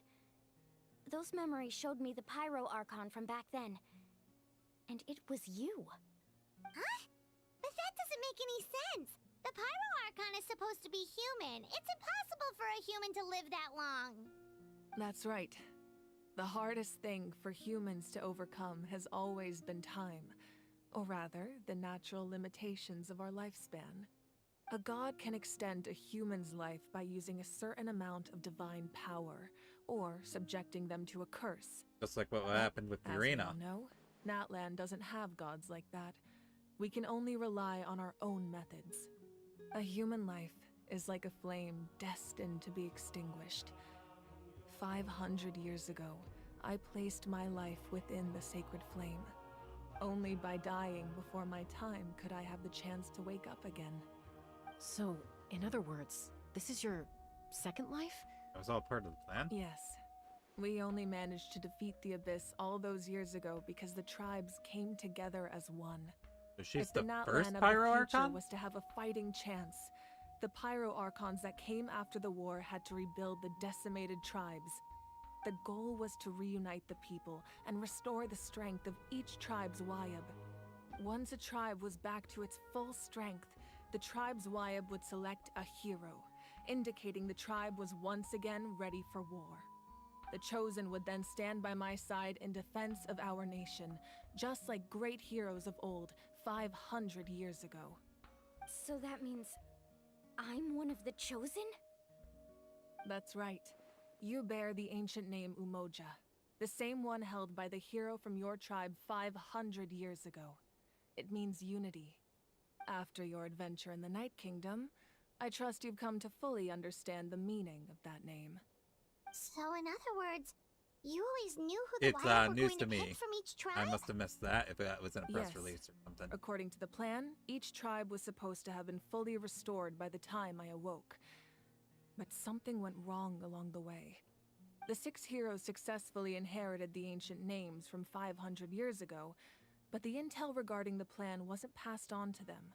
Those memories showed me the Pyro Archon from back then. And it was you. Huh? But that doesn't make any sense. The Pyro Archon is supposed to be human. It's impossible for a human to live that long. That's right. The hardest thing for humans to overcome has always been time, or rather, the natural limitations of our lifespan. A god can extend a human's life by using a certain amount of divine power, or subjecting them to a curse. Just like what happened with As we Irina. all know, Natlan doesn't have gods like that. We can only rely on our own methods. A human life is like a flame destined to be extinguished. 500 years ago, I placed my life within the sacred flame. Only by dying before my time could I have the chance to wake up again. So, in other words, this is your Second Life? That was all part of the plan? Yes. We only managed to defeat the Abyss all those years ago because the tribes came together as one. So she's If the the Natlan first of Pyro the future Archon? was to have a fighting chance, the Pyro Archons that came after the war had to rebuild the decimated tribes. The goal was to reunite the people and restore the strength of each tribe's Wyab. Once a tribe was back to its full strength, the tribe's Wyab would select a hero, indicating the tribe was once again ready for war. The Chosen would then stand by my side in defense of our nation, just like great heroes of old, 500 years ago. So that means I'm one of the Chosen? That's right. You bear the ancient name Umoja, the same one held by the hero from your tribe 500 years ago. It means unity. After your adventure in the Night Kingdom, I trust you've come to fully understand the meaning of that name. So in other words, you always knew who the It's Wyab were news going to to me. pick from each tribe? I must have missed that if that was in a press Yes. release or something. According to the plan, each tribe was supposed to have been fully restored by the time I awoke. But something went wrong along the way. The 6 heroes successfully inherited the ancient names from 500 years ago, but the intel regarding the plan wasn't passed on to them.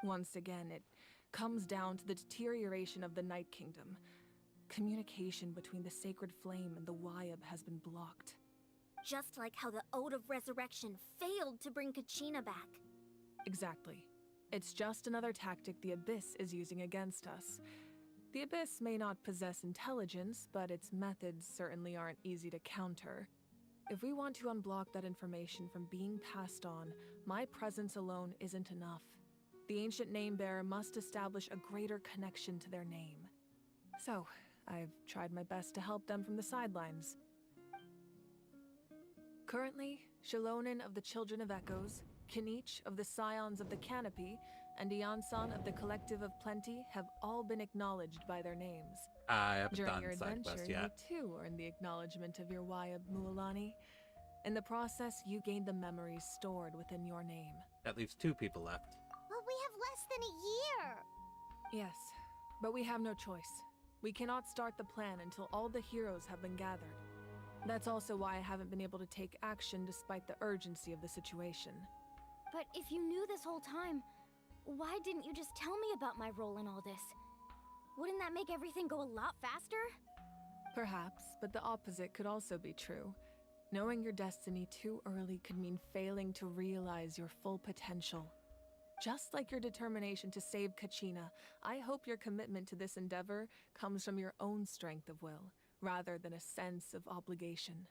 Once again, it comes down to the deterioration of the Night Kingdom. Communication between the Sacred Flame and the Wyab has been blocked. Just like how the Ode of Resurrection failed to bring Kachina back. Exactly. It's just another tactic the Abyss is using against us. The Abyss may not possess intelligence, but its methods certainly aren't easy to counter. If we want to unblock that information from being passed on, my presence alone isn't enough. The ancient name-bearer must establish a greater connection to their name. So, I've tried my best to help them from the sidelines. Currently, Shalonin of the Children of Echoes, Kinich of the Scions of the Canopy, and Iansan of the Collective of Plenty have all been acknowledged by their names. I haven't During done your side adventure, quest you yet. too earned the acknowledgement of your Wyab Mualani. In the process, you gained the memories stored within your name. That leaves 2 people left. But we have less than a year! Yes, but we have no choice. We cannot start the plan until all the heroes have been gathered. That's also why I haven't been able to take action despite the urgency of the situation. But if you knew this whole time, why didn't you just tell me about my role in all this? Wouldn't that make everything go a lot faster? Perhaps, but the opposite could also be true. Knowing your destiny too early could mean failing to realize your full potential. Just like your determination to save Kachina, I hope your commitment to this endeavor comes from your own strength of will, rather than a sense of obligation.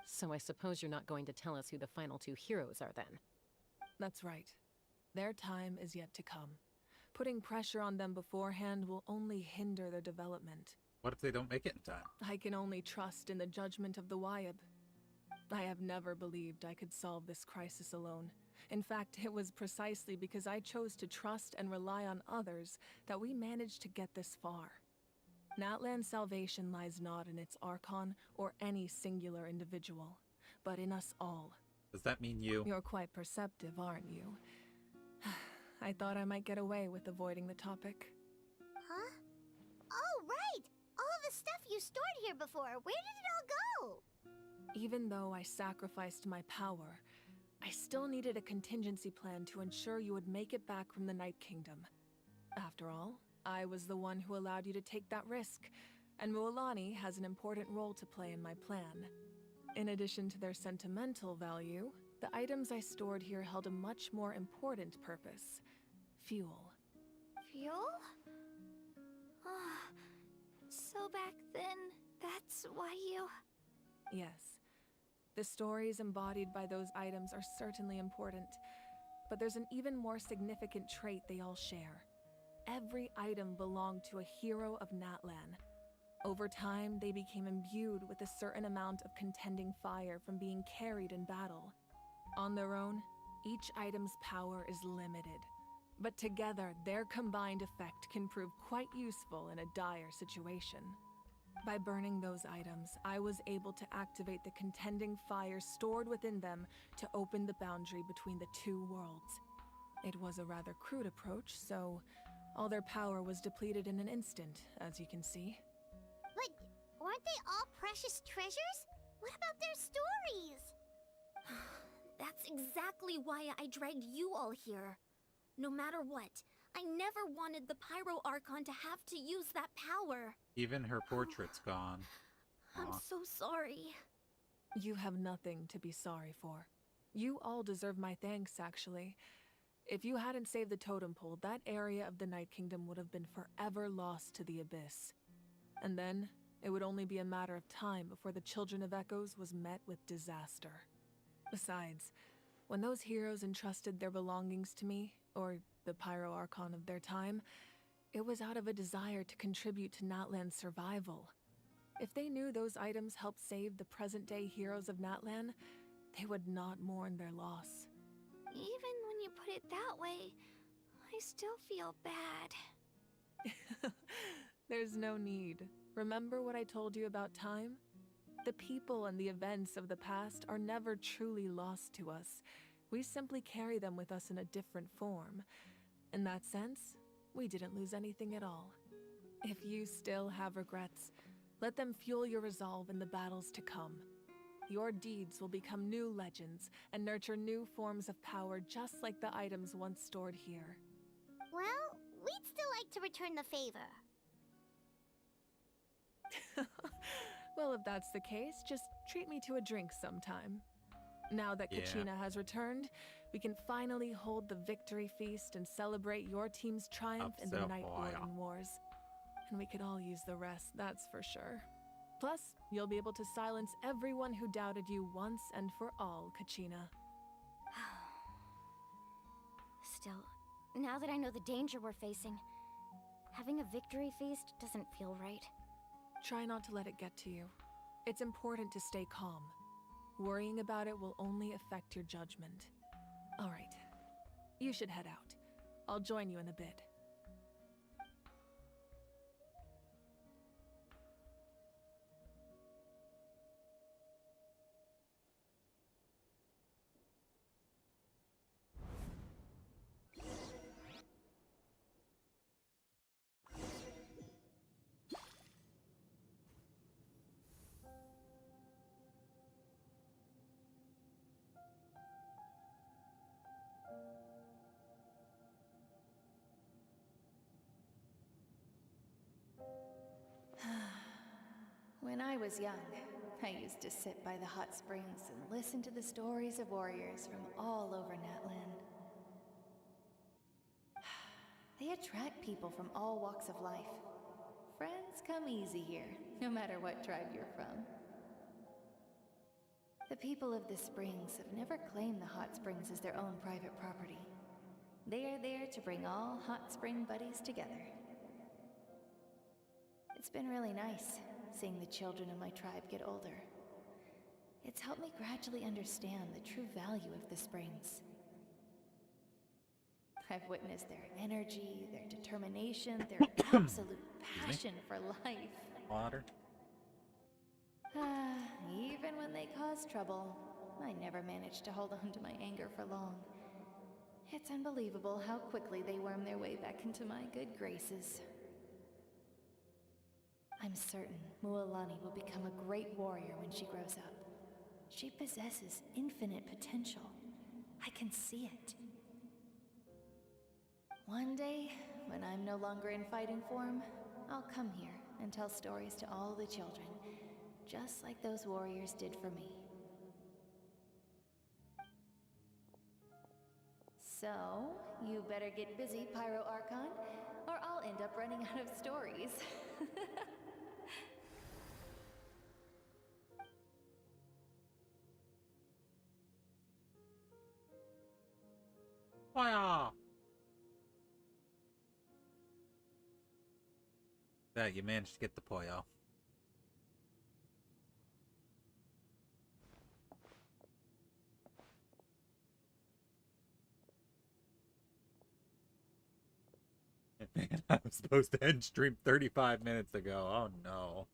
So I suppose you're not going to tell us who the final 2 heroes are then? That's right. Their time is yet to come. Putting pressure on them beforehand will only hinder their development. What if they don't make it in time? I can only trust in the judgment of the Wyab. I have never believed I could solve this crisis alone. In fact, it was precisely because I chose to trust and rely on others that we managed to get this far. Natlan's salvation lies not in its Archon or any singular individual, but in us all. Does that mean you? You're quite perceptive, aren't you? I thought I might get away with avoiding the topic. Huh? Oh, right! All of the stuff you stored here before, where did it all go? Even though I sacrificed my power, I still needed a contingency plan to ensure you would make it back from the Night Kingdom. After all, I was the one who allowed you to take that risk, and Mualani has an important role to play in my plan. In addition to their sentimental value, the items I stored here held a much more important purpose: fuel. Fuel? So back then, that's why you... Yes. The stories embodied by those items are certainly important, but there's an even more significant trait they all share. Every item belonged to a hero of Natlan. Over time, they became imbued with a certain amount of contending fire from being carried in battle. On their own, each item's power is limited, but together, their combined effect can prove quite useful in a dire situation. By burning those items, I was able to activate the contending fire stored within them to open the boundary between the 2 worlds. It was a rather crude approach, so All their power was depleted in an instant, as you can see. But weren't they all precious treasures? What about their stories? That's exactly why I dragged you all here. No matter what, I never wanted the Pyro Archon to have to use that power. Even her portrait's gone. I'm Aw. so sorry. You have nothing to be sorry for. You all deserve my thanks, actually. If you hadn't saved the totem pole, that area of the Night Kingdom would have been forever lost to the Abyss. And then, it would only be a matter of time before the Children of Echoes was met with disaster. Besides, when those heroes entrusted their belongings to me, or the Pyro Archon of their time, it was out of a desire to contribute to Natlan's survival. If they knew those items helped save the present-day heroes of Natlan, they would not mourn their loss. Even when you put it that way, I still feel bad. There's no need. Remember what I told you about time? The people and the events of the past are never truly lost to us. We simply carry them with us in a different form. In that sense, we didn't lose anything at all. If you still have regrets, let them fuel your resolve in the battles to come. Your deeds will become new legends and nurture new forms of power just like the items once stored here. Well, we'd still like to return the favor. Well, if that's the case, just treat me to a drink sometime. Now that Yeah. Kachina has returned, we can finally hold the victory feast and celebrate your team's triumph in the Upset Night boy. Warden Wars. And we could all use the rest, that's for sure. Plus, you'll be able to silence everyone who doubted you once and for all, Kachina. Still, now that I know the danger we're facing, having a victory feast doesn't feel right. Try not to let it get to you. It's important to stay calm. Worrying about it will only affect your judgment. All right. You should head out. I'll join you in a bit. When I was young, I used to sit by the hot springs and listen to the stories of warriors from all over Natlan. They attract people from all walks of life. Friends come easy here, no matter what tribe you're from. The people of the springs have never claimed the hot springs as their own private property. They are there to bring all hot spring buddies together. It's been really nice, seeing the children of my tribe get older. It's helped me gradually understand the true value of the springs. I've witnessed their energy, their determination, their absolute passion for life. Water. Even when they cause trouble, I never managed to hold on to my anger for long. It's unbelievable how quickly they worm their way back into my good graces. I'm certain Mualani will become a great warrior when she grows up. She possesses infinite potential. I can see it. One day, when I'm no longer in fighting form, I'll come here and tell stories to all the children, just like those warriors did for me. So, you better get busy, Pyro Archon, or I'll end up running out of stories. Fire! That you managed to get the Poyo. Man, I was supposed to end stream 35 minutes ago. Oh no.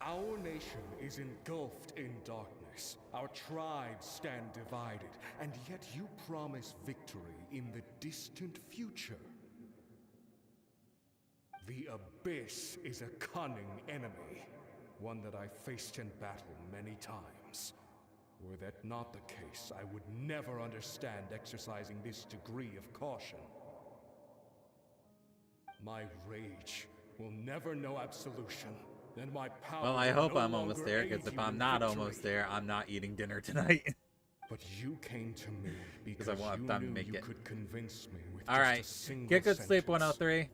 Our nation is engulfed in darkness. Our tribes stand divided, and yet you promise victory in the distant future. The Abyss is a cunning enemy, one that I faced in battle many times. Were that not the case, I would never understand exercising this degree of caution. My rage will never know absolution, and my power Well, I will hope no I'm almost longer there, aid because if you I'm in not victory. almost there, I'm not eating dinner tonight. But you came to me because I won't have you time to knew make you it. could convince me with All just right, a single get good sleep, sentence. 103.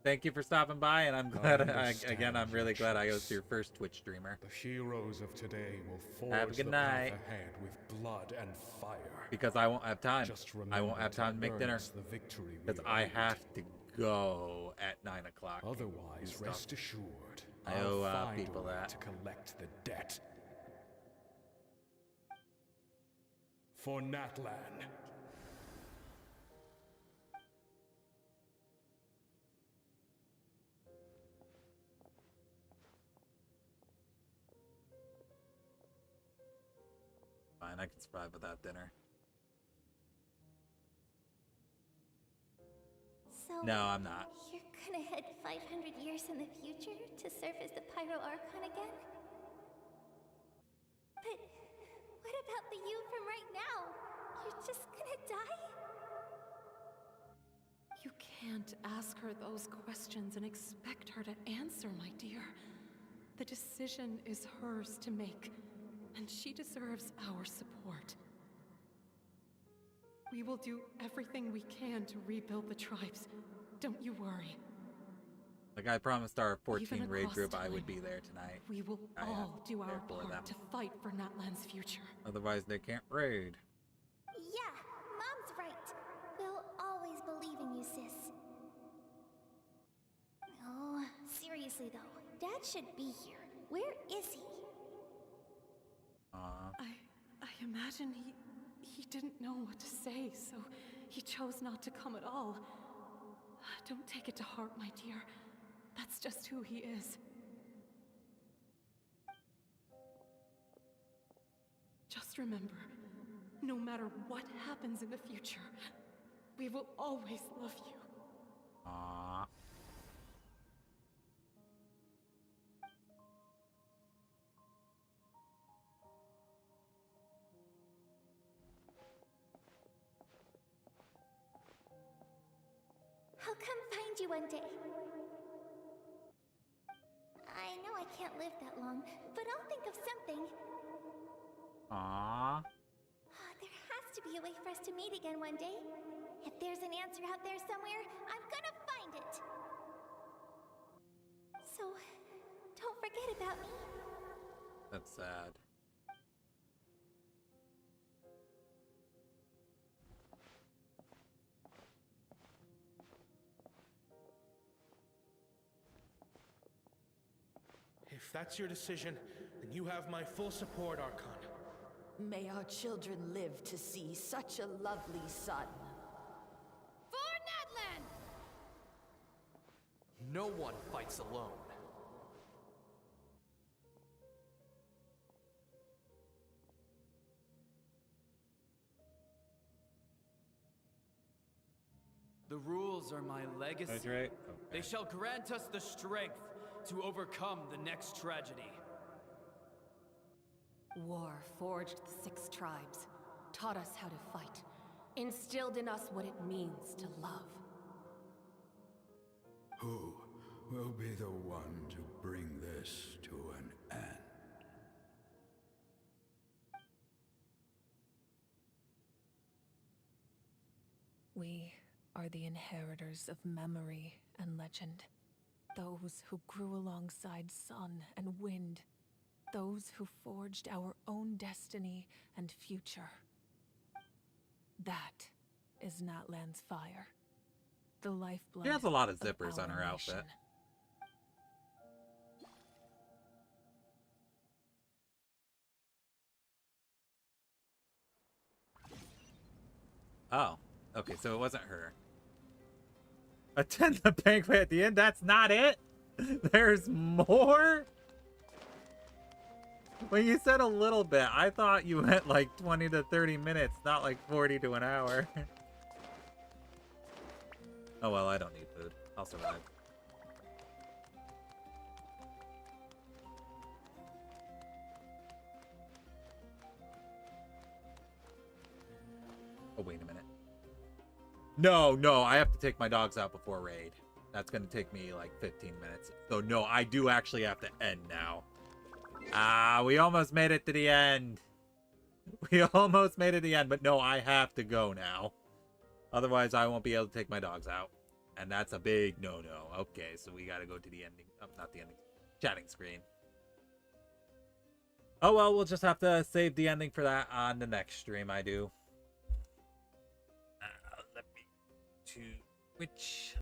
Thank you for stopping by, and I'm glad. understand I'm really your glad I was choice. your first Twitch streamer. The heroes of today will forge Have a good the night. path ahead with blood and fire. Because I won't have time. Just I won't remember have time to make earn dinner. us the victory we Because I earned. have to go at 9 o'clock. Otherwise, rest assured, I I'll owe find people a way that. to collect the debt. For Natlan. Fine, I can survive without dinner. So, No, I'm not. you're gonna head 500 years in the future to serve as the Pyro Archon again? But what about the you from right now? You're just gonna die? You can't ask her those questions and expect her to answer, my dear. The decision is hers to make, and she deserves our support. We will do everything we can to rebuild the tribes. Don't you worry. Like I promised our 14 Even raid across group I would time, be there tonight. We will I am all do our there for part them. to fight for Natlan's future. Otherwise they can't raid. Yeah, Mom's right. We'll always believe in you, sis. Oh, seriously though, Dad should be here. Where is he? I imagine he didn't know what to say, so he chose not to come at all. Don't take it to heart, my dear. That's just who he is. Just remember, no matter what happens in the future, we will always love you. Aww. I'll come find you one day. I know I can't live that long, but I'll think of something. Aww. There has to be a way for us to meet again one day. If there's an answer out there somewhere, I'm gonna find it. So, don't forget about me. That's sad. If that's your decision, then you have my full support, Archon. May our children live to see such a lovely son. For Natlan! No one fights alone. The rules are my legacy. That's right. They shall grant us the strength to overcome the next tragedy. War forged the 6 tribes, taught us how to fight, instilled in us what it means to love. Who will be the one to bring this to an end? We are the inheritors of memory and legend. Those who grew alongside sun and wind. Those who forged our own destiny and future. That is Natlan's fire. The lifeblood. She has a lot of of zippers on our her outfit. nation. Oh. Okay, so it wasn't her. Attend the banquet at the end? That's not it? There's more? When you said a little bit, I thought you went like 20 to 30 minutes, not like 40 to an hour. Oh well, I don't need food. I'll survive. Oh, wait a minute. No, I have to take my dogs out before raid. That's going to take me like 15 minutes. So no, I do actually have to end now. Ah, we almost made it to the end. We almost made it to the end, but no, I have to go now. Otherwise, I won't be able to take my dogs out. And that's a big no-no. Okay, so we got to go to the ending. Not the ending. Chatting screen. Oh, well, we'll just have to save the ending for that on the next stream I do. Let me to which